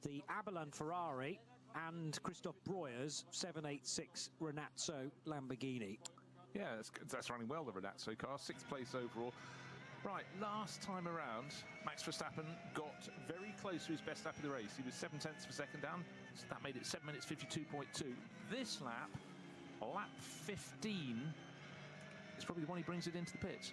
the Abelan Ferrari and Christoph Breuer's 786 Renazzo Lamborghini. Yeah, that's running well, the Renazzo car, 6th place overall. Right, last time around, Max Verstappen got very close to his best lap of the race. He was 7/10 of a second down, so that made it 7 minutes 52.2. This lap, lap 15, is probably the one he brings it into the pits.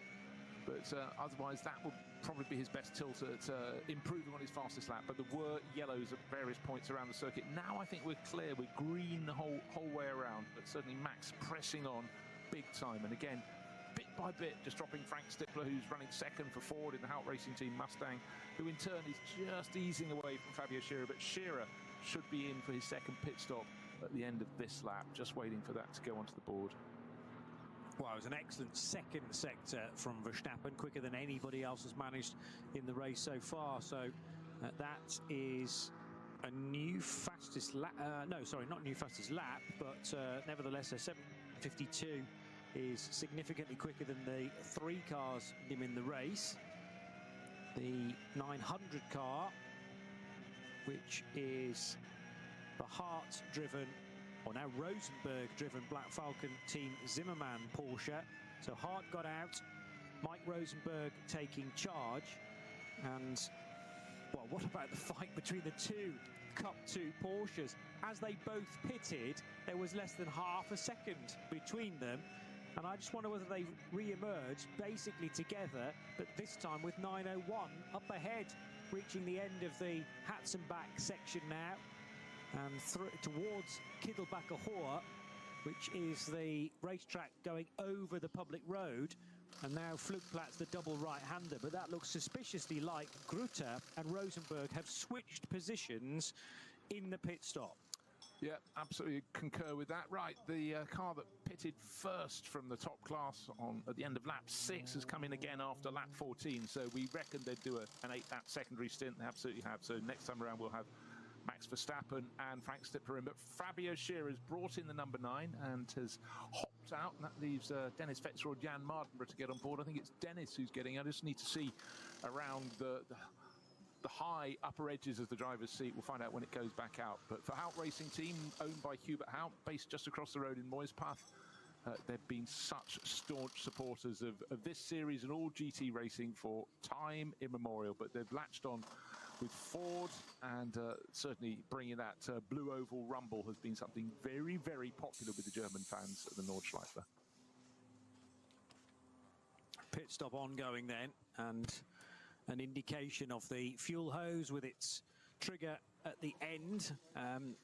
But otherwise, that will probably be his best tilt at improving on his fastest lap. But there were yellows at various points around the circuit. Now I think we're clear, we're green the whole way around. But certainly Max pressing on big time. And again, bit by bit, just dropping Frank Stippler, who's running 2nd for Ford in the Hout Racing Team Mustang, who in turn is just easing away from Fabio Scherer. But Scherer should be in for his 2nd pit stop at the end of this lap, just waiting for that to go onto the board. Well, it was an excellent 2nd sector from Verstappen, quicker than anybody else has managed in the race so far. So that is a new fastest lap. No, sorry, not new fastest lap, but nevertheless, a 7:52 is significantly quicker than the 3 cars in the race. The 900 car, which is the Hart-driven, or now Rosenberg-driven Black Falcon Team Zimmermann Porsche. So Hart got out, Mike Rosenberg taking charge, and well, what about the fight between the 2 Cup 2 Porsches? As they both pitted, there was less than half a second between them, and I just wonder whether they re-emerged basically together, but this time with 901 up ahead, reaching the end of the Hatzenbach section now, and towards Kittelbacher Hohe, which is the racetrack going over the public road. And now Flugplatz, the double right-hander, but that looks suspiciously like Grutter and Rosenberg have switched positions in the pit stop. Yeah, absolutely concur with that. Right, the car that pitted first from the top class at the end of lap 6 has come in again after lap 14. So we reckon they'd do an 8-lap secondary stint. They absolutely have. So next time around we'll have Max Verstappen and Frank Stippler in. But Fabio Scherer has brought in the number 9 and has hopped out. And that leaves Dennis Fetzer or Jan Mardenborough to get on board. I think it's Dennis who's getting. I just need to see around the high upper edges of the driver's seat. We'll find out when it goes back out. But for Hout Racing Team, owned by Hubert Hout, based just across the road in Moispath, they've been such staunch supporters of this series and all GT racing for time immemorial. But they've latched on with Ford, and certainly bringing that blue oval rumble has been something very, very popular with the German fans at the Nordschleife. Pit stop ongoing then, and an indication of the fuel hose with its trigger at the end.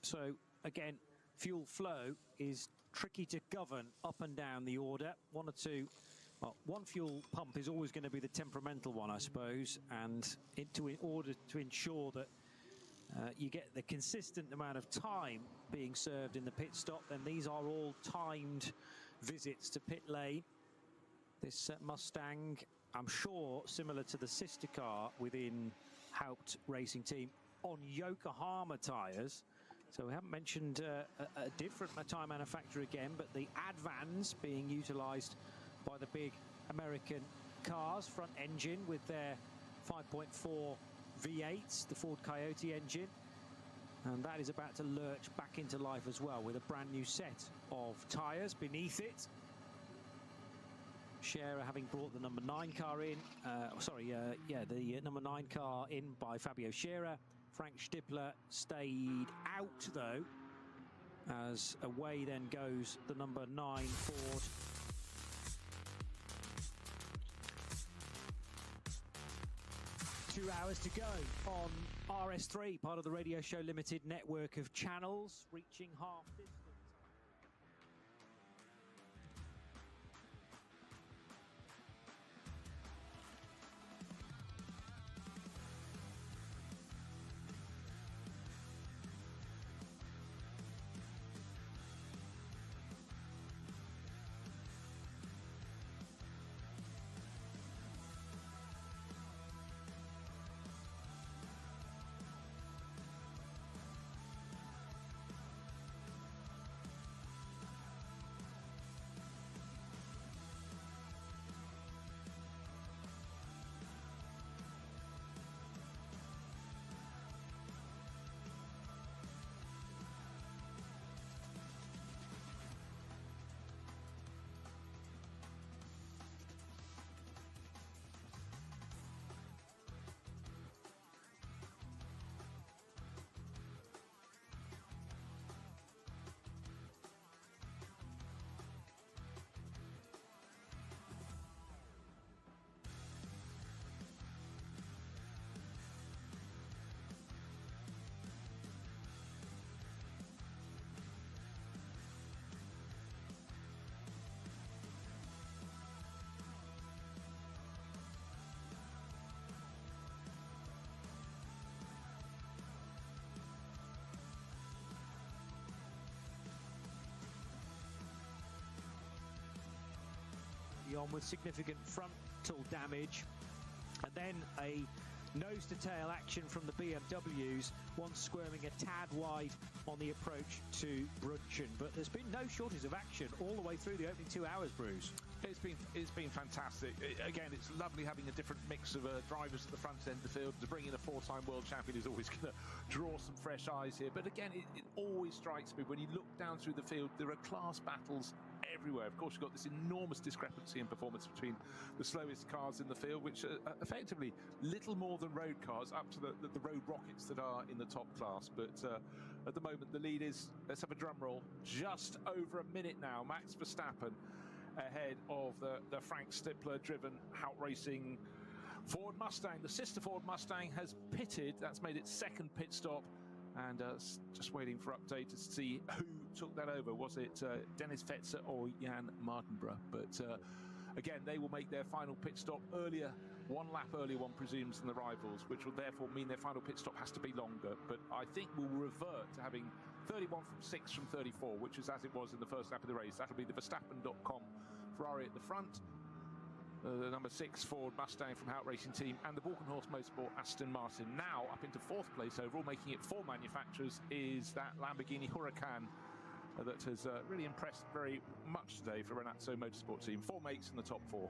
So again, fuel flow is tricky to govern up and down the order. One or two, well, one fuel pump is always going to be the temperamental one, I suppose, and in order to ensure that you get the consistent amount of time being served in the pit stop, then these are all timed visits to pit lane. This Mustang, I'm sure, similar to the sister car within Haupt Racing Team, on Yokohama tyres. So we haven't mentioned a different tyre manufacturer again, but the Advans being utilised by the big American cars, front engine with their 5.4 V8s, the Ford Coyote engine. And that is about to lurch back into life as well with a brand new set of tyres beneath it. Scherer having brought the number 9 car in, the number 9 car in by Fabio Scherer. Frank Stippler stayed out though, as away then goes the number 9 Ford. Two hours to go on RS3, part of the Radio Show Limited network of channels, reaching half distance. On with significant frontal damage, and then a nose-to-tail action from the BMWs, one squirming a tad wide on the approach to Brunchen. But there's been no shortage of action all the way through the opening 2 hours, Bruce. It's been fantastic. Again, it's lovely having a different mix of drivers at the front end of the field. To bring in a 4-time world champion is always going to draw some fresh eyes here. But again, it always strikes me when you look down through the field, there are class battles everywhere. Of course, you've got this enormous discrepancy in performance between the slowest cars in the field, which are effectively little more than road cars, up to the road rockets that are in the top class. But at the moment, the lead is, let's have a drum roll, just over a minute now. Max Verstappen ahead of the Frank Stippler driven Haupt Racing Ford Mustang. The sister Ford Mustang has pitted. That's made its second pit stop, and just waiting for update to see who took that over. Was it Dennis Fetzer or Jan Mardenborough? But again, they will make their final pit stop earlier, 1 lap earlier, one presumes, than the rivals, which will therefore mean their final pit stop has to be longer. But I think we'll revert to having 31 from 6 from 34, which is as it was in the first lap of the race. That'll be the Verstappen.com Ferrari at the front, the number 6 Ford Mustang from Haupt Racing Team, and the Walkenhorst Motorsport Aston Martin. Now up into 4th place overall, making it 4 manufacturers, is that Lamborghini Huracan that has really impressed very much today for Renazzo Motorsport Team. 4 makes in the top 4.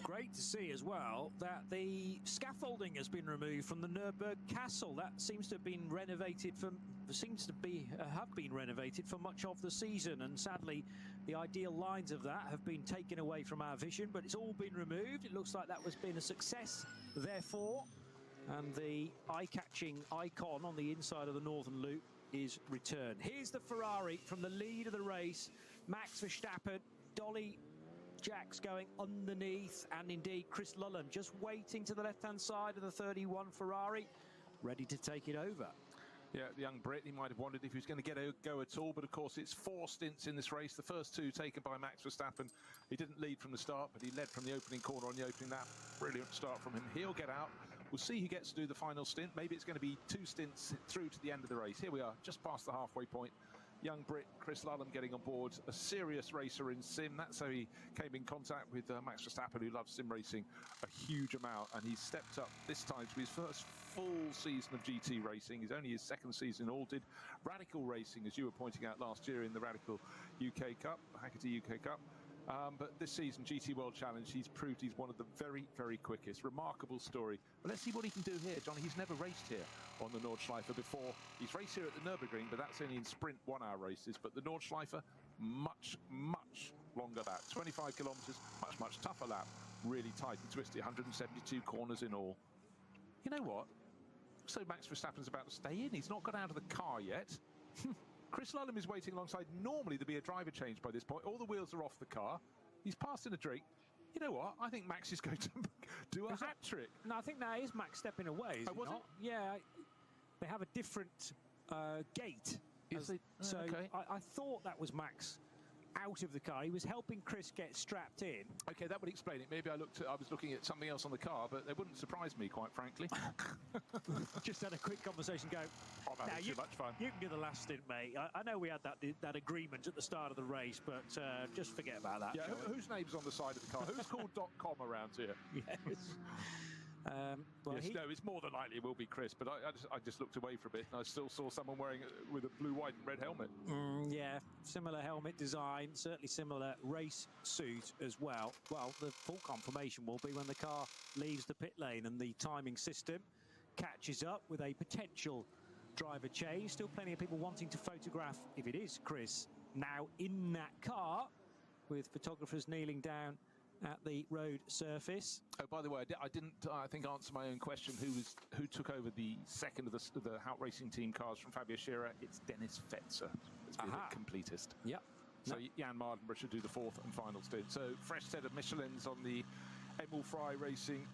Great to see as well that the scaffolding has been removed from the Nurburgring Castle. That seems to have been renovated have been renovated for much of the season, and sadly the ideal lines of that have been taken away from our vision, but it's all been removed. It looks like that was been a success therefore, and the eye-catching icon on the inside of the northern loop is returned. Here's the Ferrari from the lead of the race. Max Verstappen, Dolly Jacks going underneath, and indeed Chris Lullen just waiting to the left-hand side of the 31 Ferrari, ready to take it over. Yeah, the young Brit, he might have wondered if he was going to get a go at all, but of course it's 4 stints in this race. The first 2 taken by Max Verstappen. He didn't lead from the start, but he led from the opening corner on the opening lap. Brilliant start from him. He'll get out. We'll see who gets to do the final stint. Maybe it's going to be 2 stints through to the end of the race. Here we are, just past the halfway point. Young Brit Chris Lullum getting on board, a serious racer in sim. That's how he came in contact with Max Verstappen, who loves sim racing a huge amount, and he's stepped up this time to his first full season of GT racing. He's only his 2nd season all. Did Radical racing, as you were pointing out last year, in the Radical UK Cup, Hackety UK Cup. But this season, GT World Challenge, he's proved he's one of the very, very quickest. Remarkable story. But let's see what he can do here, Johnny. He's never raced here on the Nordschleife before. He's raced here at the Nurburgring, but that's only in sprint 1-hour races. But the Nordschleife, much, much longer lap. 25 kilometres, much, much tougher lap. Really tight and twisty, 172 corners in all. You know what? So Max Verstappen's about to stay in. He's not got out of the car yet. Chris Lullum is waiting alongside. Normally there'd be a driver change by this point. All the wheels are off the car. He's passed in a drink. You know what? I think Max is going to do a hat trick. No, I think that is Max stepping away, is it not? Yeah, they have a different gate. So okay. I thought that was Max out of the car. He was helping Chris get strapped in. Okay, that would explain it. Maybe I was looking at something else on the car, but it wouldn't surprise me, quite frankly. Just had a quick conversation. Go. Oh, that was too much fun. You can do the last stint, mate. I know we had that agreement at the start of the race, but just forget about that. Yeah, whose name's on the side of the car? Who's called .com around here? Yes. Well, yes, no, it's more than likely it will be Chris, but I just looked away for a bit, and I still saw someone wearing with a blue, white, and red helmet. Yeah, similar helmet design, certainly similar race suit as well. Well, the full confirmation will be when the car leaves the pit lane and the timing system catches up with a potential driver change. Still plenty of people wanting to photograph, if it is Chris, now in that car, with photographers kneeling down at the road surface. Oh, by the way, I didn't, I think, answer my own question. Who took over the second of the Hout Racing Team cars from Fabio Scherer? It's Dennis Fetzer. It's been the completest. Yep. So Jan Mardenborough should do the 4th and final stint. So fresh set of Michelins on the Emil Frey Racing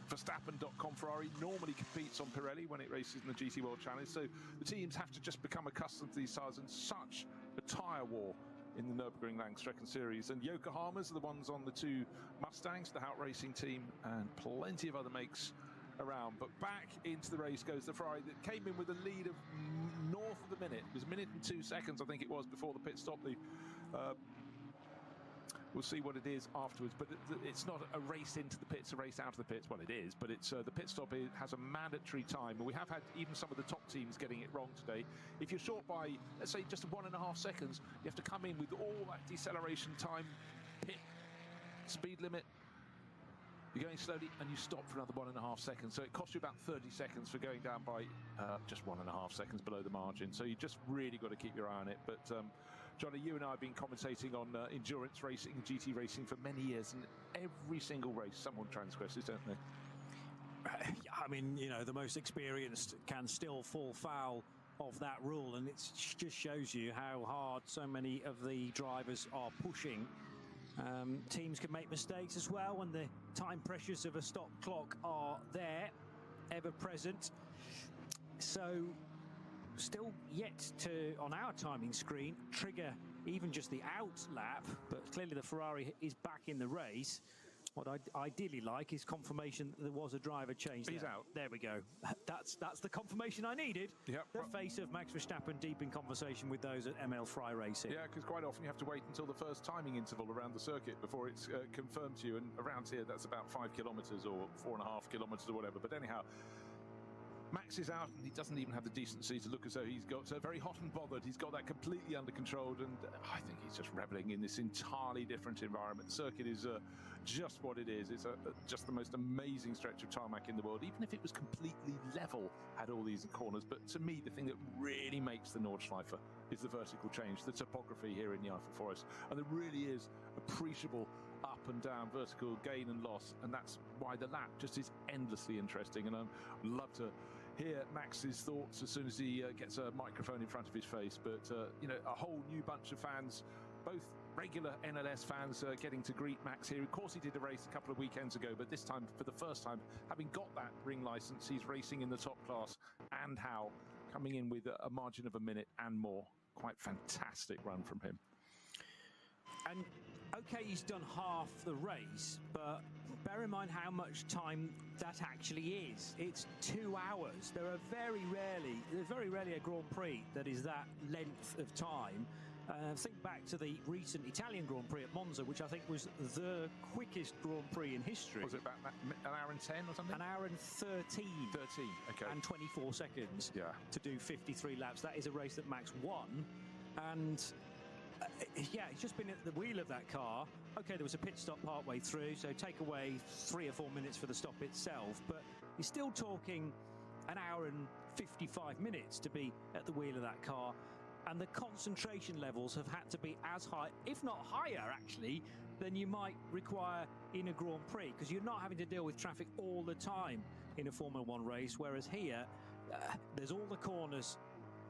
Verstappen.com Ferrari. Normally competes on Pirelli when it races in the GT World Challenge. So the teams have to just become accustomed to these cars, and such a tyre war in the Nurburgring Langstrecken Series. And Yokohamas are the ones on the 2 Mustangs, the Hout Racing Team, and plenty of other makes around. But back into the race goes the Ferrari that came in with a lead of north of the minute. It was 1 minute and 2 seconds, I think it was, before the pit stop. We'll see what it is afterwards, but it's not a race into the pits, a race out of the pits. Well, it is, but it's the pit stop has a mandatory time, and we have had even some of the top teams getting it wrong today. If you're short by, let's say, just 1.5 seconds, you have to come in with all that deceleration time, pit speed limit. You're going slowly, and you stop for another 1.5 seconds. So it costs you about 30 seconds for going down by just 1.5 seconds below the margin. So you just really got to keep your eye on it. But Johnny, you and I have been commentating on endurance racing and GT racing for many years, and every single race someone transgresses, don't they? I mean, you know, the most experienced can still fall foul of that rule, and it just shows you how hard so many of the drivers are pushing. Teams can make mistakes as well when the time pressures of a stop clock are there, ever present. So still yet to, on our timing screen, trigger even just the out lap, but clearly the Ferrari is back in the race. What I'd ideally like is confirmation that there was a driver change. He's out. There we go. That's the confirmation I needed. Yep. The face of Max Verstappen deep in conversation with those at ML Frey Racing. Yeah, because quite often you have to wait until the first timing interval around the circuit before it's confirmed to you, and around here that's about 5 kilometres or 4.5 kilometres or whatever. But anyhow, Max is out, and he doesn't even have the decency to look as though he's got very hot and bothered. He's got that completely under control, and I think he's just reveling in this entirely different environment. The circuit is just what it is. It's just the most amazing stretch of tarmac in the world, even if it was completely level, had all these corners. But to me, the thing that really makes the Nordschleife is the vertical change, the topography here in the Eiffel Forest. And there really is appreciable up and down vertical gain and loss, and that's why the lap just is endlessly interesting. And I'd love to hear Max's thoughts as soon as he gets a microphone in front of his face. But you know, a whole new bunch of fans, both regular NLS fans, getting to greet Max here. Of course, he did a race a couple of weekends ago, but this time, for the first time, having got that ring license, he's racing in the top class, and how coming in with a margin of a minute and more. Quite fantastic run from him. And okay, he's done half the race, but bear in mind how much time that actually is. It's 2 hours. There's very rarely a Grand Prix that is that length of time. Think back to the recent Italian Grand Prix at Monza, which I think was the quickest Grand Prix in history. Was it about an hour and 10 or something? An hour and 13. 13, okay. And 24 seconds to do 53 laps. That is a race that Max won. And yeah, he's just been at the wheel of that car. Okay, there was a pit stop partway through, so take away 3 or 4 minutes for the stop itself. But you're still talking an hour and 55 minutes to be at the wheel of that car. And the concentration levels have had to be as high, if not higher, actually, than you might require in a Grand Prix, because you're not having to deal with traffic all the time in a Formula One race, whereas here, there's all the corners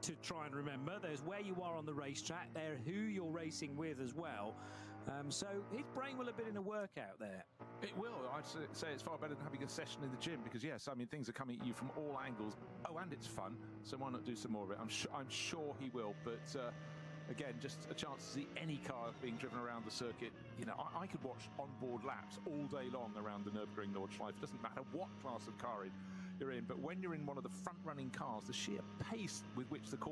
to try and remember. There's where you are on the racetrack, there who you're racing with as well. So his brain will have been in a workout there. It will. I'd say it's far better than having a session in the gym, because yes, I mean, things are coming at you from all angles. Oh, and it's fun, so why not do some more of it? I'm sure he will, but again, just a chance to see any car being driven around the circuit. You know, I could watch onboard laps all day long around the Nurburgring Nordschleife. It doesn't matter what class of car you're in, but when you're in one of the front-running cars, the sheer pace with which the corner